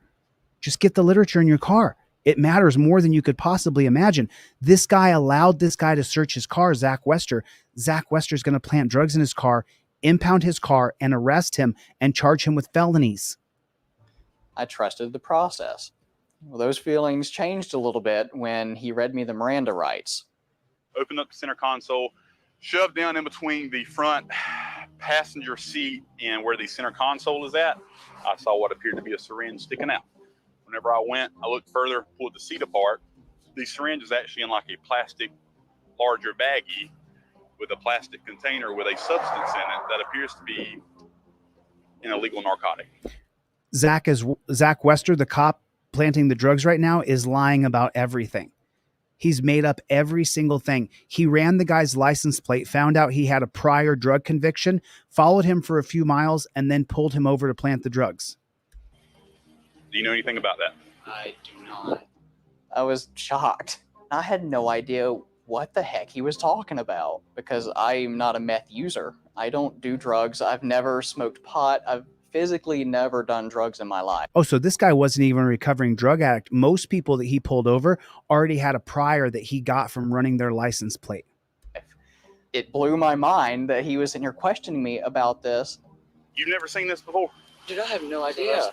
Speaker 1: Just get the literature in your car. It matters more than you could possibly imagine. This guy allowed this guy to search his car, Zach Wester. Zach Wester is going to plant drugs in his car, impound his car, and arrest him and charge him with felonies.
Speaker 5: I trusted the process. Well, those feelings changed a little bit when he read me the Miranda rights.
Speaker 16: Opened up the center console, shoved down in between the front passenger seat and where the center console is at, I saw what appeared to be a syringe sticking out. Whenever I went, I looked further, pulled the seat apart. The syringe is actually in like a plastic, larger baggie with a plastic container with a substance in it that appears to be an illegal narcotic.
Speaker 1: Zach Wester, the cop planting the drugs right now, is lying about everything. He's made up every single thing. He ran the guy's license plate, found out he had a prior drug conviction, followed him for a few miles, and then pulled him over to plant the drugs.
Speaker 16: Do you know anything about that?
Speaker 5: I do not. I was shocked. I had no idea what the heck he was talking about because I'm not a meth user. I don't do drugs. I've never smoked pot. I've physically never done drugs in my life.
Speaker 1: Oh, so this guy wasn't even a recovering drug addict. Most people that he pulled over already had a prior that he got from running their license plate.
Speaker 5: It blew my mind that he was in here questioning me about this.
Speaker 16: You've never seen this before?
Speaker 5: Dude, I have no idea.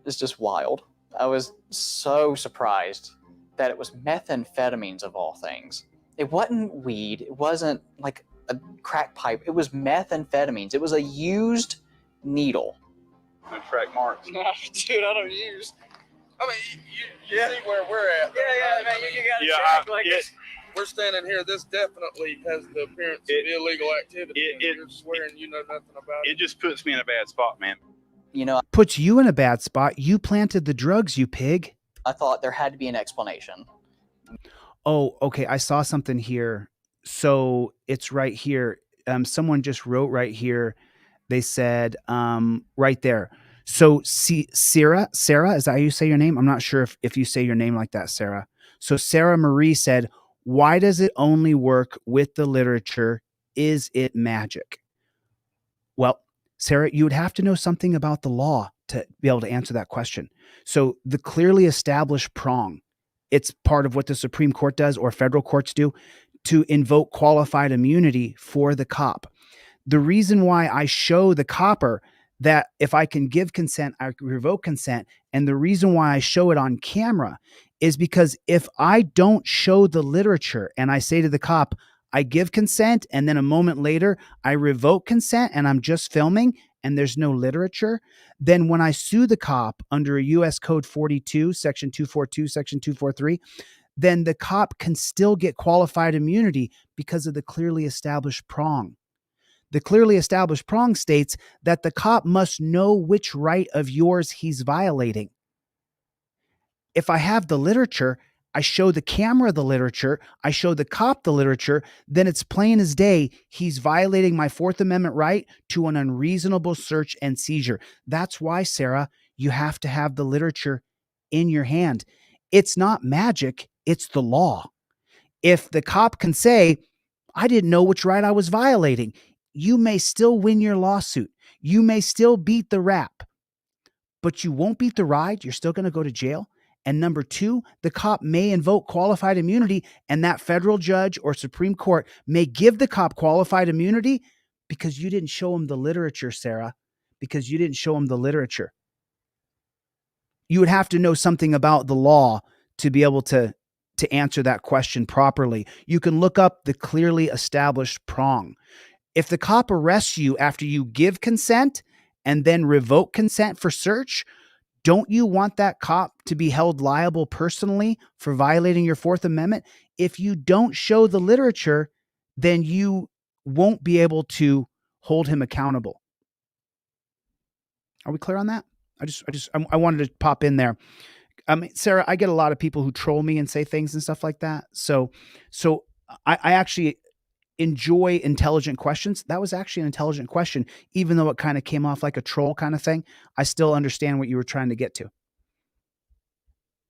Speaker 5: It's just wild. I was so surprised that it was methamphetamines of all things. It wasn't weed. It wasn't like a crack pipe. It was methamphetamines. It was a used needle.
Speaker 16: No track marks.
Speaker 17: Dude, I don't use. I mean, you see where we're at. Yeah, man, you got to check. Like, we're standing here. This definitely has the appearance of illegal activity. You're swearing you know nothing about it.
Speaker 16: It just puts me in a bad spot, man.
Speaker 5: You know,
Speaker 1: Puts you in a bad spot. You planted the drugs, you pig.
Speaker 5: I thought there had to be an explanation.
Speaker 1: Oh, okay. I saw something here. So it's right here. Someone just wrote right here. They said right there. So Sarah, is that how you say your name? I'm not sure if you say your name like that, Sarah. So Sarah Marie said, why does it only work with the literature? Is it magic? Well, Sarah, you would have to know something about the law to be able to answer that question. So the clearly established prong, it's part of what the Supreme Court does or federal courts do to invoke qualified immunity for the cop. The reason why I show the copper that if I can give consent, I revoke consent. And the reason why I show it on camera is because if I don't show the literature and I say to the cop, I give consent, and then a moment later I revoke consent and I'm just filming and there's no literature, then when I sue the cop under a US Code 42, Section 242, Section 243, then the cop can still get qualified immunity because of the clearly established prong. The clearly established prong states that the cop must know which right of yours he's violating. If I have the literature, I show the camera the literature, I show the cop the literature, then it's plain as day he's violating my Fourth Amendment right to an unreasonable search and seizure. That's why, Sarah, you have to have the literature in your hand. It's not magic, it's the law. If the cop can say, I didn't know which right I was violating, you may still win your lawsuit. You may still beat the rap, but you won't beat the ride. You're still going to go to jail. And number two, the cop may invoke qualified immunity, and that federal judge or Supreme Court may give the cop qualified immunity because you didn't show him the literature, Sarah, because you didn't show him the literature. You would have to know something about the law to be able to answer that question properly. You can look up the clearly established prong. If the cop arrests you after you give consent and then revoke consent for search, don't you want that cop to be held liable personally for violating your Fourth Amendment? If you don't show the literature, then you won't be able to hold him accountable. Are we clear on that? I wanted to pop in there. Sarah, I get a lot of people who troll me and say things and stuff like that. So I actually enjoy intelligent questions. That was actually an intelligent question, even though it kind of came off like a troll kind of thing. I still understand what you were trying to get to.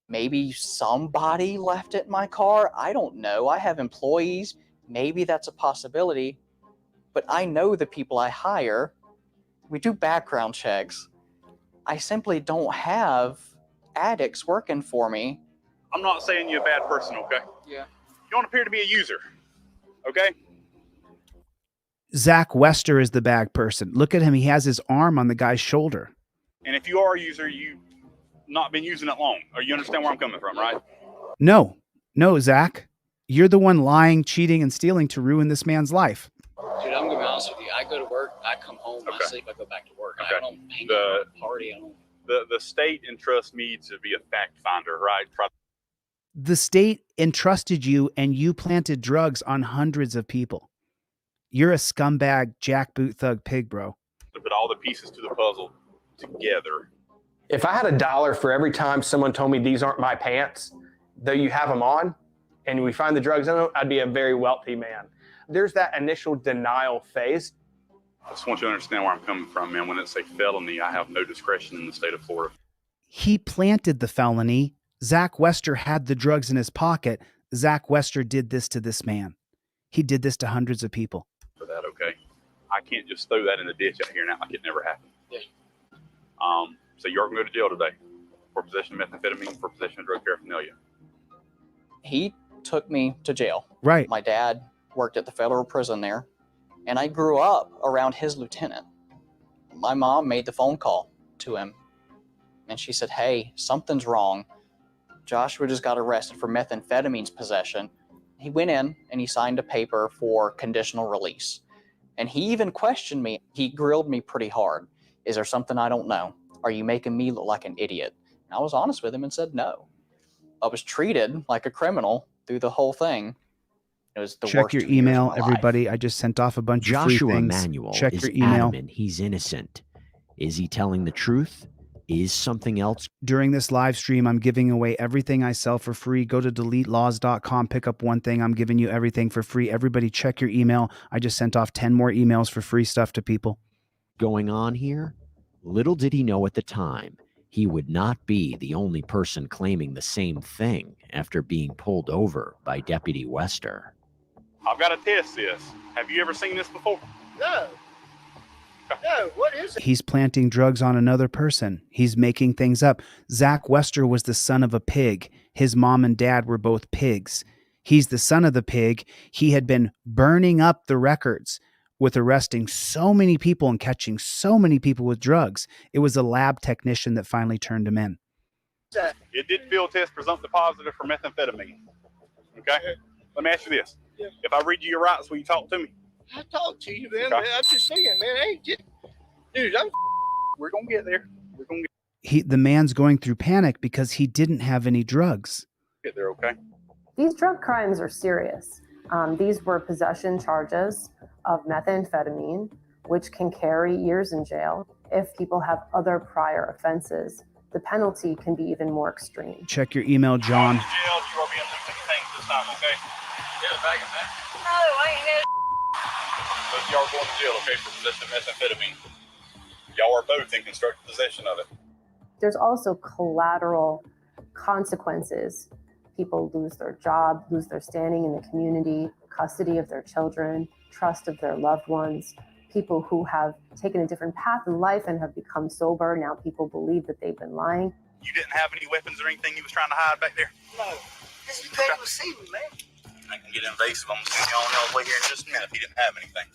Speaker 5: Maybe somebody left it in my car. I don't know. I have employees. Maybe that's a possibility. But I know the people I hire. We do background checks. I simply don't have addicts working for me.
Speaker 16: I'm not saying you're a bad person, okay?
Speaker 5: Yeah.
Speaker 16: You don't appear to be a user, okay?
Speaker 1: Zach Wester is the bad person. Look at him. He has his arm on the guy's shoulder.
Speaker 16: And if you are a user, you've not been using it long. Or you understand where I'm coming from, right?
Speaker 1: No, Zach. You're the one lying, cheating, and stealing to ruin this man's life.
Speaker 3: Dude, I'm gonna be honest with you. I go to work, I come home, I sleep, I go back to work. I don't hang out, party. I don't.
Speaker 16: The state entrusts me to be a fact finder, right?
Speaker 1: The state entrusted you, and you planted drugs on hundreds of people. You're a scumbag, jackboot thug pig, bro.
Speaker 16: To put all the pieces to the puzzle together.
Speaker 20: If I had $1 for every time someone told me these aren't my pants, though you have them on, and we find the drugs in them, I'd be a very wealthy man. There's that initial denial phase.
Speaker 16: I just want you to understand where I'm coming from, man. When it's a felony, I have no discretion in the state of Florida.
Speaker 1: He planted the felony. Zach Wester had the drugs in his pocket. Zach Wester did this to this man. He did this to hundreds of people.
Speaker 16: For that, okay? I can't just throw that in the ditch out here and act like it never happened.
Speaker 3: Yeah.
Speaker 16: So you're going to go to jail today for possession of methamphetamine, for possession of drug paraphernalia.
Speaker 5: He took me to jail.
Speaker 1: Right.
Speaker 5: My dad worked at the federal prison there, and I grew up around his lieutenant. My mom made the phone call to him, and she said, hey, something's wrong. Joshua just got arrested for methamphetamines possession. He went in and he signed a paper for conditional release. And he even questioned me. He grilled me pretty hard. Is there something I don't know? Are you making me look like an idiot? And I was honest with him and said no. I was treated like a criminal through the whole thing. It was the
Speaker 1: Check
Speaker 5: worst
Speaker 1: your
Speaker 5: 2 years of
Speaker 1: email,
Speaker 5: my life.
Speaker 1: everybody. I just sent off a bunch of free
Speaker 15: Joshua
Speaker 1: things.
Speaker 15: Manuel
Speaker 1: Check
Speaker 15: is
Speaker 1: your email.
Speaker 15: adamant he's innocent. Is he telling the truth? Is something else?
Speaker 1: During this live stream, I'm giving away everything I sell for free. Go to deletelaws.com, pick up one thing. I'm giving you everything for free. Everybody check your email. I just sent off 10 more emails for free stuff to people.
Speaker 15: Going on here? Little did he know at the time, he would not be the only person claiming the same thing after being pulled over by Deputy Wester.
Speaker 16: I've got to test this. Have you ever seen this before?
Speaker 17: No. No, what is it?
Speaker 1: He's planting drugs on another person. He's making things up. Zach Wester was the son of a pig. His mom and dad were both pigs. He's the son of the pig. He had been burning up the records with arresting so many people and catching so many people with drugs. It was a lab technician that finally turned him in.
Speaker 16: It did field test presumptive positive for methamphetamine. Okay? Let me ask you this.
Speaker 17: Yeah.
Speaker 16: If I read you your rights, will you talk to me?
Speaker 17: I talked to you, man.
Speaker 16: Okay.
Speaker 17: I'm just saying, man. Hey, dude,
Speaker 16: we're going to get there. We're going to
Speaker 1: The man's going through panic because he didn't have any drugs.
Speaker 16: get there, okay?
Speaker 19: These drug crimes are serious. These were possession charges of methamphetamine, which can carry years in jail. If people have other prior offenses, the penalty can be even more extreme.
Speaker 1: Check your email, John.
Speaker 16: Jail, you are being listening to things this time, okay? Yeah, bag of that.
Speaker 18: No, I ain't had.
Speaker 16: Both y'all are going to jail, okay, for possession of methamphetamine. Y'all are both in constructive possession of it.
Speaker 19: There's also collateral consequences. People lose their job, lose their standing in the community, custody of their children, trust of their loved ones. People who have taken a different path in life and have become sober, now people believe that they've been lying.
Speaker 16: You didn't have any weapons or anything you was trying to hide back there?
Speaker 17: no. This is good to see me, man.
Speaker 16: I can get invasive. I'm going to send you on y'all's way here in just a minute if you didn't have anything.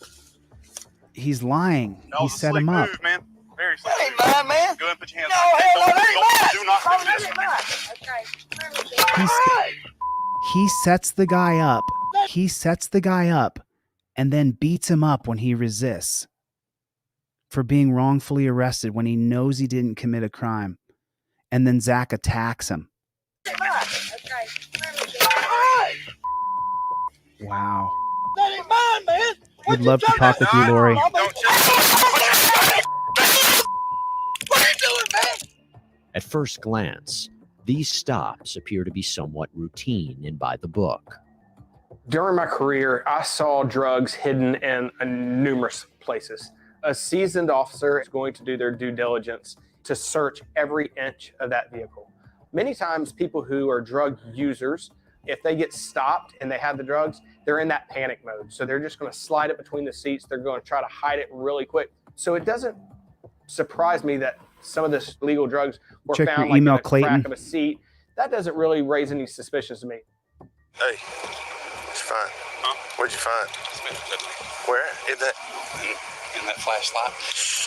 Speaker 1: He's lying.
Speaker 16: That
Speaker 1: He
Speaker 16: was a
Speaker 1: set
Speaker 16: slick
Speaker 1: him up.
Speaker 16: move, man. Very slick.
Speaker 17: That ain't mine, man.
Speaker 16: Go ahead and put your hands
Speaker 17: No,
Speaker 16: on
Speaker 17: hell no,
Speaker 16: it.
Speaker 17: that ain't
Speaker 16: Do
Speaker 17: mine.
Speaker 16: not
Speaker 17: Oh,
Speaker 16: do
Speaker 17: that
Speaker 16: this.
Speaker 17: ain't mine. Okay.
Speaker 1: He's, he sets the guy up. He sets the guy up and then beats him up when he resists for being wrongfully arrested when he knows he didn't commit a crime. And then Zach attacks him. Wow.
Speaker 17: That ain't mine, man.
Speaker 1: We'd love to talk with you, Lori.
Speaker 17: What are you doing, man?
Speaker 15: At first glance, these stops appear to be somewhat routine and by the book.
Speaker 20: During my career, I saw drugs hidden in numerous places. A seasoned officer is going to do their due diligence to search every inch of that vehicle. Many times people who are drug users, if they get stopped and they have the drugs, they're in that panic mode. So they're just going to slide it between the seats. They're going to try to hide it really quick. So it doesn't surprise me that some of this illegal drugs were
Speaker 1: Check your
Speaker 20: found like
Speaker 1: email,
Speaker 20: in a
Speaker 1: Clayton.
Speaker 20: crack of a seat. That doesn't really raise any suspicions to me.
Speaker 7: Hey, what'd you find? Huh? What'd you find? Where? In that flashlight.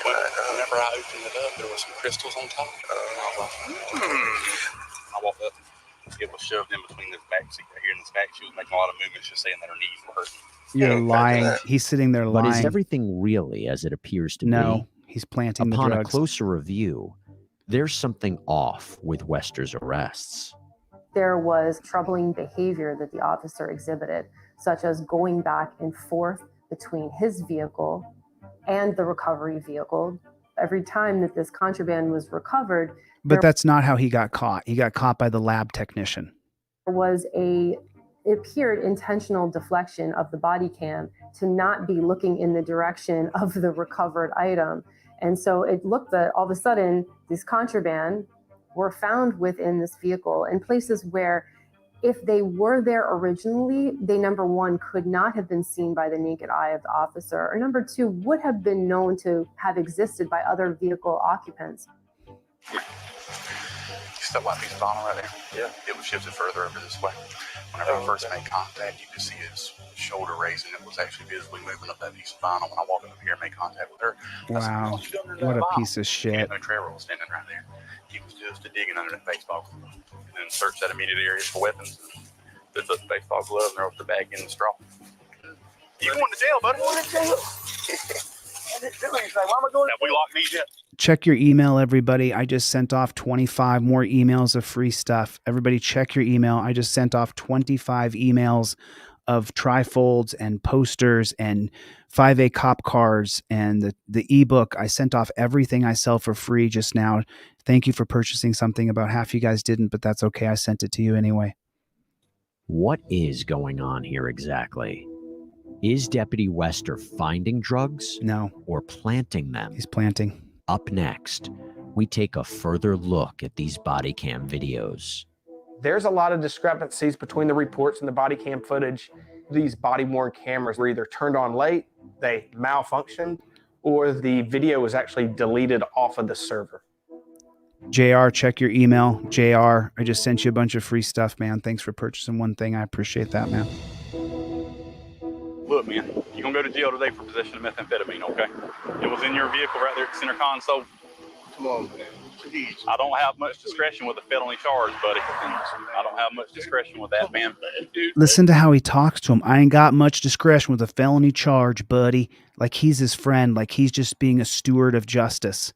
Speaker 7: Whenever I opened it up, there were some crystals on top. And I was like,
Speaker 16: I walked up. It was shoved in between this back seat right here and this back. She was making a lot of movements, just saying that her knees were hurting.
Speaker 1: You're lying. He's sitting there lying.
Speaker 15: But is everything really as it appears to be?
Speaker 1: No, he's planting the
Speaker 15: Upon
Speaker 1: drugs.
Speaker 15: a closer review, there's something off with Wester's arrests.
Speaker 19: There was troubling behavior that the officer exhibited, such as going back and forth between his vehicle and the recovery vehicle. Every time that this contraband was recovered,
Speaker 1: But that's not how he got caught. He got caught by the lab technician.
Speaker 19: there was it appeared intentional deflection of the body cam to not be looking in the direction of the recovered item. And so it looked that all of a sudden these contraband were found within this vehicle in places where if they were there originally, they, number one, could not have been seen by the naked eye of the officer, or number two, would have been known to have existed by other vehicle occupants.
Speaker 16: You still like piece of vinyl right there? Yeah. It was shifted further over this way. Whenever I first made contact, you could see his shoulder raising. It was actually visibly moving up that piece of vinyl. When I walked up here and made contact with her,
Speaker 1: Wow. What a piece of shit.
Speaker 16: no trail roll standing right there. He was just digging under that baseball glove and then searched that immediate area for weapons. They took the baseball glove and throw the bag in the straw. You going to jail, buddy? Going to jail. I didn't do anything. Why am I going to jail? Have we locked these yet?
Speaker 1: Check your email, everybody. I just sent off 25 more emails of free stuff. Everybody check your email. I just sent off 25 emails of trifolds and posters and 5A-Cop-Cards and the ebook. I sent off everything I sell for free just now. Thank you for purchasing something. About half you guys didn't, but that's okay. I sent it to you anyway.
Speaker 15: What is going on here exactly? Is Deputy Wester finding drugs?
Speaker 1: No.
Speaker 15: Or planting them?
Speaker 1: He's planting.
Speaker 15: Up next, we take a further look at these body cam videos.
Speaker 20: There's a lot of discrepancies between the reports and the body cam footage. These body-worn cameras were either turned on late, they malfunctioned, or the video was actually deleted off of the server.
Speaker 1: JR, check your email. JR, I just sent you a bunch of free stuff, man. Thanks for purchasing one thing. I appreciate that, man.
Speaker 16: Look, man, you're going to go to jail today for possession of methamphetamine, okay? It was in your vehicle right there at the center console. Come on, man. Please. I don't have much discretion with a felony charge, buddy. I don't have much discretion with that, man.
Speaker 1: Listen to how he talks to him. I ain't got much discretion with a felony charge, buddy. Like he's his friend, like he's just being a steward of justice.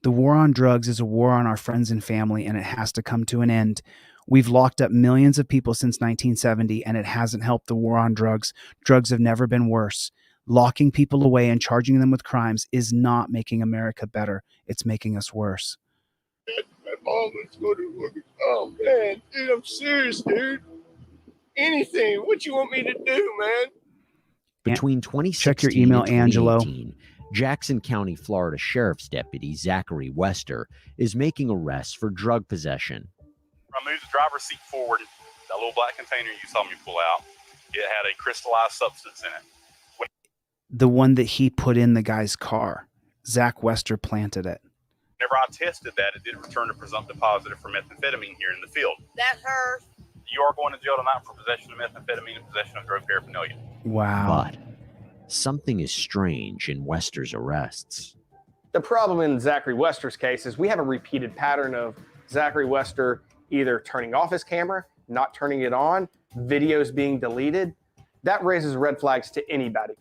Speaker 1: The war on drugs is a war on our friends and family, and it has to come to an end. We've locked up millions of people since 1970, and it hasn't helped the war on drugs. Drugs have never been worse. Locking people away and charging them with crimes is not making America better. It's making us worse.
Speaker 17: My mom was going to work. Oh, man. Dude, I'm serious, dude. Anything. What you want me to do, man?
Speaker 15: Between 2016
Speaker 1: Check your email,
Speaker 15: and
Speaker 1: Angelo.
Speaker 15: 2018, Jackson County, Florida Sheriff's Deputy Zachary Wester is making arrests for drug possession.
Speaker 16: I moved the driver's seat forward. That little black container you saw me pull out, it had a crystallized substance in it.
Speaker 1: The one that he put in the guy's car. Zach Wester planted it.
Speaker 16: Whenever I tested that, it did return a presumptive positive for methamphetamine here in the field.
Speaker 18: That's her.
Speaker 16: You are going to jail tonight for possession of methamphetamine and possession of drug paraphernalia.
Speaker 1: Wow.
Speaker 15: But something is strange in Wester's arrests.
Speaker 20: The problem in Zachary Wester's case is we have a repeated pattern of Zachary Wester either turning off his camera, not turning it on, videos being deleted. That raises red flags to anybody.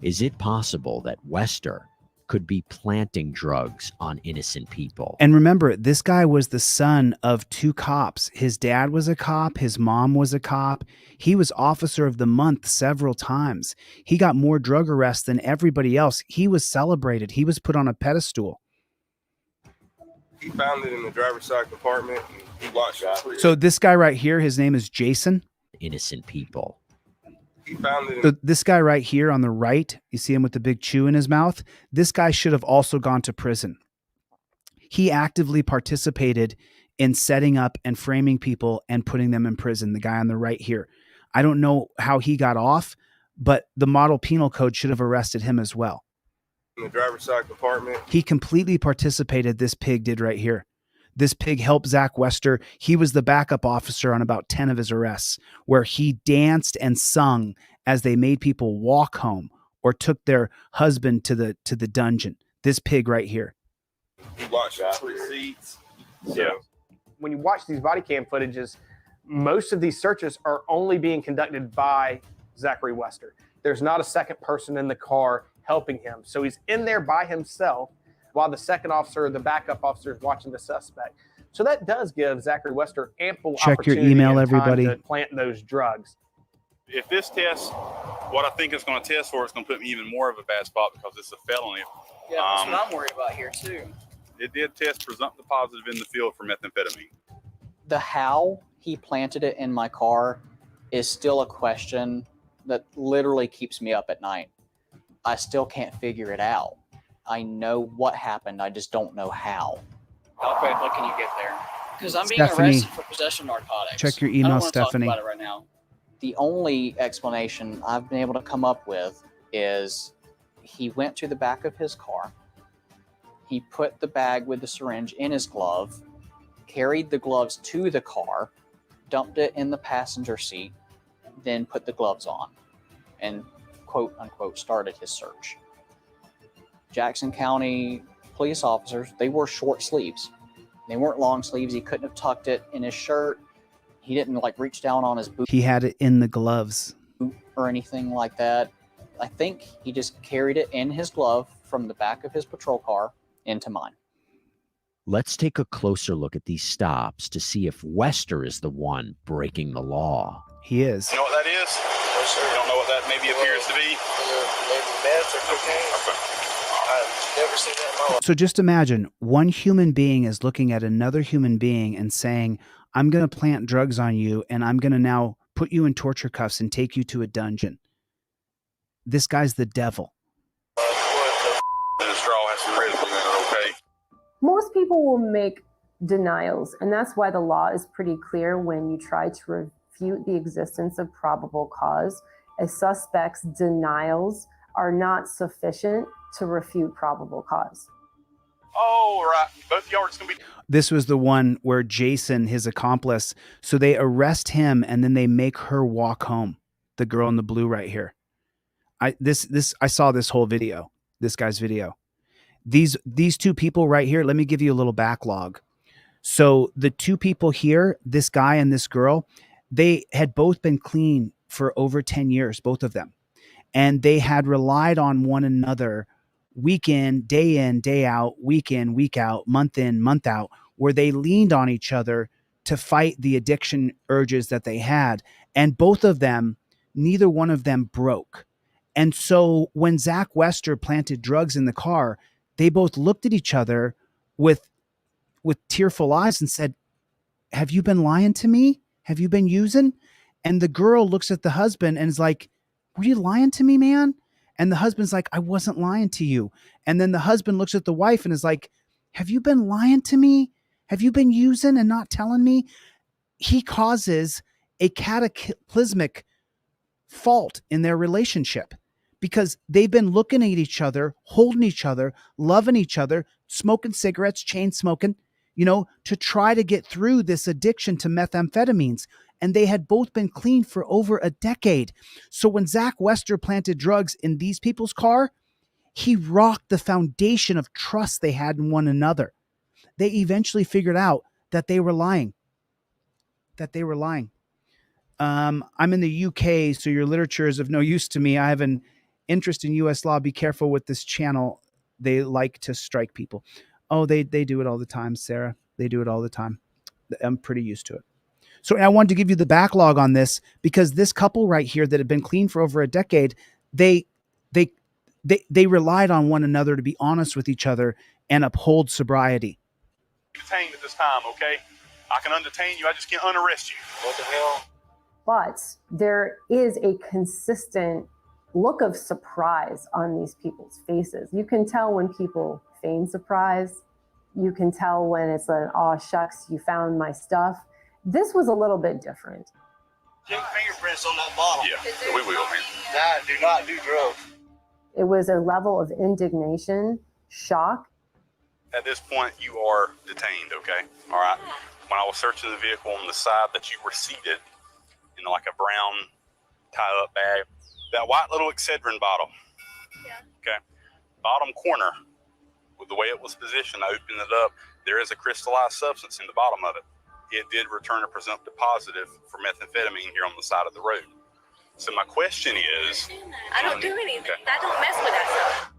Speaker 15: Is it possible that Wester could be planting drugs on innocent people?
Speaker 1: And remember, this guy was the son of two cops. His dad was a cop. His mom was a cop. He was officer of the month several times. He got more drug arrests than everybody else. He was celebrated. He was put on a pedestal.
Speaker 17: He found it in the driver's side compartment and he watched it.
Speaker 1: So this guy right here, his name is Jason.
Speaker 15: Innocent people.
Speaker 17: He found it.
Speaker 1: So this guy right here on the right, you see him with the big chew in his mouth. This guy should have also gone to prison. He actively participated in setting up and framing people and putting them in prison. The guy on the right here. I don't know how he got off, but the model penal code should have arrested him as well.
Speaker 17: In the driver's side compartment.
Speaker 1: He completely participated. This pig did right here. This pig helped Zach Wester. He was the backup officer on about 10 of his arrests, where he danced and sung as they made people walk home or took their husband to the dungeon. This pig right here.
Speaker 17: He watched receipts.
Speaker 20: Yeah. When you watch these body cam footages, most of these searches are only being conducted by Zachary Wester. There's not a second person in the car helping him. So he's in there by himself while the second officer, the backup officer, is watching the suspect. So that does give Zachary Wester ample
Speaker 1: Check your
Speaker 20: opportunity
Speaker 1: email,
Speaker 20: and
Speaker 1: everybody.
Speaker 20: time to plant those drugs.
Speaker 16: If this test, what I think it's going to test for, it's going to put me even more of a bad spot because it's a felony.
Speaker 2: Yeah, that's what I'm worried about here too.
Speaker 16: It did test presumptive positive in the field for methamphetamine.
Speaker 5: The how he planted it in my car is still a question that literally keeps me up at night. I still can't figure it out. I know what happened. I just don't know how.
Speaker 2: How quickly can you get there? Because I'm being
Speaker 1: Stephanie,
Speaker 2: arrested for possession of narcotics.
Speaker 1: check your
Speaker 2: I
Speaker 1: email,
Speaker 2: don't want to
Speaker 1: Stephanie.
Speaker 2: talk about it right now.
Speaker 5: The only explanation I've been able to come up with is he went to the back of his car. He put the bag with the syringe in his glove, carried the gloves to the car, dumped it in the passenger seat, then put the gloves on, and quote unquote started his search. Jackson County police officers, they wore short sleeves. They weren't long sleeves. He couldn't have tucked it in his shirt. He didn't like reach down on his boot
Speaker 1: He had it in the gloves.
Speaker 5: or anything like that. I think he just carried it in his glove from the back of his patrol car into mine.
Speaker 15: Let's take a closer look at these stops to see if Wester is the one breaking the law.
Speaker 1: He is.
Speaker 16: You know what that is? No, sir. You don't know what that maybe appears to be?
Speaker 17: Maybe meth or cocaine.
Speaker 16: Okay.
Speaker 17: I've never seen that in my life.
Speaker 1: So just imagine one human being is looking at another human being and saying, I'm going to plant drugs on you and I'm going to now put you in torture cuffs and take you to a dungeon. This guy's the devil.
Speaker 16: And the straw has some residue in it, okay?
Speaker 19: Most people will make denials, and that's why the law is pretty clear when you try to refute the existence of probable cause. A suspect's denials are not sufficient to refute probable cause.
Speaker 16: Oh, right. Both of y'all are just going to be...
Speaker 1: This was the one where Jason, his accomplice, so they arrest him and then they make her walk home. The girl in the blue right here. I saw this whole video, this guy's video. These two people right here, let me give you a little backlog. So the two people here, this guy and this girl, they had both been clean for over 10 years, both of them. And they had relied on one another week in, day out, week in, week out, month in, month out, where they leaned on each other to fight the addiction urges that they had. And both of them, neither one of them broke. And so when Zach Wester planted drugs in the car, they both looked at each other with tearful eyes and said, have you been lying to me? Have you been using? And the girl looks at the husband and is like, were you lying to me, man? And the husband's like, I wasn't lying to you. And then the husband looks at the wife and is like, have you been lying to me? Have you been using and not telling me? He causes a cataclysmic fault in their relationship because they've been looking at each other, holding each other, loving each other, smoking cigarettes, chain smoking, to try to get through this addiction to methamphetamines. And they had both been clean for over a decade. So when Zach Wester planted drugs in these people's car, he rocked the foundation of trust they had in one another. They eventually figured out that they were lying. I'm in the UK, so your literature is of no use to me. I have an interest in U.S. law. Be careful with this channel. They like to strike people. Oh, they do it all the time, Sarah. They do it all the time. I'm pretty used to it. So I wanted to give you the backlog on this because this couple right here that had been clean for over a decade, they relied on one another to be honest with each other and uphold sobriety.
Speaker 16: Detained at this time, okay? I can undetain you. I just can't unarrest you. What the hell?
Speaker 19: But there is a consistent look of surprise on these people's faces. You can tell when people feign surprise You can tell when it's an, oh, shucks, you found my stuff. This was a little bit different.
Speaker 8: Check fingerprints on that bottle.
Speaker 16: Yeah, we will, man.
Speaker 8: Nah, do not do drugs.
Speaker 19: It was a level of indignation, shock.
Speaker 16: At this point, you are detained, okay? All right? When I was searching the vehicle on the side that you were seated in like a brown tie-up bag, that white little Excedrin bottle, okay? Bottom corner, with the way it was positioned, I opened it up, there is a crystallized substance in the bottom of it. It did return a presumptive positive for methamphetamine here on the side of the road. So my question is...
Speaker 18: I don't do anything. I don't mess with that stuff.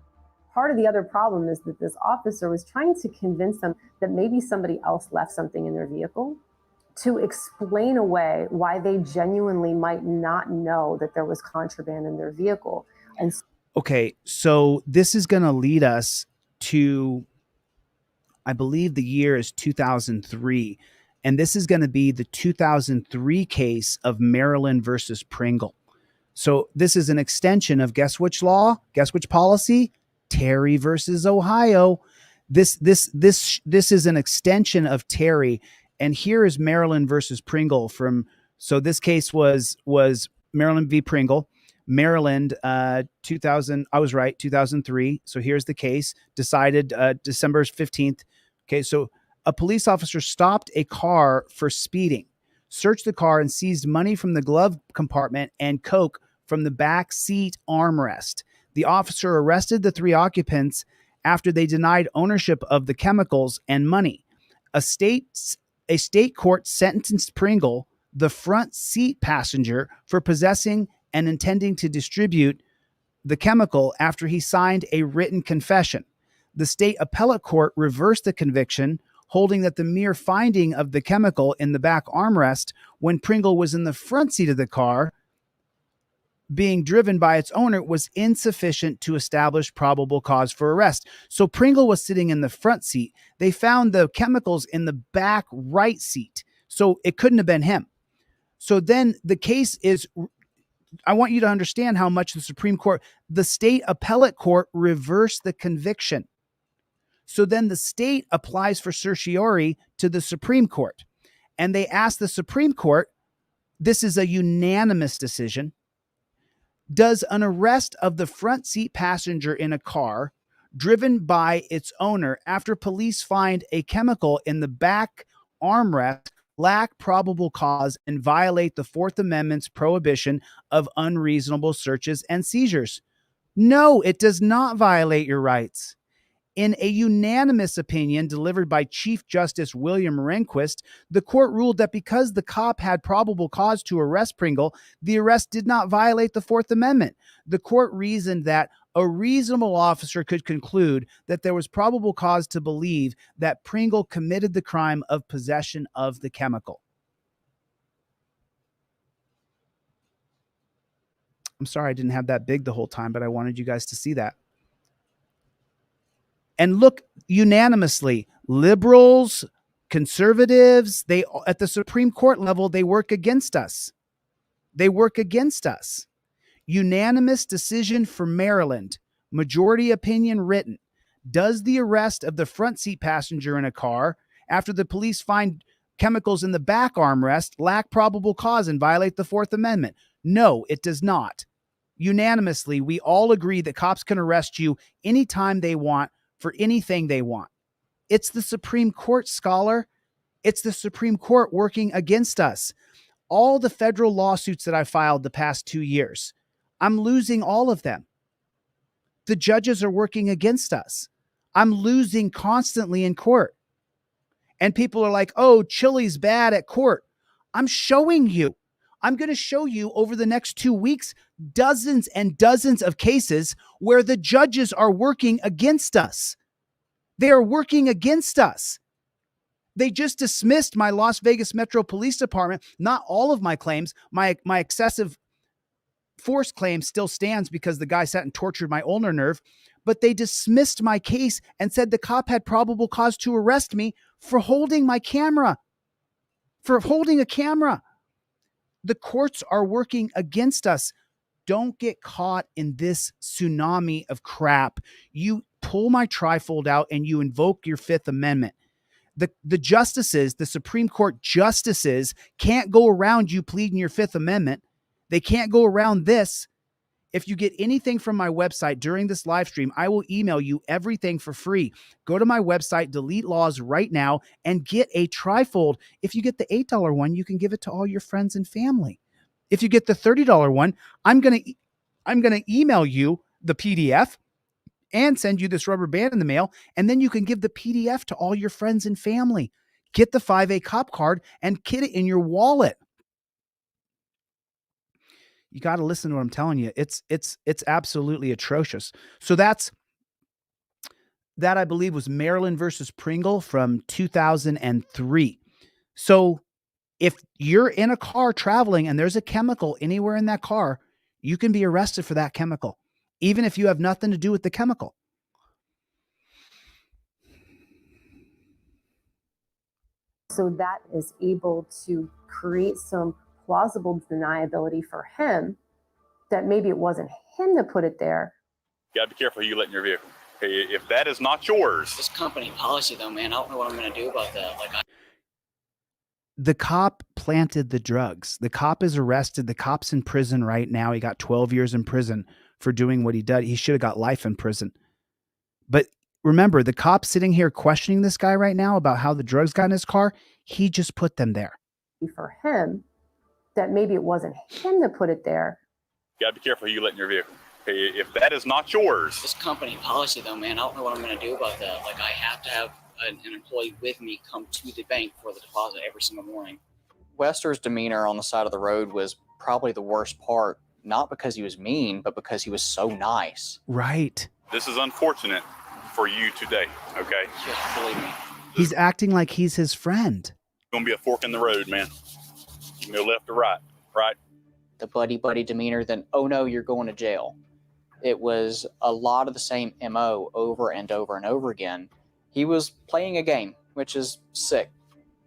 Speaker 19: Part of the other problem is that this officer was trying to convince them that maybe somebody else left something in their vehicle to explain away why they genuinely might not know that there was contraband in their vehicle. And
Speaker 1: Okay, so this is going to lead us to, I believe the year is 2003. And this is going to be the 2003 case of Maryland versus Pringle. So this is an extension of guess which law? Guess which policy? Terry versus Ohio. This is an extension of Terry. And here is Maryland versus Pringle from, so this case was Maryland v. Pringle. Maryland, 2000, I was right, 2003. So here's the case, decided December 15th. Okay, so a police officer stopped a car for speeding, searched the car and seized money from the glove compartment and coke from the back seat armrest. The officer arrested the 3 occupants after they denied ownership of the chemicals and money. A state court sentenced Pringle, the front seat passenger, for possessing and intending to distribute the chemical after he signed a written confession. The state appellate court reversed the conviction, holding that the mere finding of the chemical in the back armrest when Pringle was in the front seat of the car being driven by its owner was insufficient to establish probable cause for arrest. So Pringle was sitting in the front seat. They found the chemicals in the back right seat. So it couldn't have been him. So then the case is, I want you to understand how much the Supreme Court, the state appellate court reversed the conviction. So then the state applies for certiorari to the Supreme Court. And they ask the Supreme Court, this is a unanimous decision, does an arrest of the front seat passenger in a car driven by its owner after police find a chemical in the back armrest lack probable cause and violate the Fourth Amendment's prohibition of unreasonable searches and seizures? No, it does not violate your rights. In a unanimous opinion delivered by Chief Justice William Rehnquist, the court ruled that because the cop had probable cause to arrest Pringle, the arrest did not violate the Fourth Amendment. The court reasoned that a reasonable officer could conclude that there was probable cause to believe that Pringle committed the crime of possession of the chemical. I'm sorry I didn't have that big the whole time, but I wanted you guys to see that. And look, unanimously, liberals, conservatives, they at the Supreme Court level, they work against us. They work against us. Unanimous decision for Maryland, majority opinion written. Does the arrest of the front seat passenger in a car after the police find chemicals in the back armrest lack probable cause and violate the Fourth Amendment? No, it does not. Unanimously, we all agree that cops can arrest you anytime they want for anything they want. It's the Supreme Court, scholar. It's the Supreme Court working against us. All the federal lawsuits that I filed the past 2 years, I'm losing all of them. The judges are working against us. I'm losing constantly in court. And people are like, oh, Chille's bad at court. I'm showing you. I'm going to show you over the next 2 weeks, dozens and dozens of cases where the judges are working against us. They are working against us. They just dismissed my Las Vegas Metro Police Department. Not all of my claims. My excessive force claim still stands because the guy sat and tortured my ulnar nerve. But they dismissed my case and said the cop had probable cause to arrest me for holding my camera. For holding a camera. The courts are working against us. Don't get caught in this tsunami of crap. pull my trifold out and you invoke your Fifth Amendment. The justices, the Supreme Court justices, can't go around you pleading your Fifth Amendment. They can't go around this. If you get anything from my website during this live stream, I will email you everything for free. Go to my website, delete laws right now, and get a trifold. If you get the $8 one, you can give it to all your friends and family. If you get the $30 one, I'm gonna email you the PDF and send you this rubber band in the mail, and then you can give the PDF to all your friends and family. Get the 5A-Cop-Card and get it in your wallet. You got to listen to what I'm telling you. It's absolutely atrocious. So that I believe was Maryland versus Pringle from 2003. So if you're in a car traveling and there's a chemical anywhere in that car, you can be arrested for that chemical, even if you have nothing to do with the chemical.
Speaker 19: So that is able to create some plausible deniability for him that maybe it wasn't him that put it there.
Speaker 16: You got to be careful who you let in your vehicle. Okay, if that is not yours.
Speaker 3: This company policy, though, man, I don't know what I'm going to do about that.
Speaker 1: The cop planted the drugs. The cop is arrested. The cop's in prison right now. He got 12 years in prison for doing what he did. He should have got life in prison. But remember, the cop sitting here questioning this guy right now about how the drugs got in his car, he just put them there.
Speaker 19: For him, that maybe it wasn't him that put it there.
Speaker 16: You got to be careful who you let in your vehicle. Okay, if that is not yours.
Speaker 3: This company policy, though, man, I don't know what I'm going to do about that. Like, I have to have an employee with me come to the bank for the deposit every single morning.
Speaker 5: Wester's demeanor on the side of the road was probably the worst part, not because he was mean, but because he was so nice.
Speaker 1: Right.
Speaker 16: This is unfortunate for you today, okay?
Speaker 3: Just believe me.
Speaker 1: He's acting like he's his friend.
Speaker 16: It's going to be a fork in the road, man. You can go left or right, right?
Speaker 5: The buddy demeanor, then, oh no, you're going to jail. It was a lot of the same MO over and over and over again. He was playing a game, which is sick.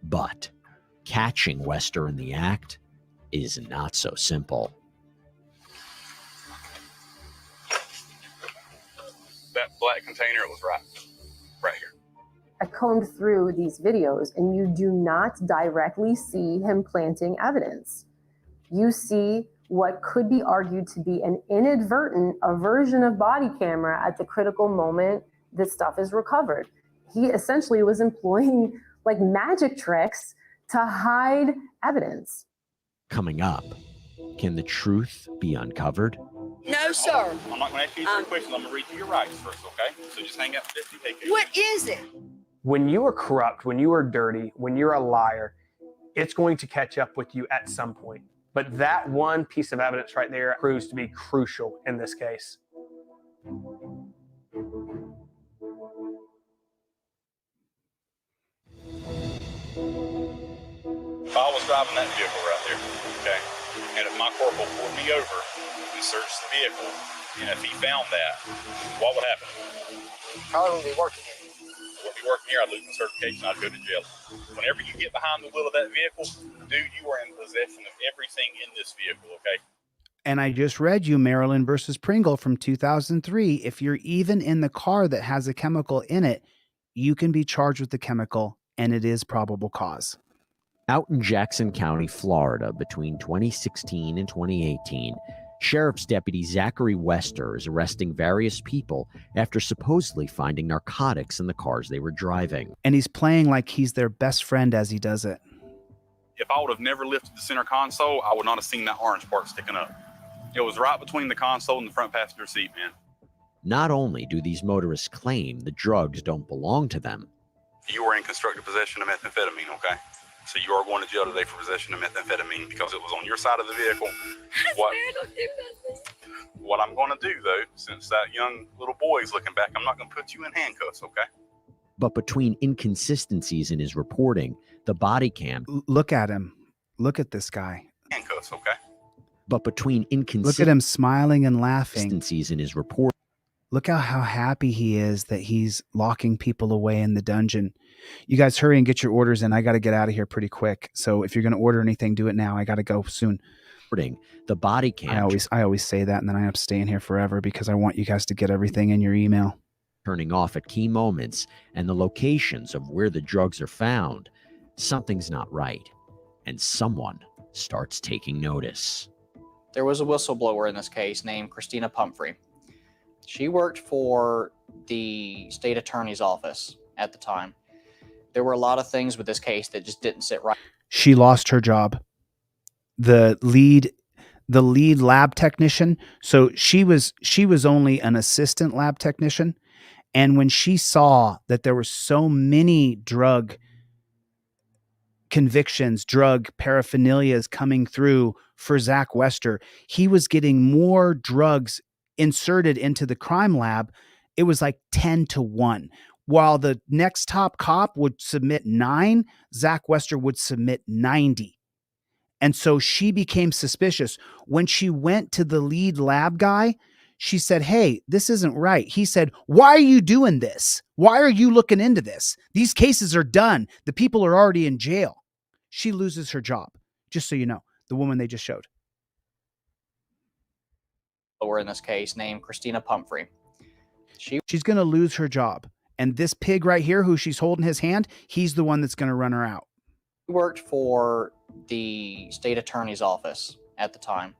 Speaker 15: But catching Wester in the act is not so simple.
Speaker 16: That black container, it was right here.
Speaker 19: I combed through these videos and you do not directly see him planting evidence. You see what could be argued to be an inadvertent aversion of body camera at the critical moment this stuff is recovered. He essentially was employing like magic tricks to hide evidence.
Speaker 15: Coming up, can the truth be uncovered?
Speaker 18: No, sir.
Speaker 16: I'm not going to ask you 3 questions. I'm going to read you your rights first, okay? So just hang out with this.
Speaker 18: What is it?
Speaker 20: When you are corrupt, when you are dirty, when you're a liar, it's going to catch up with you at some point. But that one piece of evidence right there proves to be crucial in this case.
Speaker 16: If I was driving that vehicle right there, okay, and if my corporal pulled me over and searched the vehicle, and if he found that, what would happen?
Speaker 8: Probably wouldn't be working here.
Speaker 16: Wouldn't be working here. I'd lose my certification. I'd go to jail. Whenever you get behind the wheel of that vehicle, dude, you are in possession of everything in this vehicle, okay?
Speaker 1: And I just read you Maryland versus Pringle from 2003. If you're even in the car that has a chemical in it, you can be charged with the chemical, and it is probable cause.
Speaker 15: Out in Jackson County, Florida, between 2016 and 2018, Sheriff's Deputy Zachary Wester is arresting various people after supposedly finding narcotics in the cars they were driving.
Speaker 1: And he's playing like he's their best friend as he does it.
Speaker 16: If I would have never lifted the center console, I would not have seen that orange part sticking up. It was right between the console and the front passenger seat, man.
Speaker 15: Not only do these motorists claim the drugs don't belong to them,
Speaker 16: You were in constructive possession of methamphetamine, okay? So you are going to jail today for possession of methamphetamine because it was on your side of the vehicle. What I'm going to do, though, since that young little boy is looking back, I'm not going to put you in handcuffs, okay?
Speaker 15: but between inconsistencies in his reporting, the body cam...
Speaker 1: Look at him. Look at this guy.
Speaker 16: Handcuffs, okay?
Speaker 15: But between
Speaker 1: Look at him smiling and laughing.
Speaker 15: Inconsistencies in his report...
Speaker 1: Look how happy he is that he's locking people away in the dungeon. You guys hurry and get your orders in. I got to get out of here pretty quick. So if you're going to order anything, do it now. I got to go soon.
Speaker 15: The body cam.
Speaker 1: I always say that, and then I end up staying here forever because I want you guys to get everything in your email.
Speaker 15: turning off at key moments and the locations of where the drugs are found, something's not right, and someone starts taking notice.
Speaker 5: There was a whistleblower in this case named Christina Pumphrey. She worked for the state attorney's office at the time. There were a lot of things with this case that just didn't sit right.
Speaker 1: She lost her job. The lead lab technician. So she was only an assistant lab technician. And when she saw that there were so many drug convictions, drug paraphernalias coming through for Zach Wester, he was getting more drugs inserted into the crime lab. It was like 10-1. While the next top cop would submit 9, Zach Wester would submit 90. And so she became suspicious. When she went to the lead lab guy, she said, "Hey, this isn't right." He said, "Why are you doing this? Why are you looking into this? These cases are done. The people are already in jail." She loses her job, just so you know, the woman they just showed.
Speaker 5: In this case, named Christina Pumphrey.
Speaker 1: She's going to lose her job. And this pig right here, who she's holding his hand, he's the one that's going to run her out.
Speaker 5: She worked for the state attorney's office at the time.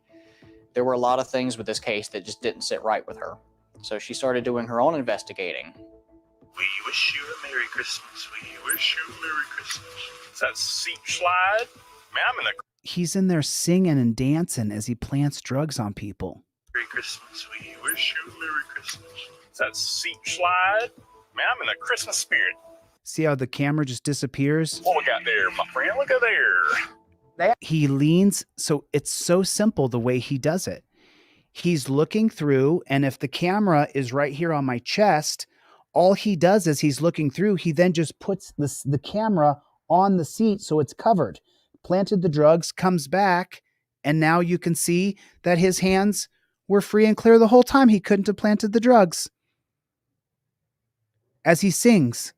Speaker 5: There were a lot of things with this case that just didn't sit right with her. So she started doing her own investigating.
Speaker 16: We wish you a Merry Christmas. We wish you a Merry Christmas. Is that seat slide? Man, I'm in a
Speaker 1: He's in there singing and dancing as he plants drugs on people.
Speaker 16: Merry Christmas. We wish you a Merry Christmas. Is that seat slide? Man, I'm in a Christmas spirit.
Speaker 1: See how the camera just disappears?
Speaker 16: What we got there, my friend? Look at there.
Speaker 1: He leans, so it's so simple the way he does it. He's looking through, and if the camera is right here on my chest, all he does is he's looking through. He then just puts the camera on the seat so it's covered. Planted the drugs, comes back, and now you can see that his hands were free and clear the whole time. He couldn't have planted the drugs. As he sings,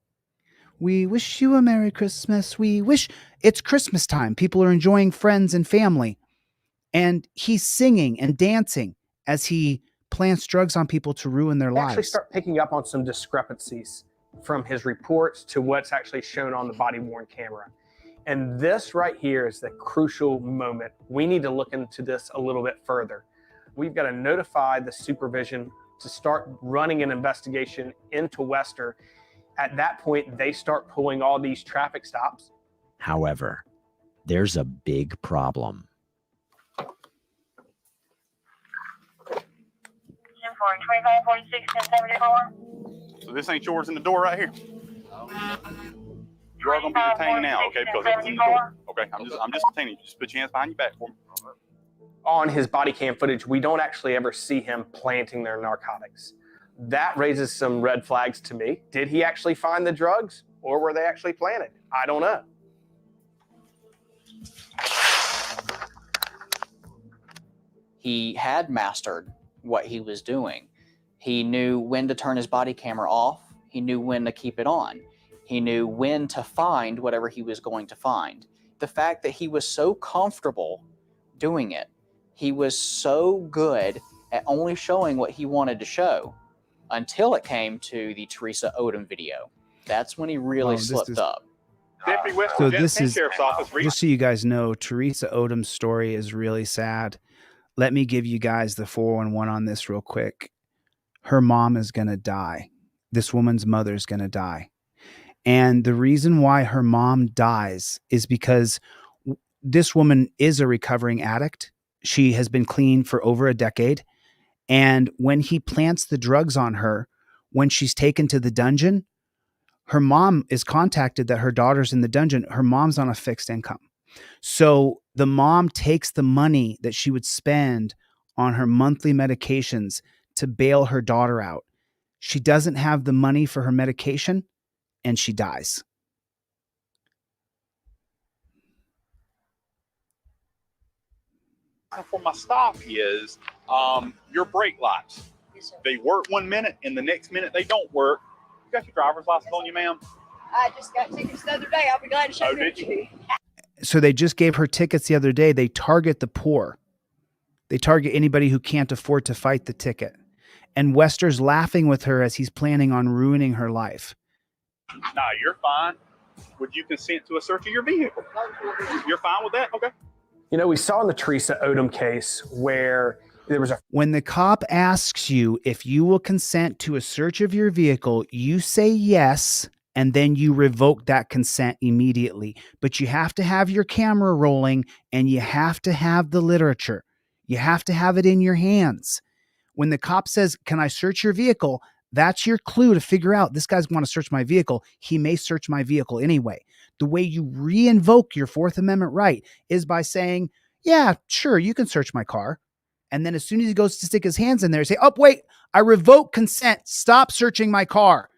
Speaker 1: "We wish you a Merry Christmas. We wish..." It's Christmas time. People are enjoying friends and family. And he's singing and dancing as he plants drugs on people to ruin their
Speaker 20: They actually
Speaker 1: lives.
Speaker 20: start picking up on some discrepancies from his reports to what's actually shown on the body-worn camera. And this right here is the crucial moment. We need to look into this a little bit further. We've got to notify the supervision to start running an investigation into Wester. At that point, they start pulling all these traffic stops.
Speaker 15: However, there's a big problem.
Speaker 16: So this ain't yours in the door right here. You are going to be detained now, okay? Because it was in the door. Okay, I'm just detaining you. Just put your hands behind your back for me.
Speaker 20: On his body cam footage, we don't actually ever see him planting their narcotics. That raises some red flags to me. Did he actually find the drugs, or were they actually planted? I don't know.
Speaker 5: He had mastered what he was doing. He knew when to turn his body camera off. He knew when to keep it on. He knew when to find whatever he was going to find. The fact that he was so comfortable doing it, he was so good at only showing what he wanted to show until it came to the Teresa Odom video. That's when he really slipped up.
Speaker 1: So this is, just so you guys know, Teresa Odom's story is really sad. Let me give you guys the 411 on this real quick. Her mom is going to die. This woman's mother is going to die. And the reason why her mom dies is because this woman is a recovering addict. She has been clean for over a decade. And when he plants the drugs on her, when she's taken to the dungeon, her mom is contacted that her daughter's in the dungeon. Her mom's on a fixed income. So the mom takes the money that she would spend on her monthly medications to bail her daughter out. She doesn't have the money for her medication, and she dies.
Speaker 16: For my stop is your brake lights. They work 1 minute, and the next minute they don't work. You got your driver's license on you, ma'am?
Speaker 18: I just got tickets the other day. I'll be glad to show them to you.
Speaker 1: So they just gave her tickets the other day. They target the poor. They target anybody who can't afford to fight the ticket. And Wester's laughing with her as he's planning on ruining her life.
Speaker 16: Nah, you're fine. Would you consent to a search of your vehicle? You're fine with that? Okay.
Speaker 20: You know, we saw in the Teresa Odom case where there was a
Speaker 1: When the cop asks you if you will consent to a search of your vehicle, you say yes, and then you revoke that consent immediately. But you have to have your camera rolling, and you have to have the literature. You have to have it in your hands. When the cop says, "Can I search your vehicle?" that's your clue to figure out this guy's going to search my vehicle. He may search my vehicle anyway. The way you re-invoke your Fourth Amendment right is by saying, "Yeah, sure, you can search my car." And then as soon as he goes to stick his hands in there, say, "Oh, wait, I revoke consent. Stop searching my car."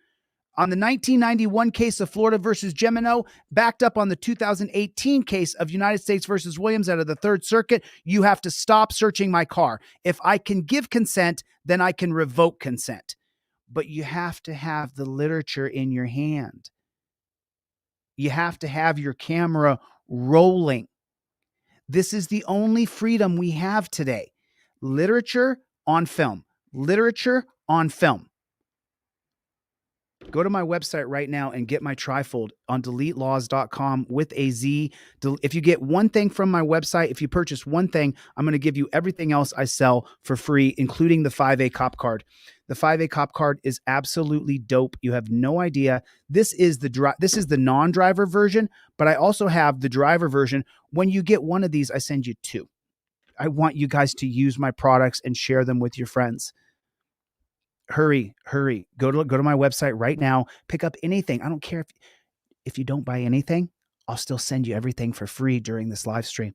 Speaker 1: On the 1991 case of Florida versus Gemino, backed up on the 2018 case of United States versus Williams out of the Third Circuit, you have to stop searching my car. If I can give consent, then I can revoke consent. But you have to have the literature in your hand. You have to have your camera rolling. This is the only freedom we have today. Literature on film. Literature on film. Go to my website right now and get my Trifold on deletelaws.com with a Z. If you get one thing from my website, if you purchase one thing, I'm going to give you everything else I sell for free, including the 5A-Cop-Card. The 5A-Cop-Card is absolutely dope. You have no idea. This is the non-driver version, but I also have the driver version. When you get one of these, I send you two. I want you guys to use my products and share them with your friends. Hurry. Go to my website right now. Pick up anything. I don't care if you don't buy anything, I'll still send you everything for free during this live stream.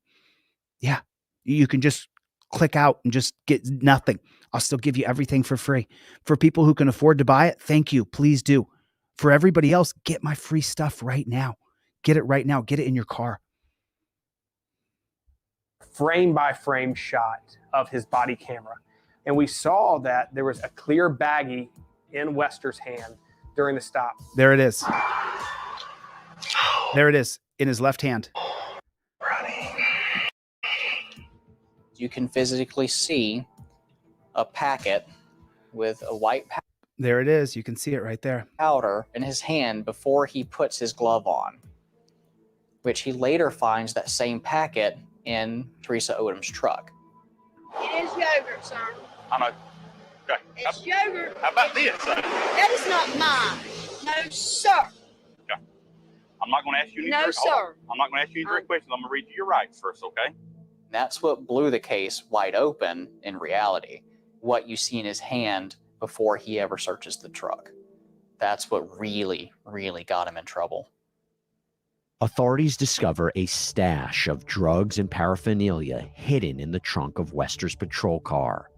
Speaker 1: Yeah. You can just click out and just get nothing. I'll still give you everything for free. For people who can afford to buy it, thank you. Please do. For everybody else, get my free stuff right now. Get it right now. Get it in your car.
Speaker 20: frame by frame shot of his body camera. And we saw that there was a clear baggie in Wester's hand during the stop.
Speaker 1: There it is. There it is in his left hand.
Speaker 5: You can physically see a packet with a white
Speaker 1: There it is. You can see it right there.
Speaker 5: powder in his hand before he puts his glove on, which he later finds that same packet in Teresa Odom's truck.
Speaker 18: It is yogurt, sir.
Speaker 16: I know. Okay.
Speaker 18: It's yogurt.
Speaker 16: How about this?
Speaker 18: That is not mine. No, sir.
Speaker 16: Okay. I'm not going to ask you any
Speaker 18: No,
Speaker 16: direct,
Speaker 18: sir.
Speaker 16: I'm not going to ask you any direct questions. I'm going to read you your rights first, okay?
Speaker 5: That's what blew the case wide open in reality. What you see in his hand before he ever searches the truck. That's what really, really got him in trouble.
Speaker 15: Authorities discover a stash of drugs and paraphernalia hidden in the trunk of Wester's patrol car.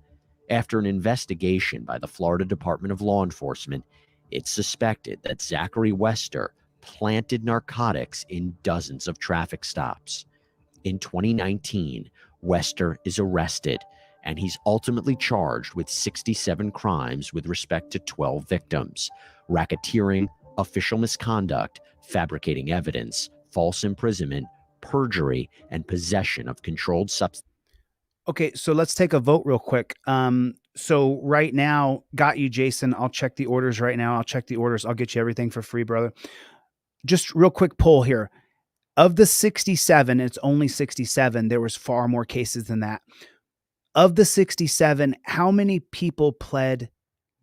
Speaker 15: After an investigation by the Florida Department of Law Enforcement, it's suspected that Zachary Wester planted narcotics in dozens of traffic stops. In 2019, Wester is arrested, and he's ultimately charged with 67 crimes with respect to 12 victims: racketeering, official misconduct, fabricating evidence, false imprisonment, perjury, and possession of controlled substance.
Speaker 1: Okay, so let's take a vote real quick. So right now, got you, Jason. I'll check the orders right now. I'll check the orders. I'll get you everything for free, brother. Just real quick poll here. Of the 67, it's only 67. There was far more cases than that. Of the 67, how many people pled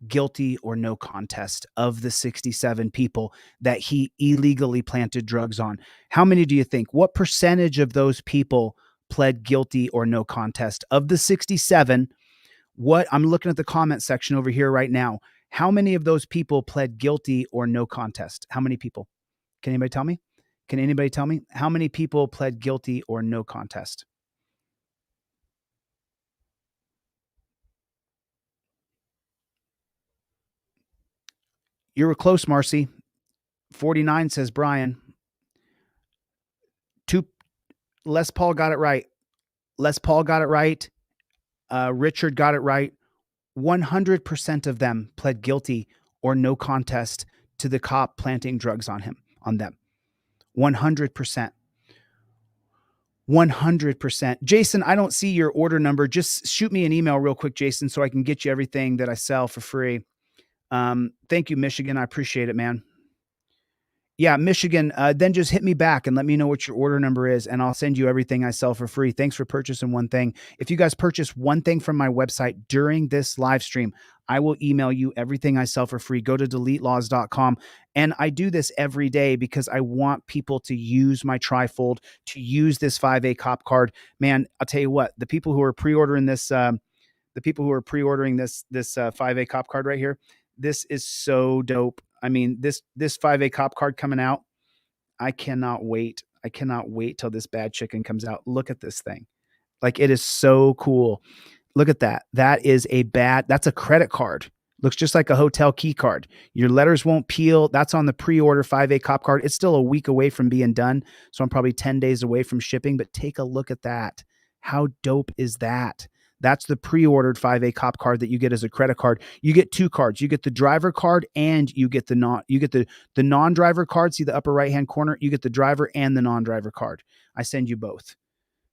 Speaker 1: guilty or no contest of the 67 people that he illegally planted drugs on? How many do you think? What percentage of those people pled guilty or no contest? Of the 67, what I'm looking at the comment section over here right now. How many of those people pled guilty or no contest? How many people? Can anybody tell me? Can anybody tell me how many people pled guilty or no contest? You were close, Marcy. 49 says Brian. Les Paul got it right. Les Paul got it right. Richard got it right. 100% of them pled guilty or no contest to the cop planting drugs on them. 100%. 100%. Jason, I don't see your order number. Just shoot me an email real quick, Jason, so I can get you everything that I sell for free. Thank you, Michigan. I appreciate it, man. Yeah, Michigan, then just hit me back and let me know what your order number is, and I'll send you everything I sell for free. Thanks for purchasing one thing. If you guys purchase one thing from my website during this live stream, I will email you everything I sell for free. Go to deletelaws.com. And I do this every day because I want people to use my Trifold, to use this 5A-Cop-Card. Man, I'll tell you what, the people who are pre-ordering this, this 5A-Cop-Card right here, this is so dope. I mean, this 5A-Cop-Card coming out, I cannot wait. I cannot wait till this bad chicken comes out. Look at this thing. Like, it is so cool. Look at that. That's a credit card. Looks just like a hotel key card. Your letters won't peel. That's on the pre-order 5A-Cop-Card. It's still a week away from being done, so I'm probably 10 days away from shipping, but take a look at that. How dope is that? That's the pre-ordered 5A-Cop-Card that you get as a credit card. You get two cards. You get the driver card and you get the non-driver card. See the upper right-hand corner? You get the driver and the non-driver card. I send you both.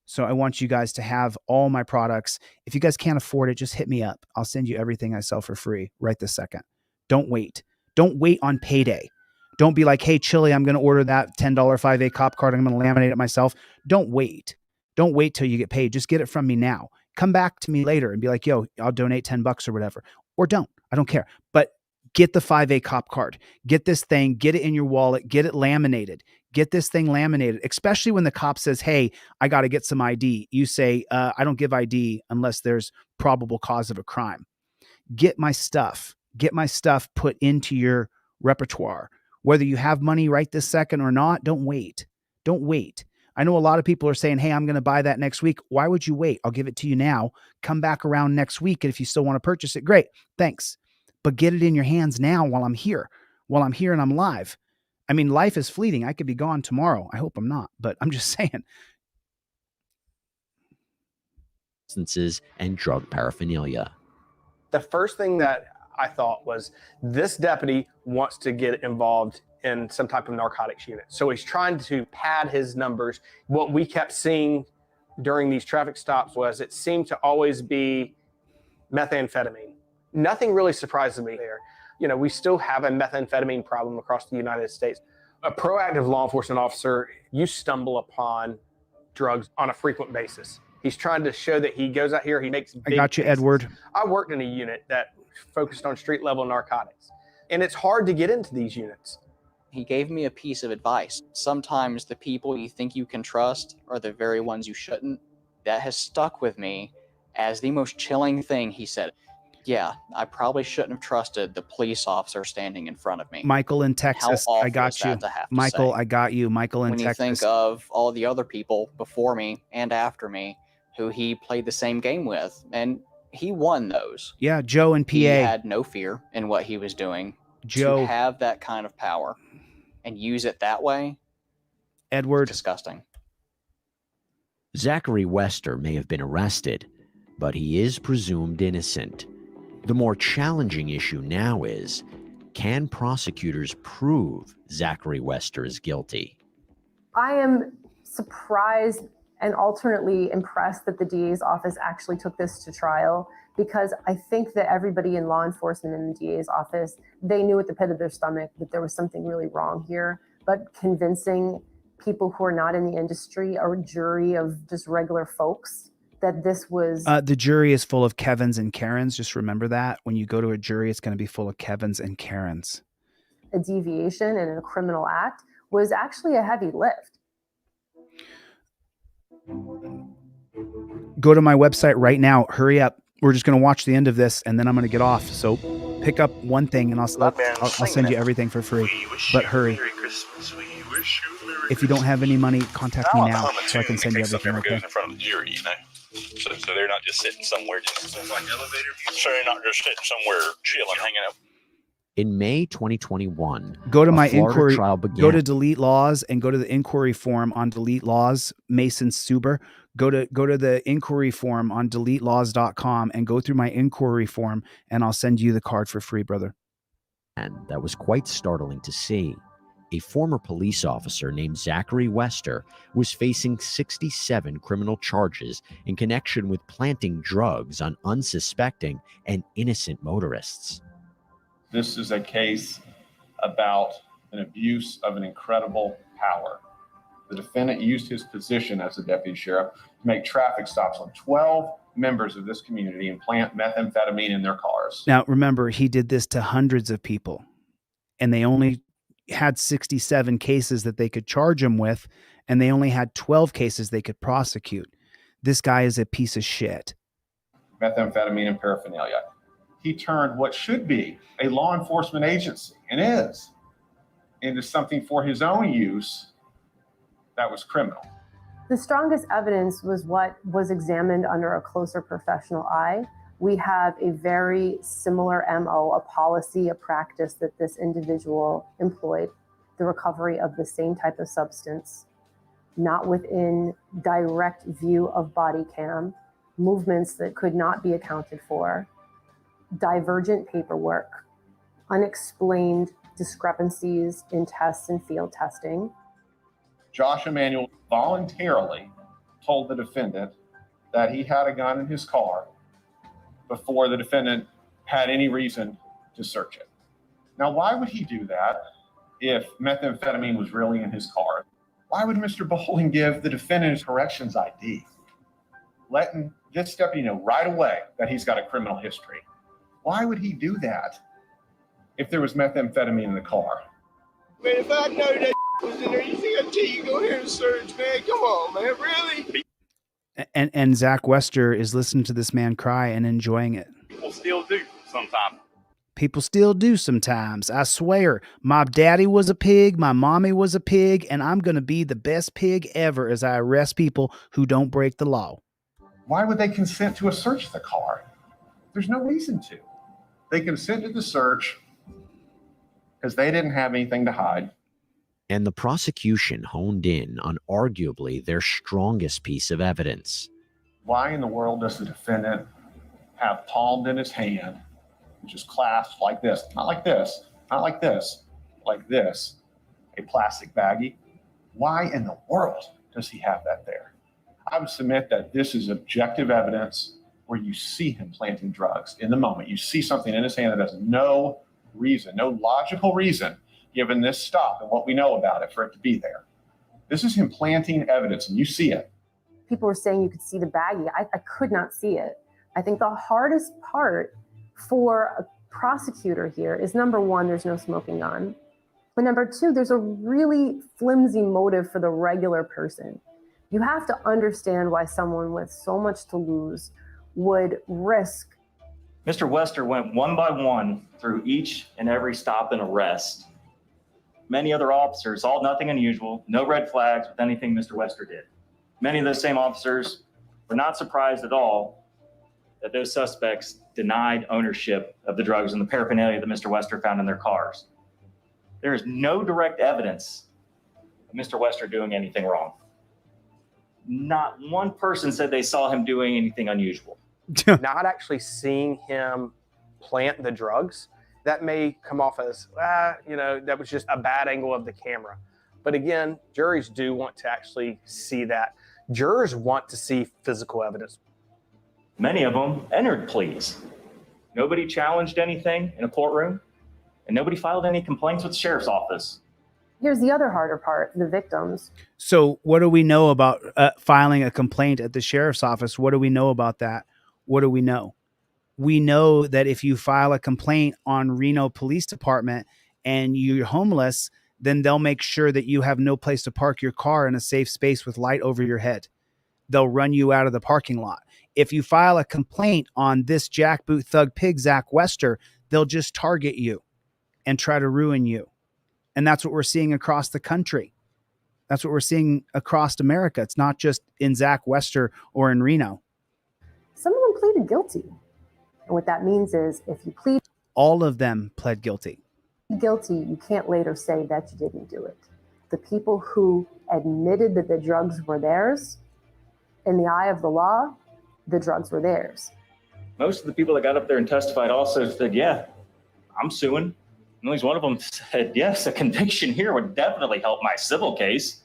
Speaker 1: So I want you guys to have all my products. If you guys can't afford it, just hit me up. I'll send you everything I sell for free right this second. Don't wait. Don't wait on payday. Don't be like, hey, Chille, I'm going to order that $10 5A-Cop-Card. I'm going to laminate it myself. Don't wait. Don't wait till you get paid. Just get it from me now. Come back to me later and be like, yo, I'll donate $10 or whatever. Or don't. I don't care. But get the 5A-Cop-Card. Get this thing. Get it in your wallet. Get it laminated. Get this thing laminated, especially when the cop says, hey, I got to get some ID. You say, I don't give ID unless there's probable cause of a crime. Get my stuff. Get my stuff put into your repertoire. Whether you have money right this second or not, don't wait. Don't wait. I know a lot of people are saying, hey, I'm going to buy that next week. Why would you wait? I'll give it to you now. Come back around next week. And if you still want to purchase it, great. Thanks. But get it in your hands now while I'm here and I'm live. I mean, life is fleeting. I could be gone tomorrow. I hope I'm not, but I'm just saying.
Speaker 15: Substances and drug paraphernalia.
Speaker 20: The first thing that I thought was this deputy wants to get involved in some type of narcotics unit. So he's trying to pad his numbers. What we kept seeing during these traffic stops was it seemed to always be methamphetamine. Nothing really surprises me there. You know, we still have a methamphetamine problem across the United States. A proactive law enforcement officer, you stumble upon drugs on a frequent basis. He's trying to show that he goes out here, he makes big
Speaker 1: I got you,
Speaker 20: cases.
Speaker 1: Edward.
Speaker 20: I worked in a unit that focused on street level narcotics, and it's hard to get into these units.
Speaker 5: He gave me a piece of advice. Sometimes the people you think you can trust are the very ones you shouldn't. That has stuck with me as the most chilling thing he said. Yeah, I probably shouldn't have trusted the police officer standing in front of me.
Speaker 1: Michael in Texas,
Speaker 5: How awful
Speaker 1: I got
Speaker 5: is
Speaker 1: you.
Speaker 5: that to have to
Speaker 1: Michael,
Speaker 5: say?
Speaker 1: I got you. Michael in
Speaker 5: When
Speaker 1: Texas.
Speaker 5: you think of all the other people before me and after me who he played the same game with, and he won those.
Speaker 1: Yeah, Joe in PA.
Speaker 5: He had no fear in what he was doing.
Speaker 1: Joe.
Speaker 5: To have that kind of power and use it that way,
Speaker 1: Edward.
Speaker 5: Disgusting.
Speaker 15: Zachary Wester may have been arrested, but he is presumed innocent. The more challenging issue now is, can prosecutors prove Zachary Wester is guilty?
Speaker 19: I am surprised and alternately impressed that the DA's office actually took this to trial, because I think that everybody in law enforcement in the DA's office, they knew at the pit of their stomach that there was something really wrong here, but convincing people who are not in the industry, or a jury of just regular folks, that this was...
Speaker 1: The jury is full of Kevins and Karens. Just remember that. When you go to a jury, it's going to be full of Kevins and Karens.
Speaker 19: a deviation and a criminal act was actually a heavy lift.
Speaker 1: Go to my website right now. Hurry up. We're just going to watch the end of this and then I'm going to get off. So pick up one thing and I'll send you everything for free. But hurry. If you don't have any money, contact me now so I can send you everything. Okay.
Speaker 7: In front of the jury, you know. So they're not just sitting somewhere, just like elevator. So they're not just sitting somewhere chilling, hanging out.
Speaker 15: In May 2021,
Speaker 1: go to my
Speaker 15: Florida
Speaker 1: inquiry,
Speaker 15: trial began.
Speaker 1: go to Delete Laws and go to the inquiry form on Delete Laws, Mason Suber. Go to the inquiry form on deletelaws.com and go through my inquiry form and I'll send you the card for free, brother.
Speaker 15: And that was quite startling to see. a former police officer named Zachary Wester was facing 67 criminal charges in connection with planting drugs on unsuspecting and innocent motorists.
Speaker 10: This is a case about an abuse of an incredible power. The defendant used his position as a deputy sheriff to make traffic stops on 12 members of this community and plant methamphetamine in their cars.
Speaker 1: Now, remember, he did this to hundreds of people, and they only had 67 cases that they could charge him with, and they only had 12 cases they could prosecute. This guy is a piece of shit.
Speaker 10: Methamphetamine and paraphernalia. He turned what should be a law enforcement agency, and is, into something for his own use that was criminal.
Speaker 19: The strongest evidence was what was examined under a closer professional eye. We have a very similar MO, a policy, a practice that this individual employed, the recovery of the same type of substance, not within direct view of body cam, movements that could not be accounted for, divergent paperwork, unexplained discrepancies in tests and field testing.
Speaker 10: Josh Emanuel voluntarily told the defendant that he had a gun in his car before the defendant had any reason to search it. Now, why would he do that if methamphetamine was really in his car? Why would Mr. Bowling give the defendant his corrections ID, letting this deputy know right away that he's got a criminal history? Why would he do that if there was methamphetamine in the car?
Speaker 17: Man, if I know that was in there, you think I'd tell you go here and search, man? Come on, man, really?
Speaker 1: And Zach Wester is listening to this man cry and enjoying it.
Speaker 16: People still do sometimes.
Speaker 1: People still do sometimes. I swear, my daddy was a pig, my mommy was a pig, and I'm going to be the best pig ever as I arrest people who don't break the law.
Speaker 10: Why would they consent to a search of the car? There's no reason to. They consented to the search because they didn't have anything to hide.
Speaker 15: And the prosecution honed in on arguably their strongest piece of evidence.
Speaker 10: Why in the world does the defendant have palmed in his hand, which is clasped like this, not like this, not like this, like this, a plastic baggie? Why in the world does he have that there? I would submit that this is objective evidence where you see him planting drugs in the moment. You see something in his hand that has no reason, no logical reason, given this stop and what we know about it, for it to be there. This is him planting evidence, and you see it.
Speaker 19: People were saying you could see the baggie. I could not see it. I think the hardest part for a prosecutor here is, number one, there's no smoking gun. But number two, there's a really flimsy motive for the regular person. You have to understand why someone with so much to lose would risk.
Speaker 22: Mr. Wester went one by one through each and every stop and arrest. Many other officers, all nothing unusual, no red flags with anything Mr. Wester did. Many of those same officers were not surprised at all that those suspects denied ownership of the drugs and the paraphernalia that Mr. Wester found in their cars. There is no direct evidence of Mr. Wester doing anything wrong. Not one person said they saw him doing anything unusual.
Speaker 20: Not actually seeing him plant the drugs, that may come off as, that was just a bad angle of the camera. But again, juries do want to actually see that. Jurors want to see physical evidence.
Speaker 22: Many of them entered pleas. Nobody challenged anything in a courtroom, and nobody filed any complaints with the sheriff's office.
Speaker 19: Here's the other harder part, the victims.
Speaker 1: So what do we know about filing a complaint at the sheriff's office? What do we know about that? What do we know? We know that if you file a complaint on Reno Police Department and you're homeless, then they'll make sure that you have no place to park your car in a safe space with light over your head. They'll run you out of the parking lot. If you file a complaint on this jackboot thug pig, Zach Wester, they'll just target you and try to ruin you. And that's what we're seeing across the country. That's what we're seeing across America. It's not just in Zach Wester or in Reno.
Speaker 19: Some of them pleaded guilty. And what that means is if you plead
Speaker 1: all of them pled guilty.
Speaker 19: Guilty, you can't later say that you didn't do it. The people who admitted that the drugs were theirs, in the eye of the law, the drugs were theirs.
Speaker 22: Most of the people that got up there and testified also said, yeah, I'm suing. at least one of them said, yes, a conviction here would definitely help my civil case.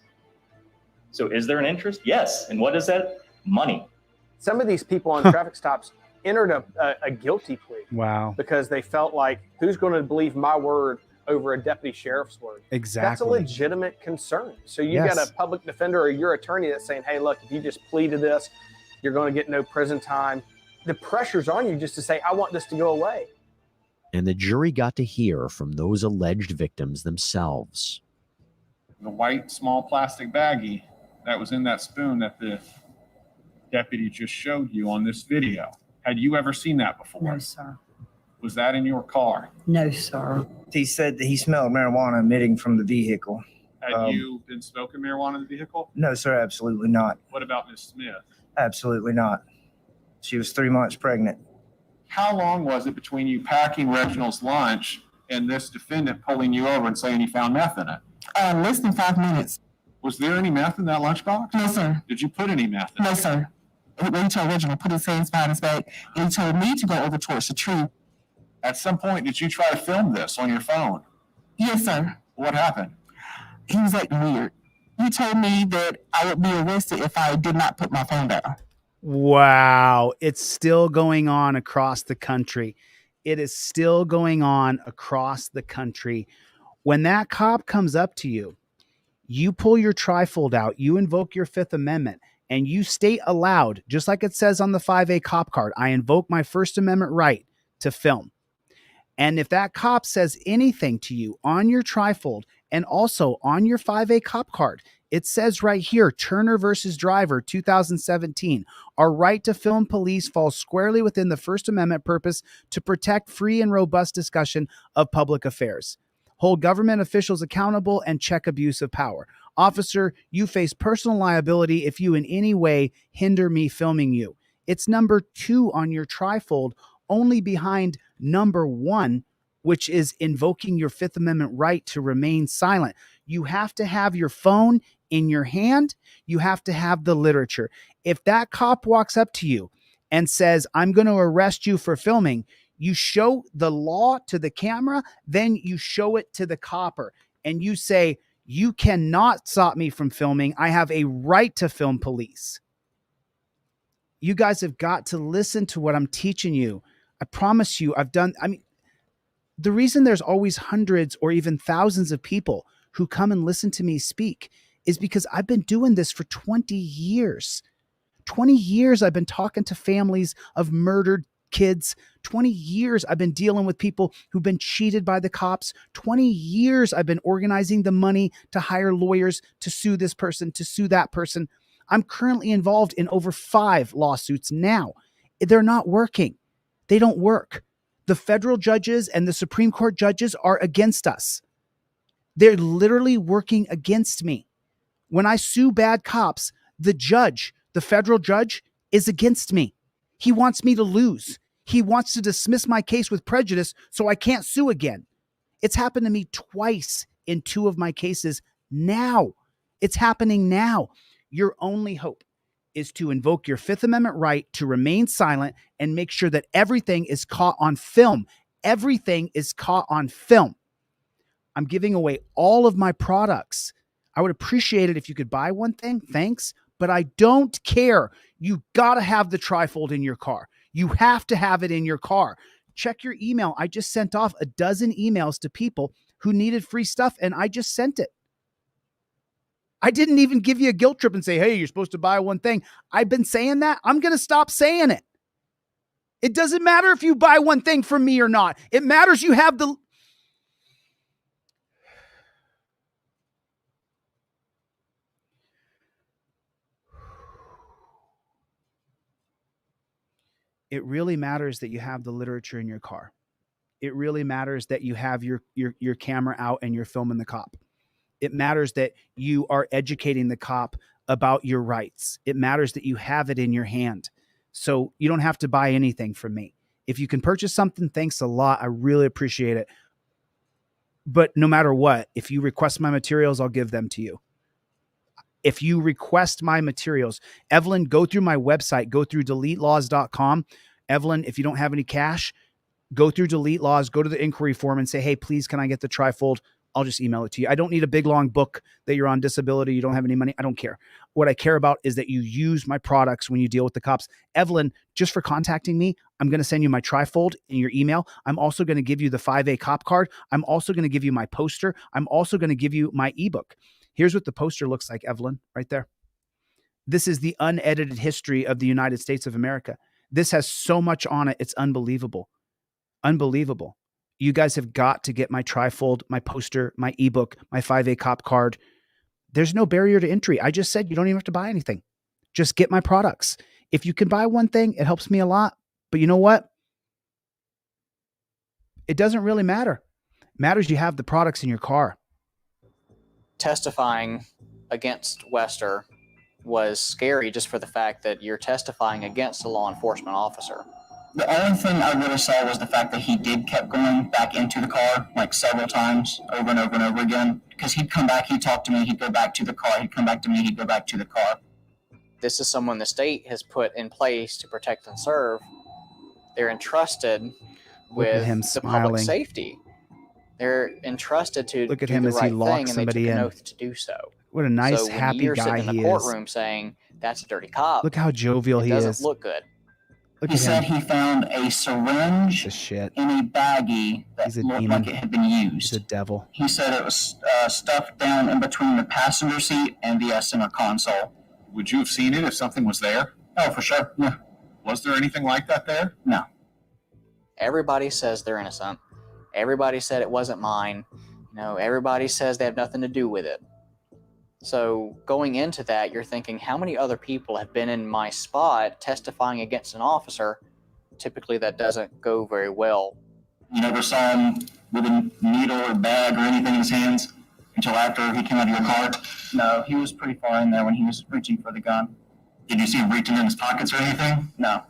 Speaker 22: So is there an interest? Yes. And what is that? Money.
Speaker 20: Some of these people on traffic stops entered a guilty plea.
Speaker 1: Wow.
Speaker 20: Because they felt like, who's going to believe my word over a deputy sheriff's word?
Speaker 1: Exactly.
Speaker 20: That's a legitimate concern. So you got a public defender or your attorney that's saying, hey, look, if you just plead to this, you're going to get no prison time. The pressure's on you just to say, I want this to go away.
Speaker 15: And the jury got to hear from those alleged victims themselves.
Speaker 10: The white small plastic baggie that was in that spoon that the deputy just showed you on this video. Had you ever seen that before?
Speaker 4: No, sir.
Speaker 10: Was that in your car?
Speaker 4: No, sir.
Speaker 8: He said that he smelled marijuana emitting from the vehicle.
Speaker 10: Had you been smoking marijuana in the vehicle?
Speaker 8: No, sir, absolutely not.
Speaker 10: What about Miss Smith?
Speaker 8: Absolutely not. She was 3 months pregnant.
Speaker 10: How long was it between you packing Reginald's lunch and this defendant pulling you over and saying he found meth in it?
Speaker 4: Less than 5 minutes.
Speaker 10: Was there any meth in that lunchbox?
Speaker 4: No, sir.
Speaker 10: Did you put any meth in it?
Speaker 4: No, sir. He told Reginald put his hands behind his back, and he told me to go over towards the tree.
Speaker 10: At some point, did you try to film this on your phone?
Speaker 4: Yes, sir.
Speaker 10: What happened?
Speaker 4: He was acting weird. He told me that I would be arrested if I did not put my phone down.
Speaker 1: Wow. It's still going on across the country. It is still going on across the country. When that cop comes up to you, you pull your trifold out, you invoke your Fifth Amendment, and you state aloud, just like it says on the 5A-Cop-Card, I invoke my First Amendment right to film. And if that cop says anything to you on your trifold and also on your 5A-Cop-Card, it says right here, Turner versus Driver, 2017, our right to film police falls squarely within the First Amendment purpose to protect free and robust discussion of public affairs, hold government officials accountable, and check abuse of power. Officer, you face personal liability if you in any way hinder me filming you. It's number 2 on your trifold, only behind number 1, which is invoking your Fifth Amendment right to remain silent. You have to have your phone in your hand. You have to have the literature. If that cop walks up to you and says, I'm going to arrest you for filming, you show the law to the camera, then you show it to the copper, and you say, you cannot stop me from filming. I have a right to film police. You guys have got to listen to what I'm teaching you. I promise you, the reason there's always hundreds or even thousands of people who come and listen to me speak is because I've been doing this for 20 years. 20 years I've been talking to families of murdered kids. 20 years I've been dealing with people who've been cheated by the cops. 20 years I've been organizing the money to hire lawyers to sue this person, to sue that person. I'm currently involved in over 5 lawsuits now. They're not working. They don't work. The federal judges and the Supreme Court judges are against us. They're literally working against me. When I sue bad cops, the federal judge, is against me. He wants me to lose. He wants to dismiss my case with prejudice so I can't sue again. It's happened to me twice in 2 of my cases now. It's happening now. Your only hope is to invoke your Fifth Amendment right to remain silent and make sure that everything is caught on film. Everything is caught on film. I'm giving away all of my products. I would appreciate it if you could buy one thing. Thanks. But I don't care. You got to have the trifold in your car. You have to have it in your car. Check your email. I just sent off 12 emails to people who needed free stuff, and I just sent it. I didn't even give you a guilt trip and say, hey, you're supposed to buy one thing. I've been saying that. I'm going to stop saying it. It doesn't matter if you buy one thing from me or not. It matters you have the... It really matters that you have the literature in your car. It really matters that you have your camera out and you're filming the cop. It matters that you are educating the cop about your rights. It matters that you have it in your hand. So you don't have to buy anything from me. If you can purchase something, thanks a lot. I really appreciate it. But no matter what, if you request my materials, I'll give them to you. If you request my materials, Evelyn, go through my website, go through deletelaws.com. Evelyn, if you don't have any cash, Go through delete laws, go to the inquiry form and say, hey, please, can I get the Trifold? I'll just email it to you. I don't need a big, long book that you're on disability, you don't have any money. I don't care. What I care about is that you use my products when you deal with the cops. Evelyn, just for contacting me, I'm going to send you my Trifold in your email. I'm also going to give you the 5A-Cop-Card. I'm also going to give you my poster. I'm also going to give you my ebook. Here's what the poster looks like, Evelyn, right there. This is the unedited history of the United States of America. This has so much on it. It's unbelievable. Unbelievable. You guys have got to get my Trifold, my poster, my ebook, my 5A-Cop-Card. There's no barrier to entry. I just said you don't even have to buy anything. Just get my products. If you can buy one thing, it helps me a lot. But you know what? It doesn't really matter. It matters you have the products in your car.
Speaker 5: Testifying against Wester was scary just for the fact that you're testifying against a law enforcement officer.
Speaker 4: The only thing I really saw was the fact that he did kept going back into the car like several times over and over and over again. Because he'd come back, he'd talk to me, he'd go back to the car, he'd come back to me, he'd go back to the car.
Speaker 5: This is someone the state has put in place to protect and serve. They're entrusted with the public safety. They're entrusted to
Speaker 1: look at
Speaker 5: do
Speaker 1: him
Speaker 5: the
Speaker 1: as
Speaker 5: right
Speaker 1: he locks
Speaker 5: thing, and they
Speaker 1: somebody
Speaker 5: took
Speaker 1: in.
Speaker 5: an oath to do so.
Speaker 1: What a nice,
Speaker 5: so when
Speaker 1: happy
Speaker 5: you're
Speaker 1: guy
Speaker 5: sitting in
Speaker 1: he
Speaker 5: the
Speaker 1: is.
Speaker 5: courtroom saying that's a dirty cop.
Speaker 1: Look how jovial he
Speaker 5: doesn't
Speaker 1: is.
Speaker 5: look good.
Speaker 1: Look
Speaker 4: He
Speaker 1: at
Speaker 4: said
Speaker 1: him.
Speaker 4: he found a syringe in a baggie that
Speaker 1: He's a
Speaker 4: looked
Speaker 1: demon.
Speaker 4: like it had been used.
Speaker 1: He's a devil.
Speaker 4: He said it was stuffed down in between the passenger seat and the center console.
Speaker 10: Would you have seen it if something was there?
Speaker 4: Oh, for sure. Yeah.
Speaker 10: Was there anything like that there?
Speaker 4: No.
Speaker 5: Everybody says they're innocent. Everybody said it wasn't mine. You know, everybody says they have nothing to do with it. So going into that, you're thinking, how many other people have been in my spot testifying against an officer? Typically, that doesn't go very well.
Speaker 4: You never saw him with a needle or bag or anything in his hands until after he came out of your car? No, he was pretty far in there when he was reaching for the gun. Did you see him reaching in his pockets or anything? No.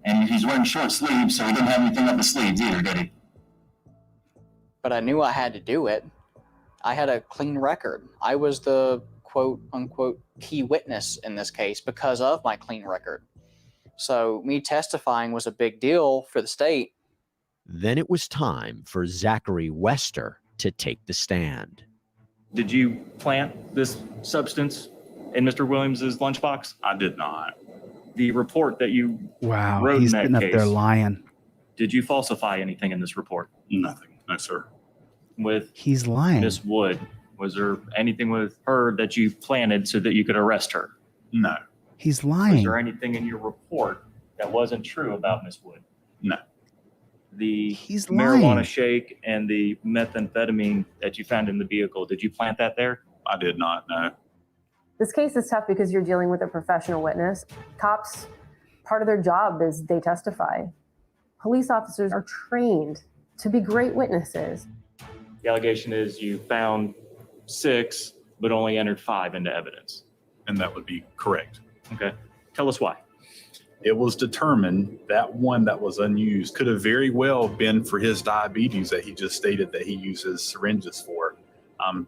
Speaker 4: And he's wearing short sleeves, so he didn't have anything up his sleeves either, did he?
Speaker 5: But I knew I had to do it. I had a clean record. I was the quote-unquote key witness in this case because of my clean record. So me testifying was a big deal for the state.
Speaker 15: Then it was time for Zachary Wester to take the stand.
Speaker 22: Did you plant this substance in Mr. Williams's lunchbox?
Speaker 16: I did not.
Speaker 22: The report that you
Speaker 1: Wow,
Speaker 22: wrote
Speaker 1: he's
Speaker 22: in
Speaker 1: sitting
Speaker 22: that
Speaker 1: up
Speaker 22: case,
Speaker 1: there lying.
Speaker 22: did you falsify anything in this report?
Speaker 16: Nothing. No, sir.
Speaker 22: With
Speaker 1: He's lying.
Speaker 22: Miss Wood, was there anything with her that you planted so that you could arrest her?
Speaker 16: No.
Speaker 1: He's
Speaker 22: Was
Speaker 1: lying.
Speaker 22: there anything in your report that wasn't true about Miss Wood?
Speaker 16: No.
Speaker 22: The
Speaker 1: He's
Speaker 22: marijuana
Speaker 1: lying.
Speaker 22: shake and the methamphetamine that you found in the vehicle, did you plant that there?
Speaker 16: I did not, no.
Speaker 19: This case is tough because you're dealing with a professional witness. Cops, part of their job is they testify. Police officers are trained to be great witnesses.
Speaker 22: The allegation is you found 6, but only entered 5 into evidence.
Speaker 16: And that would be correct.
Speaker 22: Okay. Tell us why.
Speaker 16: It was determined that one that was unused could have very well been for his diabetes that he just stated that he uses syringes for.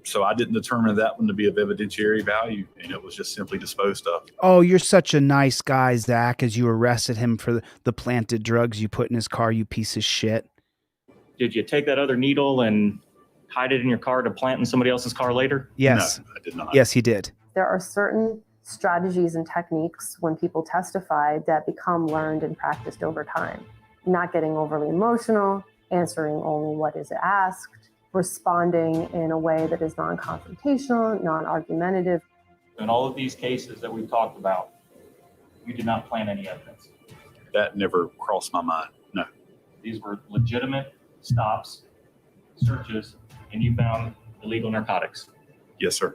Speaker 16: So I didn't determine that one to be of evidentiary value, and it was just simply disposed of.
Speaker 1: Oh, you're such a nice guy, Zach, as you arrested him for the planted drugs you put in his car, you piece of shit.
Speaker 22: Did you take that other needle and hide it in your car to plant in somebody else's car later?
Speaker 1: Yes.
Speaker 16: No, I did not.
Speaker 1: Yes, he did.
Speaker 19: There are certain strategies and techniques when people testify that become learned and practiced over time. Not getting overly emotional, answering only what is asked, responding in a way that is non-confrontational, non-argumentative.
Speaker 22: In all of these cases that we've talked about, you did not plant any evidence.
Speaker 16: That never crossed my mind. No.
Speaker 22: These were legitimate stops, searches, and you found illegal narcotics.
Speaker 16: Yes, sir.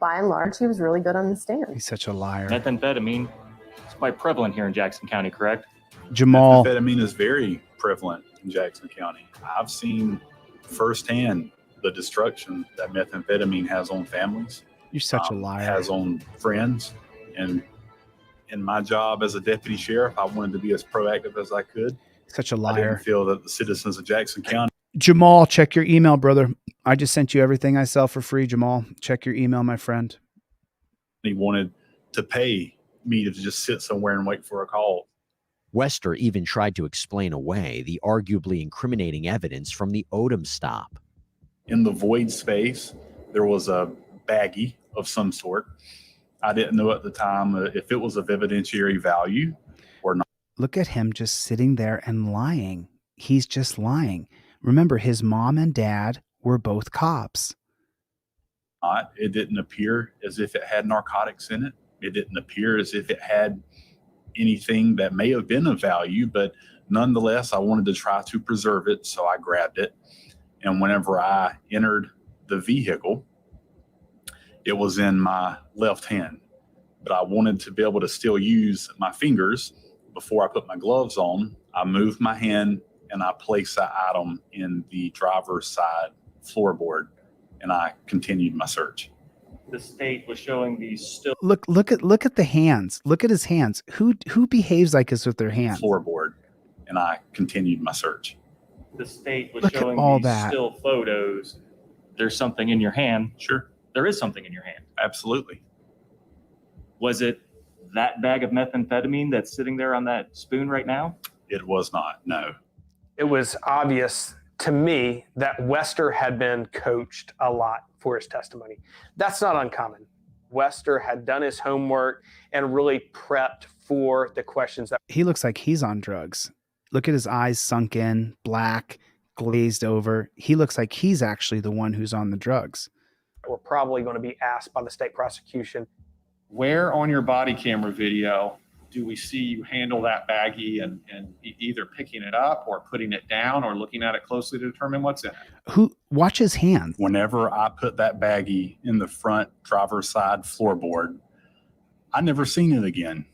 Speaker 19: By and large, he was really good on the stand.
Speaker 1: He's such a liar.
Speaker 22: Methamphetamine is quite prevalent here in Jackson County, correct?
Speaker 1: Jamal.
Speaker 16: Methamphetamine is very prevalent in Jackson County. I've seen firsthand the destruction that methamphetamine has on families.
Speaker 1: You're such a liar.
Speaker 16: Has on friends. And in my job as a deputy sheriff, I wanted to be as proactive as I could.
Speaker 1: Such a
Speaker 16: I
Speaker 1: liar.
Speaker 16: didn't feel that the citizens of Jackson County.
Speaker 1: Jamal, check your email, brother. I just sent you everything I sell for free, Jamal. Check your email, my friend.
Speaker 16: He wanted to pay me to just sit somewhere and wait for a call.
Speaker 15: Wester even tried to explain away the arguably incriminating evidence from the Odom stop.
Speaker 6: In the void space, there was a baggie of some sort. I didn't know at the time if it was of evidentiary value or not.
Speaker 1: Look at him just sitting there and lying. He's just lying. Remember, his mom and dad were both cops.
Speaker 6: It didn't appear as if it had narcotics in it. It didn't appear as if it had anything that may have been of value, but nonetheless, I wanted to try to preserve it, so I grabbed it. And whenever I entered the vehicle, it was in my left hand, but I wanted to be able to still use my fingers. Before I put my gloves on, I moved my hand and I placed that item in the driver's side floorboard, and I continued my search.
Speaker 22: The state was showing these still
Speaker 1: Look at the hands. Look at his hands. Who behaves like this with their hands?
Speaker 6: Floorboard, and I continued my search.
Speaker 22: The state was
Speaker 1: Look at
Speaker 22: showing
Speaker 1: all
Speaker 22: these
Speaker 1: that.
Speaker 22: still photos. There's something in your hand.
Speaker 6: Sure.
Speaker 22: There is something in your hand.
Speaker 6: Absolutely.
Speaker 22: Was it that bag of methamphetamine that's sitting there on that spoon right now?
Speaker 6: It was not, no.
Speaker 20: It was obvious to me that Wester had been coached a lot for his testimony. That's not uncommon. Wester had done his homework and really prepped for the questions that
Speaker 1: He looks like he's on drugs. Look at his eyes sunk in, black, glazed over. He looks like he's actually the one who's on the drugs.
Speaker 20: were probably going to be asked by the state prosecution.
Speaker 10: Where on your body camera video do we see you handle that baggie and either picking it up or putting it down or looking at it closely to determine what's in it?
Speaker 1: Watch his hands.
Speaker 6: Whenever I put that baggie in the front driver's side floorboard, I never seen it again.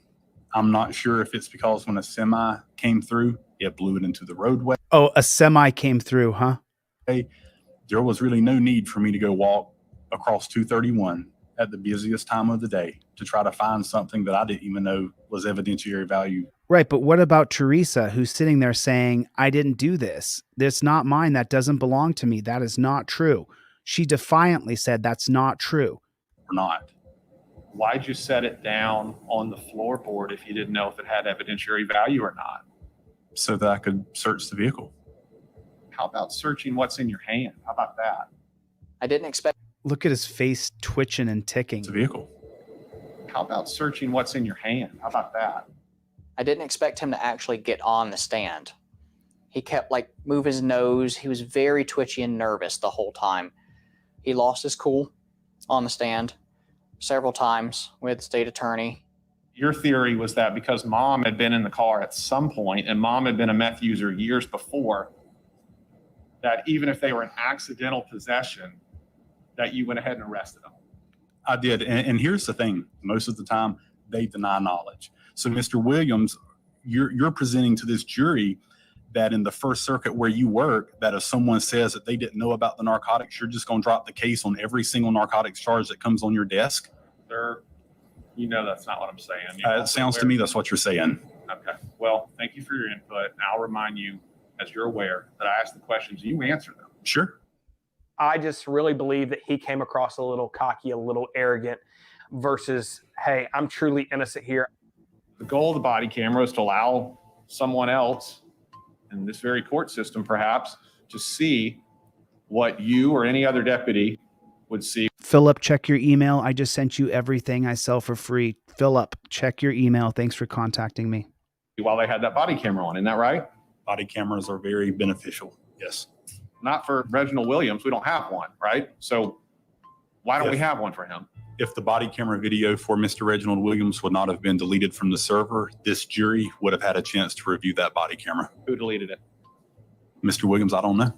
Speaker 6: I'm not sure if it's because when a semi came through, it blew it into the roadway.
Speaker 1: Oh, a semi came through, huh?
Speaker 6: There was really no need for me to go walk across 231 at the busiest time of the day to try to find something that I didn't even know was evidentiary value.
Speaker 1: Right, but what about Teresa, who's sitting there saying, I didn't do this. That's not mine. That doesn't belong to me. That is not true. She defiantly said that's not true.
Speaker 6: Or not.
Speaker 10: Why'd you set it down on the floorboard if you didn't know if it had evidentiary value or not?
Speaker 6: So that I could search the vehicle.
Speaker 10: How about searching what's in your hand? How about that?
Speaker 5: I didn't expect.
Speaker 1: Look at his face twitching and ticking.
Speaker 6: It's a vehicle.
Speaker 10: How about searching what's in your hand? How about that?
Speaker 5: I didn't expect him to actually get on the stand. He kept moving his nose. He was very twitchy and nervous the whole time. He lost his cool on the stand several times with the state attorney.
Speaker 10: Your theory was that because mom had been in the car at some point and mom had been a meth user years before, that even if they were in accidental possession, that you went ahead and arrested them.
Speaker 6: I did. And here's the thing. Most of the time, they deny knowledge. So, Mr. Williams, you're presenting to this jury that in the First Circuit where you work, that if someone says that they didn't know about the narcotics, you're just going to drop the case on every single narcotics charge that comes on your desk?
Speaker 10: Sir, you know that's not what I'm saying.
Speaker 6: It sounds to me that's what you're saying.
Speaker 10: Okay. Well, thank you for your input. And I'll remind you, as you're aware, that I asked the questions, you answer them.
Speaker 6: Sure.
Speaker 20: I just really believe that he came across a little cocky, a little arrogant versus, hey, I'm truly innocent here.
Speaker 10: The goal of the body camera is to allow someone else in this very court system, perhaps, to see what you or any other deputy would see.
Speaker 1: Philip, check your email. I just sent you everything I sell for free. Philip, check your email. Thanks for contacting me.
Speaker 10: While they had that body camera on, isn't that right?
Speaker 6: Body cameras are very beneficial. Yes.
Speaker 10: Not for Reginald Williams. We don't have one, right? So why don't we have one for him?
Speaker 6: If the body camera video for Mr. Reginald Williams would not have been deleted from the server, this jury would have had a chance to review that body camera.
Speaker 10: Who deleted it?
Speaker 6: Mr. Williams, I don't know.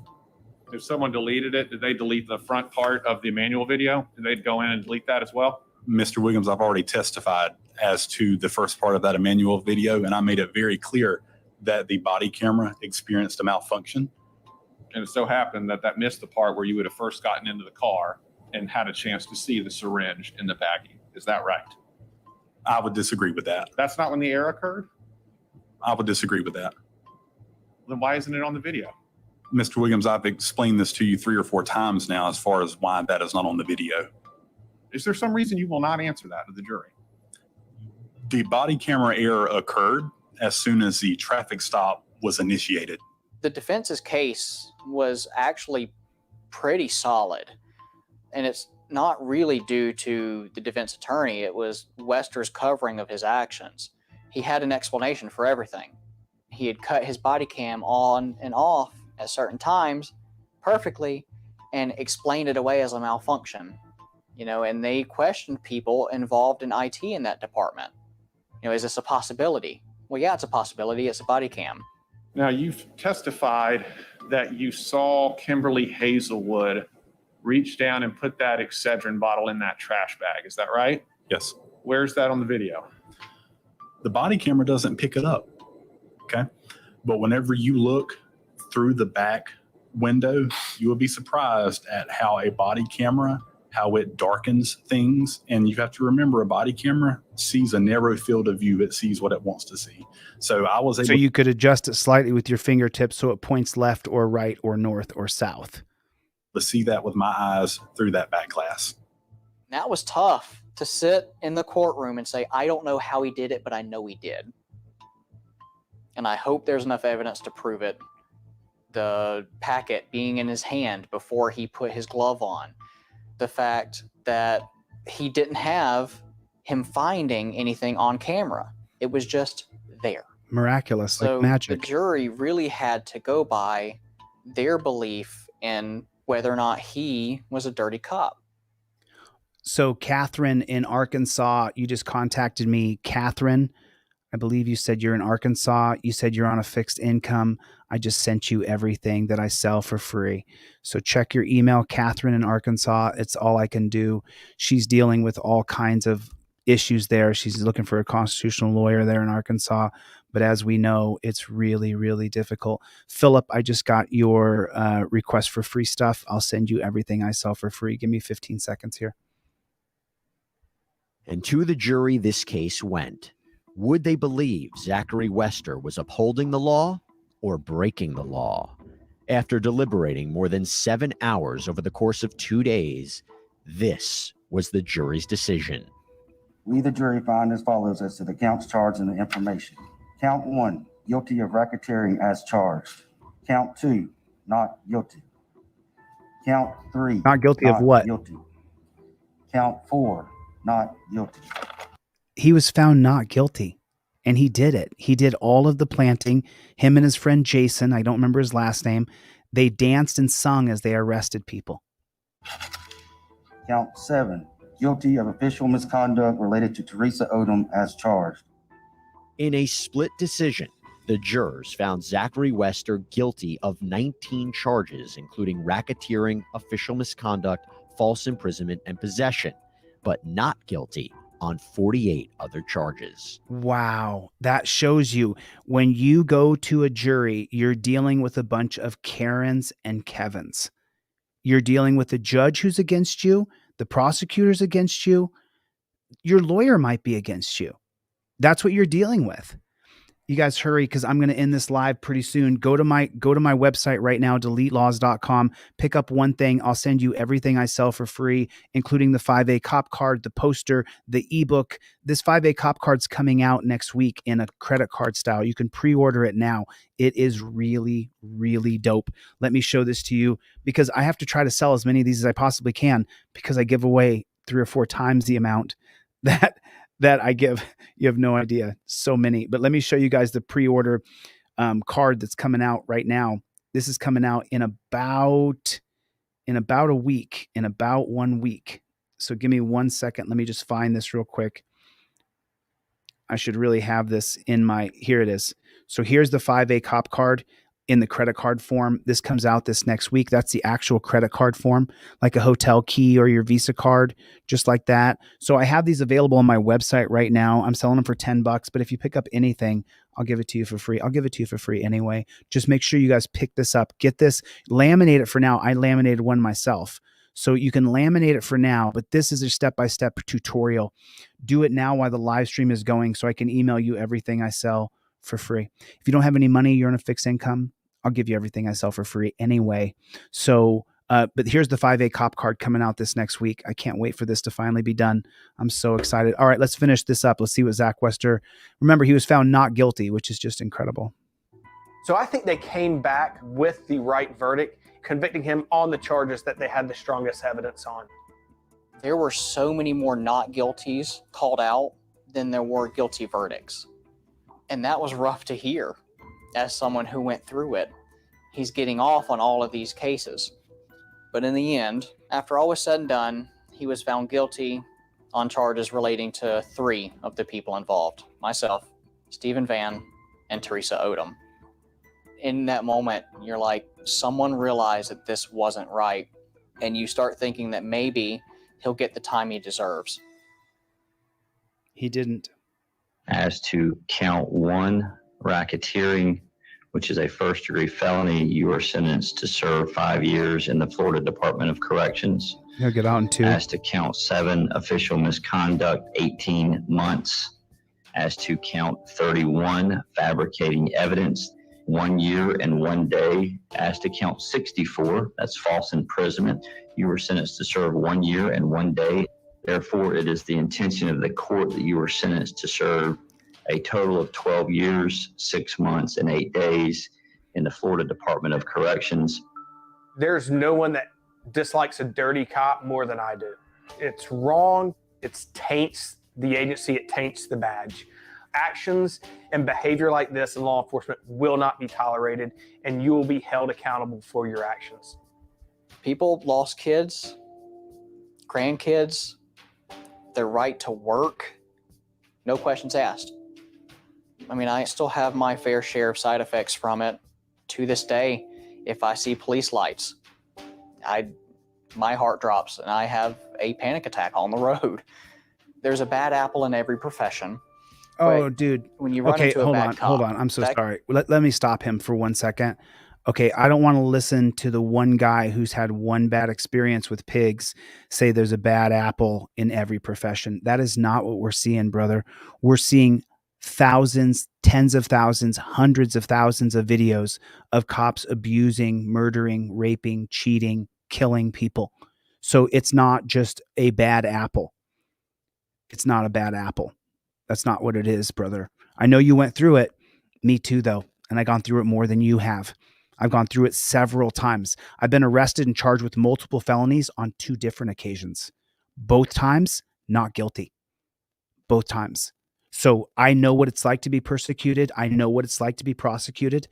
Speaker 10: If someone deleted it, did they delete the front part of the manual video? Did they go in and delete that as well?
Speaker 6: Mr. Williams, I've already testified as to the first part of that Emmanuel video, and I made it very clear that the body camera experienced a malfunction.
Speaker 10: And it so happened that missed the part where you would have first gotten into the car and had a chance to see the syringe in the baggie. Is that right?
Speaker 6: I would disagree with that.
Speaker 10: That's not when the error occurred?
Speaker 6: I would disagree with that.
Speaker 10: Then why isn't it on the video?
Speaker 6: Mr. Williams, I've explained this to you 3 or 4 times now as far as why that is not on the video.
Speaker 10: Is there some reason you will not answer that to the jury?
Speaker 6: The body camera error occurred. as soon as the traffic stop was initiated.
Speaker 5: The defense's case was actually pretty solid, and it's not really due to the defense attorney. It was Wester's covering of his actions. He had an explanation for everything. He had cut his body cam on and off at certain times perfectly and explained it away as a malfunction. And they questioned people involved in IT in that department. Is this a possibility? Well, yeah, it's a possibility. It's a body cam.
Speaker 10: Now, you've testified that you saw Kimberly Hazelwood reach down and put that Excedrin bottle in that trash bag. Is that right?
Speaker 6: Yes.
Speaker 10: Where's that on the video?
Speaker 6: The body camera doesn't pick it up. Okay. But whenever you look through the back window, you will be surprised at how a body camera, how it darkens things. And you have to remember, a body camera sees a narrow field of view. It sees what it wants to see. So I was able
Speaker 1: So you could adjust it slightly with your fingertips so it points left or right or north or south.
Speaker 6: to see that with my eyes through that back glass.
Speaker 5: That was tough to sit in the courtroom and say, I don't know how he did it, but I know he did. And I hope there's enough evidence to prove it. The packet being in his hand before he put his glove on. The fact that he didn't have him finding anything on camera. It was just there.
Speaker 1: Miraculous,
Speaker 5: So
Speaker 1: like magic.
Speaker 5: the jury really had to go by their belief in whether or not he was a dirty cop.
Speaker 1: So Catherine in Arkansas, you just contacted me. Catherine, I believe you said you're in Arkansas. You said you're on a fixed income. I just sent you everything that I sell for free. So check your email, Catherine in Arkansas. It's all I can do. She's dealing with all kinds of issues there. She's looking for a constitutional lawyer there in Arkansas. But as we know, it's really, really difficult. Philip, I just got your request for free stuff. I'll send you everything I sell for free. Give me 15 seconds here.
Speaker 15: And to the jury this case went. Would they believe Zachary Wester was upholding the law or breaking the law? After deliberating more than 7 hours over the course of 2 days, this was the jury's decision.
Speaker 11: We, the jury, find as follows as to the counts charged and the information. Count 1, guilty of racketeering as charged. Count 2, not guilty. Count 3,
Speaker 1: Not guilty of what?
Speaker 11: Guilty. Count 4, not guilty.
Speaker 1: He was found not guilty, and he did it. He did all of the planting. Him and his friend Jason, I don't remember his last name, they danced and sung as they arrested people.
Speaker 11: Count 7, guilty of official misconduct related to Teresa Odom as charged.
Speaker 15: In a split decision, the jurors found Zachary Wester guilty of 19 charges, including racketeering, official misconduct, false imprisonment, and possession, but not guilty on 48 other charges.
Speaker 1: Wow. That shows you when you go to a jury, you're dealing with a bunch of Karens and Kevins. You're dealing with a judge who's against you, the prosecutor's against you, your lawyer might be against you. That's what you're dealing with. You guys hurry, because I'm going to end this live pretty soon. Go to my website right now, deletelaws.com. Pick up one thing. I'll send you everything I sell for free, including the 5A-Cop-Card, the poster, the ebook. This 5A-Cop-Card's coming out next week in a credit card style. You can pre-order it now. It is really, really dope. Let me show this to you, because I have to try to sell as many of these as I possibly can, because I give away 3 or 4 times the amount that I give. You have no idea. So many. But let me show you guys the pre-order card that's coming out right now. This is coming out in about a week, in about 1 week. So give me 1 second. Let me just find this real quick. I should really have this in my, here it is. So here's the 5A-Cop-Card in the credit card form. This comes out this next week. That's the actual credit card form, like a hotel key or your Visa card, just like that. So I have these available on my website right now. I'm selling them for $10, but if you pick up anything, I'll give it to you for free. I'll give it to you for free anyway. Just make sure you guys pick this up. Get this, laminate it for now. I laminated one myself. So you can laminate it for now, but this is a step-by-step tutorial. Do it now while the live stream is going, so I can email you everything I sell for free. If you don't have any money, you're on a fixed income, I'll give you everything I sell for free anyway. So But here's the 5A-Cop-Card coming out this next week. I can't wait for this to finally be done. I'm so excited. All right, let's finish this up. Let's see what Zach Wester. Remember, he was found not guilty, which is just incredible.
Speaker 20: So I think they came back with the right verdict, convicting him on the charges that they had the strongest evidence on.
Speaker 5: There were so many more not guilties called out than there were guilty verdicts. And that was rough to hear as someone who went through it. He's getting off on all of these cases. But in the end, after all was said and done, he was found guilty on charges relating to 3 of the people involved: myself, Stephen Van, and Teresa Odom. In that moment, you're like, someone realized that this wasn't right, and you start thinking that maybe he'll get the time he deserves.
Speaker 1: He didn't.
Speaker 9: As to count 1, racketeering, which is a first-degree felony, you are sentenced to serve 5 years in the Florida Department of Corrections.
Speaker 1: He'll get out in 2.
Speaker 9: As to count 7, official misconduct, 18 months. As to count 31, fabricating evidence, 1 year and 1 day. As to count 64, that's false imprisonment, you were sentenced to serve 1 year and 1 day. Therefore, it is the intention of the court that you are sentenced to serve a total of 12 years, 6 months, and 8 days in the Florida Department of Corrections.
Speaker 20: There's no one that dislikes a dirty cop more than I do. It's wrong. It taints the agency. It taints the badge. Actions and behavior like this in law enforcement will not be tolerated, and you will be held accountable for your actions.
Speaker 5: People lost kids, grandkids, their right to work, no questions asked. I mean, I still have my fair share of side effects from it to this day. If I see police lights, my heart drops and I have a panic attack on the road. There's a bad apple in every profession.
Speaker 1: Oh, dude.
Speaker 5: When you run into a bad cop,
Speaker 1: hold on. I'm so sorry. Let me stop him for 1 second. Okay, I don't want to listen to the one guy who's had one bad experience with pigs say there's a bad apple in every profession. That is not what we're seeing, brother. We're seeing thousands, tens of thousands, hundreds of thousands of videos of cops abusing, murdering, raping, cheating, killing people. So it's not just a bad apple. It's not a bad apple. That's not what it is, brother. I know you went through it. Me too, though. And I've gone through it more than you have. I've gone through it several times. I've been arrested and charged with multiple felonies on 2 different occasions. Both times, not guilty. Both times. So I know what it's like to be persecuted. I know what it's like to be prosecuted.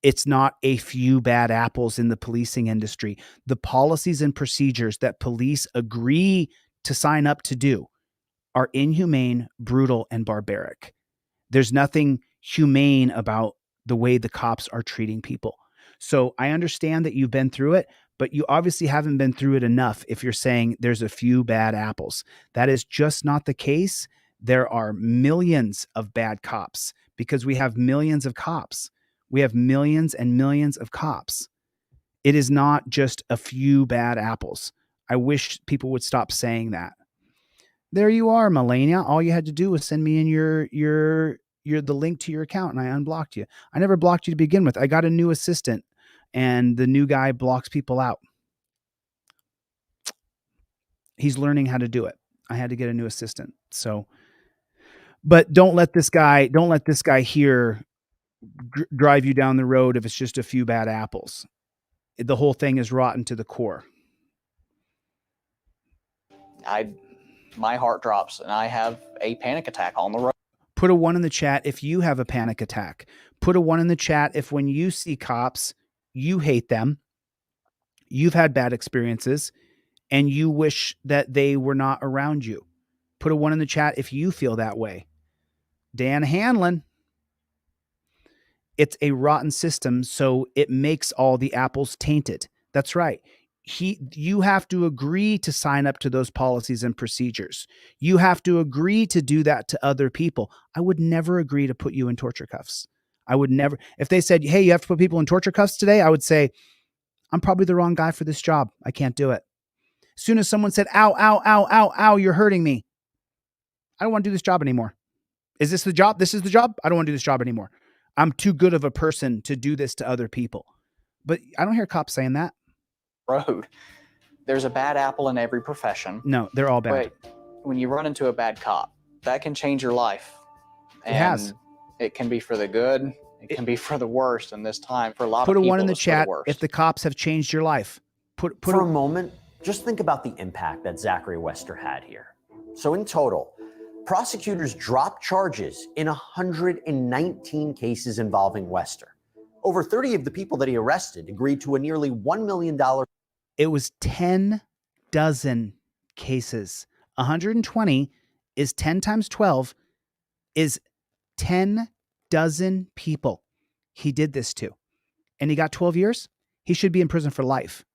Speaker 1: It's not a few bad apples in the policing industry. The policies and procedures that police agree to sign up to do are inhumane, brutal, and barbaric. There's nothing humane about the way the cops are treating people. So I understand that you've been through it, but you obviously haven't been through it enough if you're saying there's a few bad apples. That is just not the case. There are millions of bad cops because we have millions of cops. We have millions and millions of cops. It is not just a few bad apples. I wish people would stop saying that. There you are, Melania. All you had to do was send me in the link to your account and I unblocked you. I never blocked you to begin with. I got a new assistant and the new guy blocks people out. He's learning how to do it. I had to get a new assistant. So, but don't let this guy here drive you down the road if it's just a few bad apples. The whole thing is rotten to the core.
Speaker 5: My heart drops and I have a panic attack on the road.
Speaker 1: Put a 1 in the chat if you have a panic attack. Put a 1 in the chat if when you see cops, you hate them, you've had bad experiences, and you wish that they were not around you. Put a 1 in the chat if you feel that way. Dan Hanlon. It's a rotten system, so it makes all the apples tainted. That's right. You have to agree to sign up to those policies and procedures. You have to agree to do that to other people. I would never agree to put you in torture cuffs. I would never. If they said, hey, you have to put people in torture cuffs today, I would say, I'm probably the wrong guy for this job. I can't do it. As soon as someone said, ow, ow, ow, ow, ow, you're hurting me, I don't want to do this job anymore. Is this the job? This is the job? I don't want to do this job anymore. I'm too good of a person to do this to other people. But I don't hear cops saying that.
Speaker 5: road. There's a bad apple in every profession.
Speaker 1: No, they're all bad.
Speaker 5: But when you run into a bad cop, that can change your life.
Speaker 1: It has.
Speaker 5: It can be for the good. It can be for the worst. And this time, for a lot
Speaker 1: Put
Speaker 5: of
Speaker 1: a
Speaker 5: people,
Speaker 1: one in the
Speaker 5: it's for
Speaker 1: chat
Speaker 5: worst.
Speaker 1: if the cops have changed your life. Put
Speaker 21: For a moment, just think about the impact that Zachary Wester had here. So in total, prosecutors dropped charges in 119 cases involving Wester. Over 30 of the people that he arrested agreed to a nearly $1 million.
Speaker 1: It was 10 dozen cases. 120 is 10 times 12 is 10 dozen people he did this to. And he got 12 years. He should be in prison for life.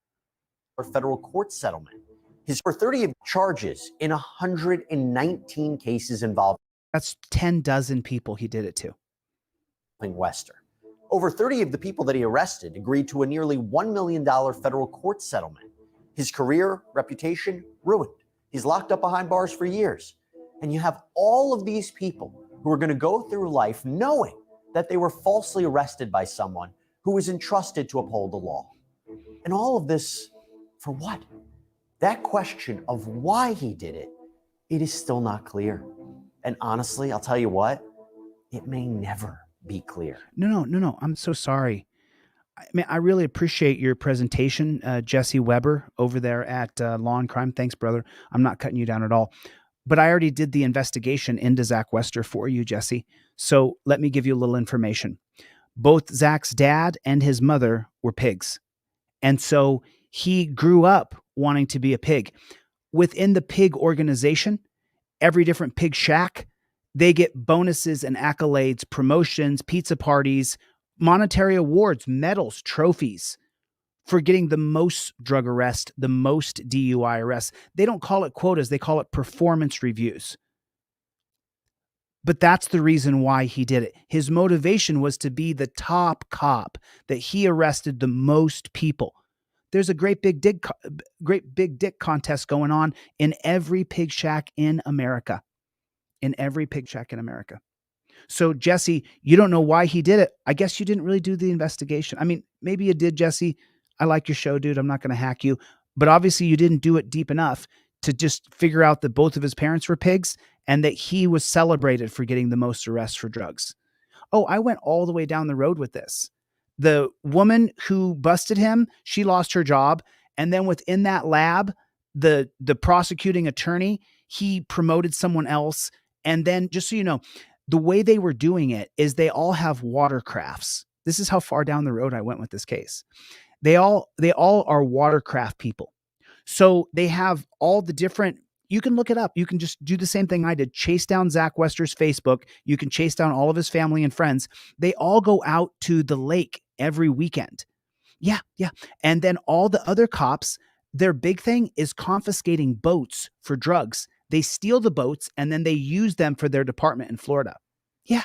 Speaker 21: Federal court settlement. His for 30 of charges in 119 cases involving.
Speaker 1: That's 10 dozen people he did it to.
Speaker 21: Wester. Over 30 of the people that he arrested agreed to a nearly $1 million federal court settlement. His career, reputation, ruined. He's locked up behind bars for years. And you have all of these people who are going to go through life knowing that they were falsely arrested by someone who was entrusted to uphold the law. And all of this for what? That question of why he did it, it is still not clear. And honestly, I'll tell you what, it may never be clear.
Speaker 1: No. I'm so sorry. I mean, I really appreciate your presentation, Jesse Weber over there at Law and Crime. Thanks, brother. I'm not cutting you down at all. But I already did the investigation into Zach Wester for you, Jesse. So let me give you a little information. Both Zach's dad and his mother were pigs. And so he grew up wanting to be a pig. Within the pig organization, every different pig shack, they get bonuses and accolades, promotions, pizza parties, monetary awards, medals, trophies for getting the most drug arrests, the most DUI arrests. They don't call it quotas, they call it performance reviews. But that's the reason why he did it. His motivation was to be the top cop, that he arrested the most people. There's a great big dick contest going on in every pig shack in America. In every pig shack in America. So, Jesse, you don't know why he did it. I guess you didn't really do the investigation. I mean, maybe you did, Jesse. I like your show, dude. I'm not going to hack you. But obviously you didn't do it deep enough to just figure out that both of his parents were pigs and that he was celebrated for getting the most arrests for drugs. Oh, I went all the way down the road with this. The woman who busted him, she lost her job. And then within that lab, the prosecuting attorney, he promoted someone else. And then, just so you know, the way they were doing it is they all have watercrafts. This is how far down the road I went with this case. They all are watercraft people. So they have all the different, you can look it up. You can just do the same thing I did. Chase down Zach Wester's Facebook. You can chase down all of his family and friends. They all go out to the lake every weekend. Yeah. And then all the other cops, their big thing is confiscating boats for drugs. They steal the boats and then they use them for their department in Florida. Yeah.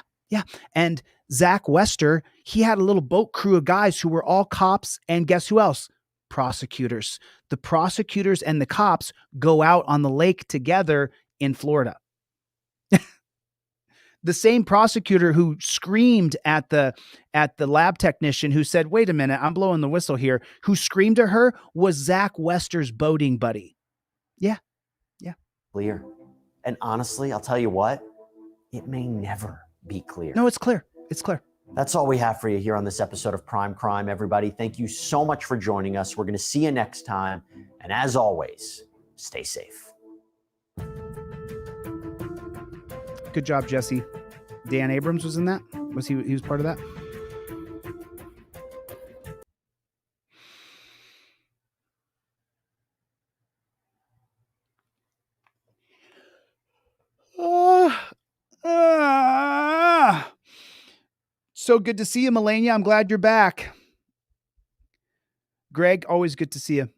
Speaker 1: And Zach Wester, he had a little boat crew of guys who were all cops. And guess who else? Prosecutors. The prosecutors and the cops go out on the lake together in Florida. The same prosecutor who screamed at the lab technician who said, "Wait a minute, I'm blowing the whistle here," who screamed at her was Zach Wester's boating buddy. Yeah.
Speaker 21: Clear. And honestly, I'll tell you what, it may never be clear.
Speaker 1: No, it's clear. It's clear.
Speaker 21: That's all we have for you here on this episode of Prime Crime, everybody. Thank you so much for joining us. We're going to see you next time. And as always, stay safe.
Speaker 1: Good job, Jesse. Dan Abrams was in that? He was part of that? So good to see you, Melania. I'm glad you're back. Greg, always good to see you.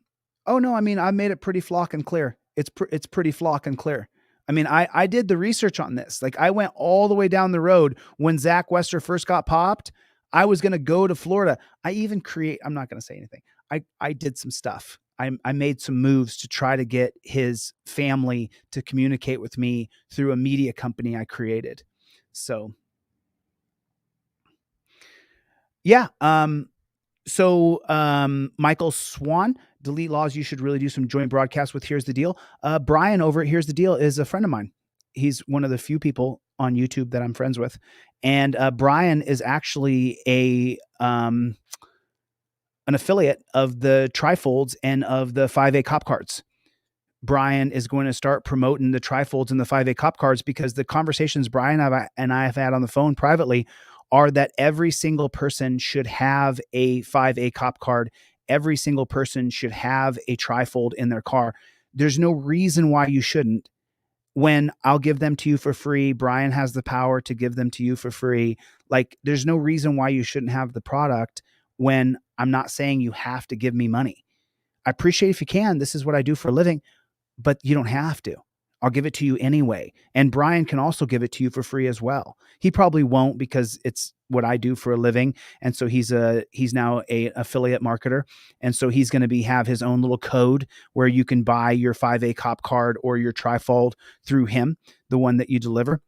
Speaker 1: Oh, no, I mean, I made it pretty flock and clear. It's pretty flock and clear. I mean, I did the research on this. Like, I went all the way down the road when Zach Wester first got popped. I was going to go to Florida. I'm not going to say anything. I did some stuff. I made some moves to try to get his family to communicate with me through a media company I created. So, yeah. Michael Swan, delete laws. You should really do some joint broadcasts with Here's the Deal. Brian over at Here's the Deal is a friend of mine. He's one of the few people on YouTube that I'm friends with. And Brian is actually an affiliate of the Trifolds and of the 5A-Cop-Cards. Brian is going to start promoting the Trifolds and the 5A-Cop-Cards because the conversations Brian and I have had on the phone privately are that every single person should have a 5A-Cop-Card. Every single person should have a Trifold in their car. There's no reason why you shouldn't. When I'll give them to you for free, Brian has the power to give them to you for free. Like, there's no reason why you shouldn't have the product when I'm not saying you have to give me money. I appreciate if you can. This is what I do for a living, but you don't have to. I'll give it to you anyway. And Brian can also give it to you for free as well. He probably won't because it's what I do for a living. And so he's now a affiliate marketer. And so he's going to have his own little code where you can buy your 5A-Cop-Card or your Trifold through him, the one that you deliver.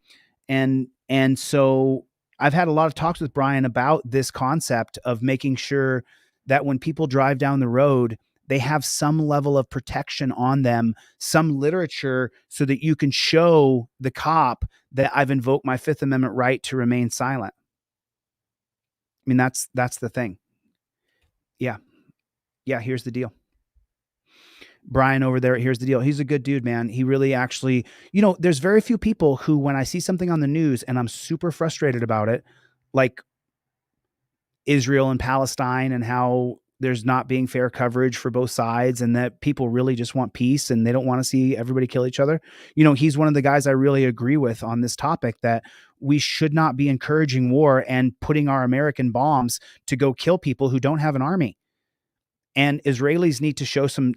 Speaker 1: And so I've had a lot of talks with Brian about this concept of making sure that when people drive down the road, they have some level of protection on them, some literature, so that you can show the cop that I've invoked my Fifth Amendment right to remain silent. I mean, that's the thing. Yeah. Here's the deal. Brian over there, here's the deal. He's a good dude, man. He really actually, there's very few people who, when I see something on the news and I'm super frustrated about it, like Israel and Palestine and how there's not being fair coverage for both sides and that people really just want peace and they don't want to see everybody kill each other. He's one of the guys I really agree with on this topic, that we should not be encouraging war and putting our American bombs to go kill people who don't have an army. And Israelis need to show some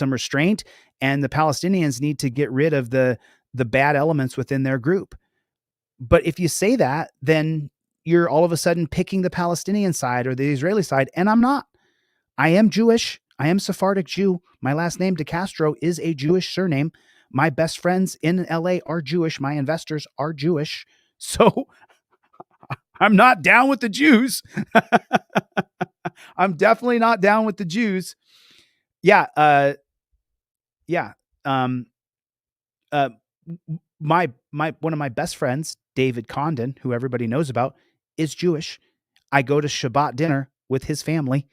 Speaker 1: restraint, and the Palestinians need to get rid of the bad elements within their group. But if you say that, then you're all of a sudden picking the Palestinian side or the Israeli side, and I'm not. I am Jewish. I am Sephardic Jew. My last name, DeCastro, is a Jewish surname. My best friends in LA are Jewish. My investors are Jewish. So I'm not down with the Jews. I'm definitely not down with the Jews. Yeah. My one of my best friends, David Condon, who everybody knows about, is Jewish. I go to Shabbat dinner with his family.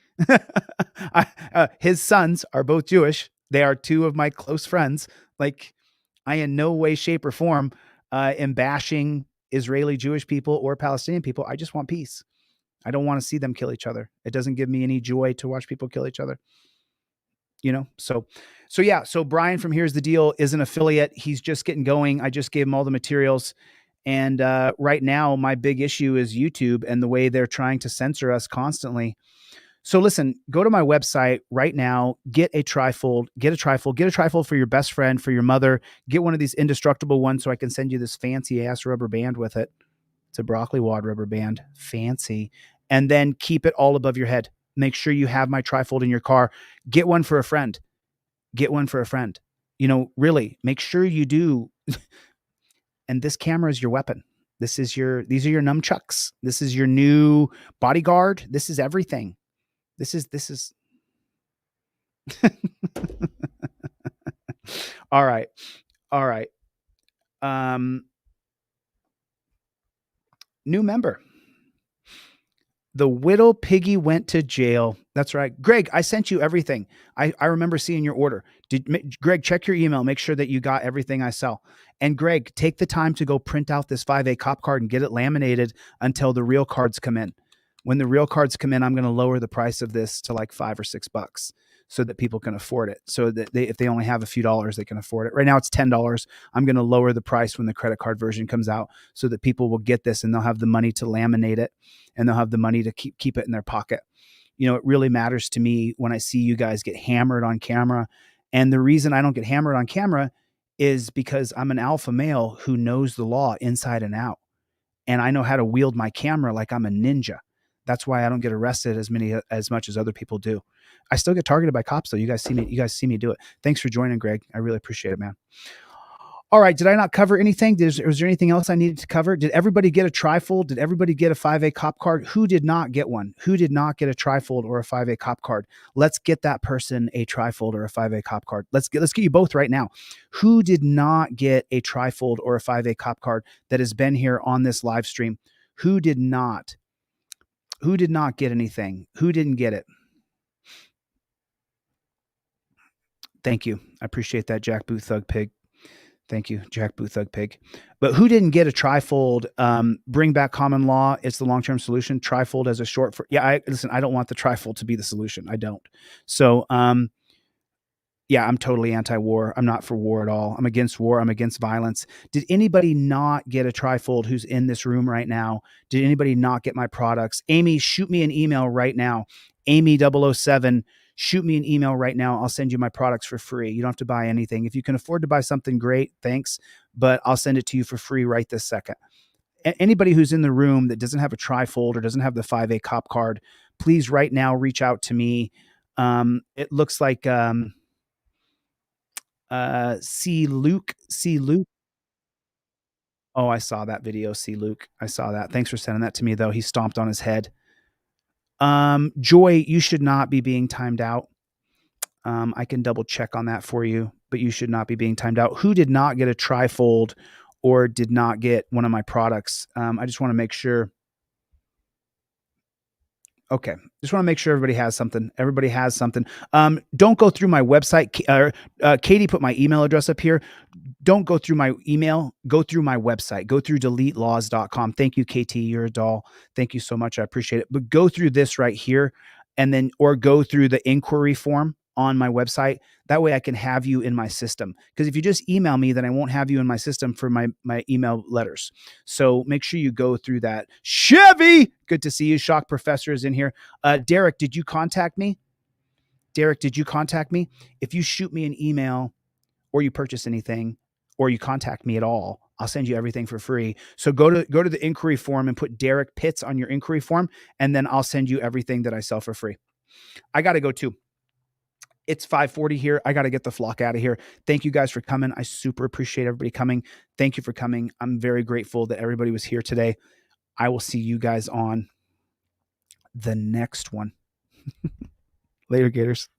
Speaker 1: His sons are both Jewish. They are two of my close friends. Like, I in no way, shape, or form am bashing Israeli Jewish people or Palestinian people. I just want peace. I don't want to see them kill each other. It doesn't give me any joy to watch people kill each other. So Brian from Here's the Deal is an affiliate. He's just getting going. I just gave him all the materials. And right now, my big issue is YouTube and the way they're trying to censor us constantly. So listen, go to my website right now, get a Trifold for your best friend, for your mother, get one of these indestructible ones so I can send you this fancy ass rubber band with it. It's a broccoli wad rubber band, fancy. And then keep it all above your head. Make sure you have my Trifold in your car. Get one for a friend. Really make sure you do. And this camera is your weapon. These are your nunchucks. This is your new bodyguard. This is everything. This is all right. New member. The Whittle Piggy went to jail. That's right. Greg, I sent you everything. I remember seeing your order. Greg, check your email. Make sure that you got everything I sell. And Greg, take the time to go print out this 5A-Cop-Card and get it laminated until the real cards come in. When the real cards come in, I'm going to lower the price of this to like $5 or $6 so that people can afford it. So that if they only have a few dollars, they can afford it. Right now it's $10. I'm going to lower the price when the credit card version comes out so that people will get this and they'll have the money to laminate it and they'll have the money to keep it in their pocket. It really matters to me when I see you guys get hammered on camera. And the reason I don't get hammered on camera is because I'm an alpha male who knows the law inside and out. And I know how to wield my camera like I'm a ninja. That's why I don't get arrested as much as other people do. I still get targeted by cops though. You guys see me do it. Thanks for joining, Greg. I really appreciate it, man. All right. Did I not cover anything? Was there anything else I needed to cover? Did everybody get a Trifold? Did everybody get a 5A-Cop-Card? Who did not get one? Who did not get a Trifold or a 5A-Cop-Card? Let's get that person a Trifold or a 5A-Cop-Card. Let's get you both right now. Who did not get a Trifold or a 5A-Cop-Card that has been here on this live stream? Who did not? Who did not get anything? Who didn't get it? Thank you. I appreciate that, Jack Boot Thug Pig. Thank you, Jack Boot Thug Pig. But who didn't get a Trifold? Bring back common law. It's the long-term solution. Trifold as a short for. Yeah, listen, I don't want the Trifold to be the solution. I don't. So, yeah, I'm totally anti-war. I'm not for war at all. I'm against war. I'm against violence. Did anybody not get a Trifold who's in this room right now? Did anybody not get my products? Amy, shoot me an email right now. Amy007. Shoot me an email right now. I'll send you my products for free. You don't have to buy anything. If you can afford to buy something, great, thanks. But I'll send it to you for free right this second. Anybody who's in the room that doesn't have a Trifold or doesn't have the 5A-Cop-Card, please right now reach out to me. It looks like C. Luke. Oh, I saw that video, C. Luke. I saw that. Thanks for sending that to me, though. He stomped on his head. Joy, you should not be being timed out. I can double check on that for you, but you should not be being timed out. Who did not get a Trifold or did not get one of my products? I just want to make sure. Okay. Just want to make sure everybody has something. Everybody has something. Don't go through my website. Katie put my email address up here. Don't go through my email. Go through my website. Go through deletelaws.com. Thank you, KT. You're a doll. Thank you so much. I appreciate it. But go through this right here and then, or go through the inquiry form on my website. That way I can have you in my system. Because if you just email me, then I won't have you in my system for my email letters. So make sure you go through that. Chevy, good to see you. Shock Professor is in here. Derek, did you contact me? Derek, did you contact me? If you shoot me an email or you purchase anything or you contact me at all, I'll send you everything for free. So go to the inquiry form and put Derek Pitts on your inquiry form, and then I'll send you everything that I sell for free. I got to go too. It's 5:40 here. I got to get the flock out of here. Thank you guys for coming. I super appreciate everybody coming. Thank you for coming. I'm very grateful that everybody was here today. I will see you guys on the next one. Later, Gators.